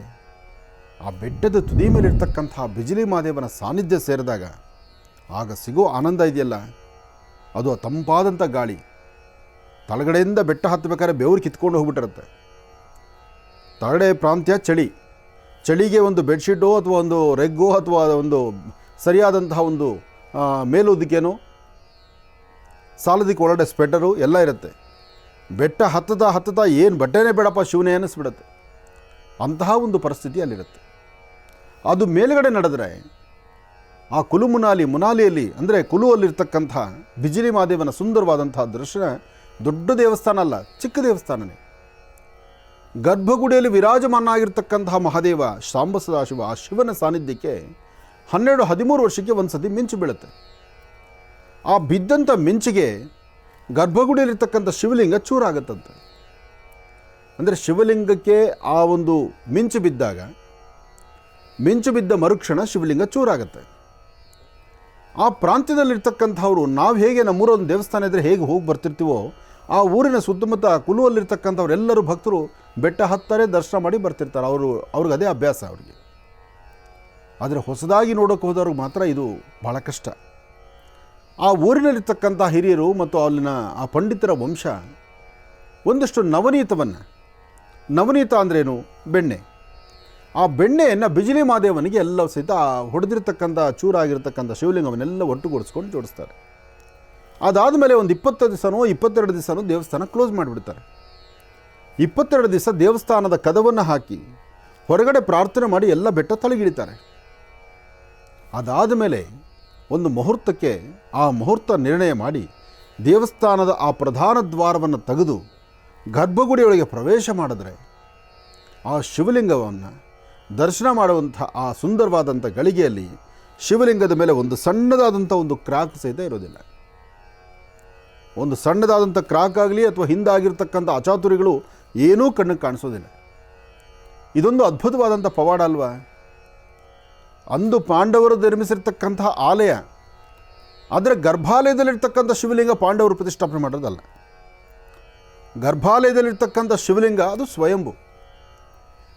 ಆ ಬೆಟ್ಟದ ತುದಿ ಮೇಲಿರ್ತಕ್ಕಂಥ ಬಿಜಿಲಿ ಮಹಾದೇವನ ಸಾನ್ನಿಧ್ಯ ಸೇರಿದಾಗ ಆಗ ಸಿಗೋ ಆನಂದ ಇದೆಯಲ್ಲ, ಅದು ಆ ತಂಪಾದಂಥ ಗಾಳಿ. ತಳಗಡೆಯಿಂದ ಬೆಟ್ಟ ಹತ್ತಬೇಕಾದ್ರೆ ಬೆವರು ಕಿತ್ಕೊಂಡು ಹೋಗ್ಬಿಟ್ಟಿರುತ್ತೆ. ತಳಗಡೆ ಪ್ರಾಂತ್ಯ ಚಳಿಗೆ ಒಂದು ಬೆಡ್ಶೀಟೋ ಅಥವಾ ಒಂದು ರೆಗ್ಗೋ ಅಥವಾ ಒಂದು ಸರಿಯಾದಂತಹ ಒಂದು ಮೇಲುದಿಕೇನೋ, ಸಾಲದಕ್ಕೆ ಒಳಗಡೆ ಸ್ವೆಟರು ಎಲ್ಲ ಇರುತ್ತೆ. ಬೆಟ್ಟ ಹತ್ತದ ಏನು ಬಟ್ಟೆನೇ ಬೇಡಪ್ಪ ಶಿವನೇ ಅನ್ನಿಸ್ಬಿಡುತ್ತೆ. ಅಂತಹ ಒಂದು ಪರಿಸ್ಥಿತಿ ಅಲ್ಲಿರುತ್ತೆ. ಅದು ಮೇಲುಗಡೆ ನಡೆದರೆ ಆ ಕುಲು ಮುನಾಲಿಯಲ್ಲಿ ಅಂದರೆ ಕುಲುವಲ್ಲಿರ್ತಕ್ಕಂಥ ಬಿಜಿಲಿ ಮಹಾದೇವನ ಸುಂದರವಾದಂಥ ದರ್ಶನ. ದೊಡ್ಡ ದೇವಸ್ಥಾನ ಅಲ್ಲ, ಚಿಕ್ಕ ದೇವಸ್ಥಾನನೇ. ಗರ್ಭಗುಡಿಯಲ್ಲಿ ವಿರಾಜಮಾನ ಆಗಿರ್ತಕ್ಕಂತಹ ಮಹಾದೇವ ಸಾಂಬ ಸದಾಶಿವ, ಆ ಶಿವನ ಸಾನ್ನಿಧ್ಯಕ್ಕೆ 12-13 ವರ್ಷಕ್ಕೆ ಒಂದು ಸತಿ ಮಿಂಚು ಬೀಳುತ್ತೆ. ಆ ಬಿದ್ದಂಥ ಮಿಂಚಿಗೆ ಗರ್ಭಗುಡಿಯಲ್ಲಿರ್ತಕ್ಕಂಥ ಶಿವಲಿಂಗ ಚೂರಾಗತ್ತಂತೆ. ಅಂದರೆ ಶಿವಲಿಂಗಕ್ಕೆ ಆ ಒಂದು ಮಿಂಚು ಬಿದ್ದ ಮರುಕ್ಷಣ ಶಿವಲಿಂಗ ಚೂರಾಗತ್ತೆ. ಆ ಪ್ರಾಂತ್ಯದಲ್ಲಿರ್ತಕ್ಕಂಥವ್ರು, ನಾವು ಹೇಗೆ ನಮ್ಮೂರೊಂದು ದೇವಸ್ಥಾನ ಇದ್ದರೆ ಹೇಗೆ ಹೋಗಿ ಬರ್ತಿರ್ತೀವೋ, ಆ ಊರಿನ ಸುತ್ತಮುತ್ತ ಕುಲುವಲ್ಲಿರ್ತಕ್ಕಂಥವರೆಲ್ಲರೂ ಭಕ್ತರು ಬೆಟ್ಟ ಹತ್ತಾರೆ, ದರ್ಶನ ಮಾಡಿ ಬರ್ತಿರ್ತಾರೆ. ಅವ್ರಿಗೆ ಅದೇ ಅಭ್ಯಾಸ ಅವರಿಗೆ. ಆದರೆ ಹೊಸದಾಗಿ ನೋಡೋಕೆ ಹೋದವ್ರಿಗೆ ಮಾತ್ರ ಇದು ಭಾಳ ಕಷ್ಟ. ಆ ಊರಿನಲ್ಲಿರ್ತಕ್ಕಂಥ ಹಿರಿಯರು ಮತ್ತು ಅಲ್ಲಿನ ಆ ಪಂಡಿತರ ವಂಶ ಒಂದಷ್ಟು ನವನೀತ ಅಂದ್ರೇನು, ಬೆಣ್ಣೆ. ಆ ಬೆಣ್ಣೆಯನ್ನು ಬಿಜಿಲಿ ಮಹಾದೇವನಿಗೆ ಎಲ್ಲ ಸಹಿತ ಹೊಡೆದಿರ್ತಕ್ಕಂಥ ಚೂರಾಗಿರ್ತಕ್ಕಂಥ ಶಿವಲಿಂಗವನ್ನೆಲ್ಲ ಒಟ್ಟುಗೂಡಿಸ್ಕೊಂಡು ಜೋಡಿಸ್ತಾರೆ. ಅದಾದ ಮೇಲೆ ಒಂದು 20 ದಿವಸನೋ 22 ದಿವಸನೋ ದೇವಸ್ಥಾನ ಕ್ಲೋಸ್ ಮಾಡಿಬಿಡ್ತಾರೆ. 22 ದಿವಸ ದೇವಸ್ಥಾನದ ಕದವನ್ನು ಹಾಕಿ ಹೊರಗಡೆ ಪ್ರಾರ್ಥನೆ ಮಾಡಿ ಎಲ್ಲ ಬೆಟ್ಟ ತಲೆಗಿಳಿತಾರೆ. ಅದಾದ ಮೇಲೆ ಒಂದು ಮುಹೂರ್ತಕ್ಕೆ ಆ ಮುಹೂರ್ತ ನಿರ್ಣಯ ಮಾಡಿ ದೇವಸ್ಥಾನದ ಆ ಪ್ರಧಾನ ದ್ವಾರವನ್ನು ತೆಗೆದು ಗರ್ಭಗುಡಿಯೊಳಗೆ ಪ್ರವೇಶ ಮಾಡಿದ್ರೆ ಆ ಶಿವಲಿಂಗವನ್ನು ದರ್ಶನ ಮಾಡುವಂಥ ಆ ಸುಂದರವಾದಂಥ ಗಳಿಗೆಯಲ್ಲಿ ಶಿವಲಿಂಗದ ಮೇಲೆ ಒಂದು ಸಣ್ಣದಾದಂಥ ಒಂದು ಕ್ರಾಕ್ ಸಹಿತ ಇರೋದಿಲ್ಲ. ಒಂದು ಸಣ್ಣದಾದಂಥ ಕ್ರಾಕ್ ಆಗಲಿ ಅಥವಾ ಹಿಂದಾಗಿರ್ತಕ್ಕಂಥ ಅಚಾತುರ್ಯಗಳು ಏನೂ ಕಣ್ಣಿಗೆ ಕಾಣಿಸೋದಿಲ್ಲ. ಇದೊಂದು ಅದ್ಭುತವಾದಂಥ ಪವಾಡ ಅಲ್ವಾ? ಅಂದು ಪಾಂಡವರು ನಿರ್ಮಿಸಿರ್ತಕ್ಕಂತಹ ಆಲಯ, ಆದರೆ ಗರ್ಭಾಲಯದಲ್ಲಿರ್ತಕ್ಕಂಥ ಶಿವಲಿಂಗ ಪಾಂಡವರು ಪ್ರತಿಷ್ಠಾಪನೆ ಮಾಡೋದಲ್ಲ. ಗರ್ಭಾಲಯದಲ್ಲಿರ್ತಕ್ಕಂಥ ಶಿವಲಿಂಗ ಅದು ಸ್ವಯಂಭು.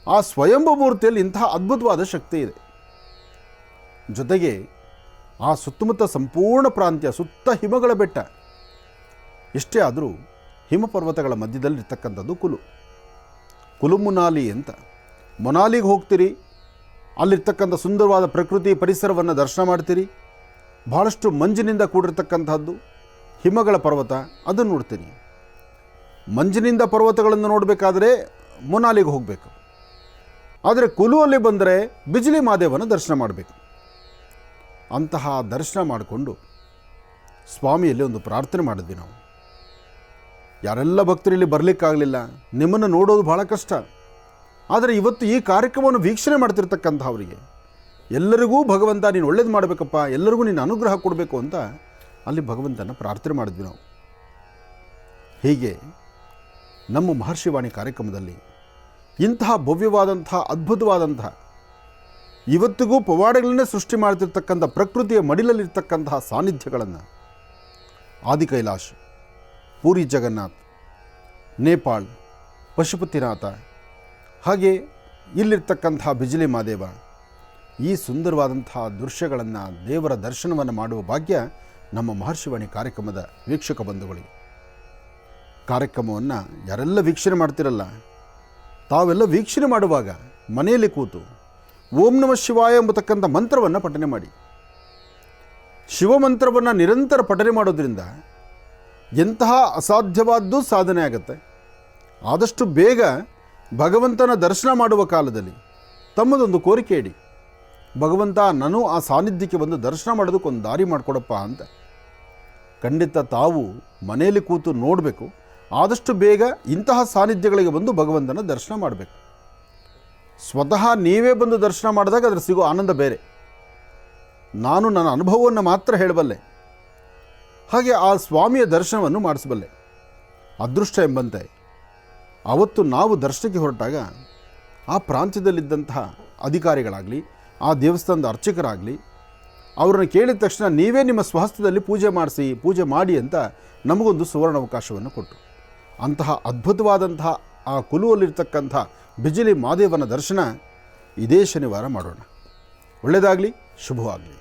ಆ ಸ್ವಯಂಭು ಮೂರ್ತಿಯಲ್ಲಿ ಇಂತಹ ಅದ್ಭುತವಾದ ಶಕ್ತಿ ಇದೆ. ಜೊತೆಗೆ ಆ ಸುತ್ತಮುತ್ತ ಸಂಪೂರ್ಣ ಪ್ರಾಂತ್ಯ ಸುತ್ತ ಹಿಮಗಳ ಬೆಟ್ಟ. ಎಷ್ಟೇ ಆದರೂ ಹಿಮಪರ್ವತಗಳ ಮಧ್ಯದಲ್ಲಿರ್ತಕ್ಕಂಥದ್ದು ಕುಲು ಮುನಾಲಿ ಅಂತ. ಮೊನಾಲಿಗೆ ಹೋಗ್ತೀರಿ, ಅಲ್ಲಿರ್ತಕ್ಕಂಥ ಸುಂದರವಾದ ಪ್ರಕೃತಿ ಪರಿಸರವನ್ನು ದರ್ಶನ ಮಾಡ್ತೀರಿ. ಭಾಳಷ್ಟು ಮಂಜಿನಿಂದ ಕೂಡಿರ್ತಕ್ಕಂಥದ್ದು ಹಿಮಗಳ ಪರ್ವತ, ಅದನ್ನು ನೋಡ್ತೀನಿ. ಮಂಜಿನಿಂದ ಪರ್ವತಗಳನ್ನು ನೋಡಬೇಕಾದ್ರೆ ಮೊನಾಲಿಗೆ ಹೋಗಬೇಕು. ಆದರೆ ಕುಲುವಲ್ಲಿ ಬಂದರೆ ಬಿಜ್ಲಿ ಮಾದೇವನ ದರ್ಶನ ಮಾಡಬೇಕು. ಅಂತಹ ದರ್ಶನ ಮಾಡಿಕೊಂಡು ಸ್ವಾಮಿಯಲ್ಲಿ ಒಂದು ಪ್ರಾರ್ಥನೆ ಮಾಡಿದ್ವಿ ನಾವು. ಯಾರೆಲ್ಲ ಭಕ್ತರು ಇಲ್ಲಿ ಬರಲಿಕ್ಕಾಗಲಿಲ್ಲ, ನಿಮ್ಮನ್ನು ನೋಡೋದು ಭಾಳ ಕಷ್ಟ. ಆದರೆ ಇವತ್ತು ಈ ಕಾರ್ಯಕ್ರಮವನ್ನು ವೀಕ್ಷಣೆ ಮಾಡ್ತಿರ್ತಕ್ಕಂಥವರಿಗೆ ಎಲ್ಲರಿಗೂ ಭಗವಂತ ನೀನು ಒಳ್ಳೇದು ಮಾಡಬೇಕಪ್ಪ, ಎಲ್ಲರಿಗೂ ನೀನು ಅನುಗ್ರಹ ಕೊಡಬೇಕು ಅಂತ ಅಲ್ಲಿ ಭಗವಂತನ ಪ್ರಾರ್ಥನೆ ಮಾಡಿದ್ವಿ ನಾವು. ಹೀಗೆ ನಮ್ಮ ಮಹರ್ಷಿವಾಣಿ ಕಾರ್ಯಕ್ರಮದಲ್ಲಿ ಇಂತಹ ಭವ್ಯವಾದಂತಹ ಅದ್ಭುತವಾದಂತಹ ಇವತ್ತಿಗೂ ಪವಾಡಗಳನ್ನೇ ಸೃಷ್ಟಿ ಮಾಡ್ತಿರ್ತಕ್ಕಂಥ ಪ್ರಕೃತಿಯ ಮಡಿಲಲ್ಲಿರ್ತಕ್ಕಂತಹ ಸಾನ್ನಿಧ್ಯಗಳನ್ನು ಆದಿ ಕೈಲಾಶ್, ಪೂರಿ ಜಗನ್ನಾಥ್, ನೇಪಾಳ್, ಪಶುಪತಿನಾಥ, ಹಾಗೆ ಇಲ್ಲಿರ್ತಕ್ಕಂಥ ಬಿಜ್ಲಿ ಮಾದೇವ, ಈ ಸುಂದರವಾದಂತಹ ದೃಶ್ಯಗಳನ್ನು, ದೇವರ ದರ್ಶನವನ್ನು ಮಾಡುವ ಭಾಗ್ಯ ನಮ್ಮ ಮಹರ್ಷಿವಾಣಿ ಕಾರ್ಯಕ್ರಮದ ವೀಕ್ಷಕ ಬಂಧುಗಳಿಗೆ. ಕಾರ್ಯಕ್ರಮವನ್ನು ಯಾರೆಲ್ಲ ವೀಕ್ಷಣೆ ಮಾಡ್ತಿರಲ್ಲ, ತಾವೆಲ್ಲ ವೀಕ್ಷಣೆ ಮಾಡುವಾಗ ಮನೆಯಲ್ಲಿ ಕೂತು ಓಂ ನಮಃ ಶಿವಾಯ ಎಂಬತಕ್ಕಂಥ ಮಂತ್ರವನ್ನು ಪಠನೆ ಮಾಡಿ. ಶಿವಮಂತ್ರವನ್ನು ನಿರಂತರ ಪಠನೆ ಮಾಡೋದ್ರಿಂದ ಎಂತಹ ಅಸಾಧ್ಯವಾದ್ದು ಸಾಧನೆ ಆಗುತ್ತೆ. ಆದಷ್ಟು ಬೇಗ ಭಗವಂತನ ದರ್ಶನ ಮಾಡುವ ಕಾಲದಲ್ಲಿ ತಮ್ಮದೊಂದು ಕೋರಿಕೆ ಇಡಿ, ಭಗವಂತ ನಾನು ಆ ಸಾನ್ನಿಧ್ಯಕ್ಕೆ ಬಂದು ದರ್ಶನ ಮಾಡೋದಕ್ಕೊಂದು ದಾರಿ ಮಾಡಿಕೊಡಪ್ಪ ಅಂತ. ಖಂಡಿತ ತಾವು ಮನೆಯಲ್ಲಿ ಕೂತು ನೋಡಬೇಕು. ಆದಷ್ಟು ಬೇಗ ಇಂತಹ ಸಾನ್ನಿಧ್ಯಗಳಿಗೆ ಬಂದು ಭಗವಂತನ ದರ್ಶನ ಮಾಡಬೇಕು. ಸ್ವತಃ ನೀವೇ ಬಂದು ದರ್ಶನ ಮಾಡಿದಾಗ ಅದರ ಸಿಗೋ ಆನಂದ ಬೇರೆ. ನಾನು ನನ್ನ ಅನುಭವವನ್ನು ಮಾತ್ರ ಹೇಳಬಲ್ಲೆ, ಹಾಗೆ ಆ ಸ್ವಾಮಿಯ ದರ್ಶನವನ್ನು ಮಾಡಿಸಬಲ್ಲೆ. ಅದೃಷ್ಟ ಎಂಬಂತೆ ಅವತ್ತು ನಾವು ದರ್ಶನಕ್ಕೆ ಹೊರಟಾಗ ಆ ಪ್ರಾಂತ್ಯದಲ್ಲಿದ್ದಂತಹ ಅಧಿಕಾರಿಗಳಾಗಲಿ, ಆ ದೇವಸ್ಥಾನದ ಅರ್ಚಕರಾಗಲಿ, ಅವರನ್ನು ಕೇಳಿದ ತಕ್ಷಣ ನೀವೇ ನಿಮ್ಮ ಸ್ವಹಸ್ತದಲ್ಲಿ ಪೂಜೆ ಮಾಡಿ ಅಂತ ನಮಗೊಂದು ಸುವರ್ಣಾವಕಾಶವನ್ನು ಕೊಟ್ಟರು. ಅಂತಹ ಅದ್ಭುತವಾದಂತಹ ಆ ಕುಲುವಲ್ಲಿರ್ತಕ್ಕಂಥ ಬಿಜ್ಲಿ ಮಾದೇವನ ದರ್ಶನ ಇದೇ ಶನಿವಾರ ಮಾಡೋಣ. ಒಳ್ಳೆಯದಾಗಲಿ, ಶುಭವಾಗಲಿ.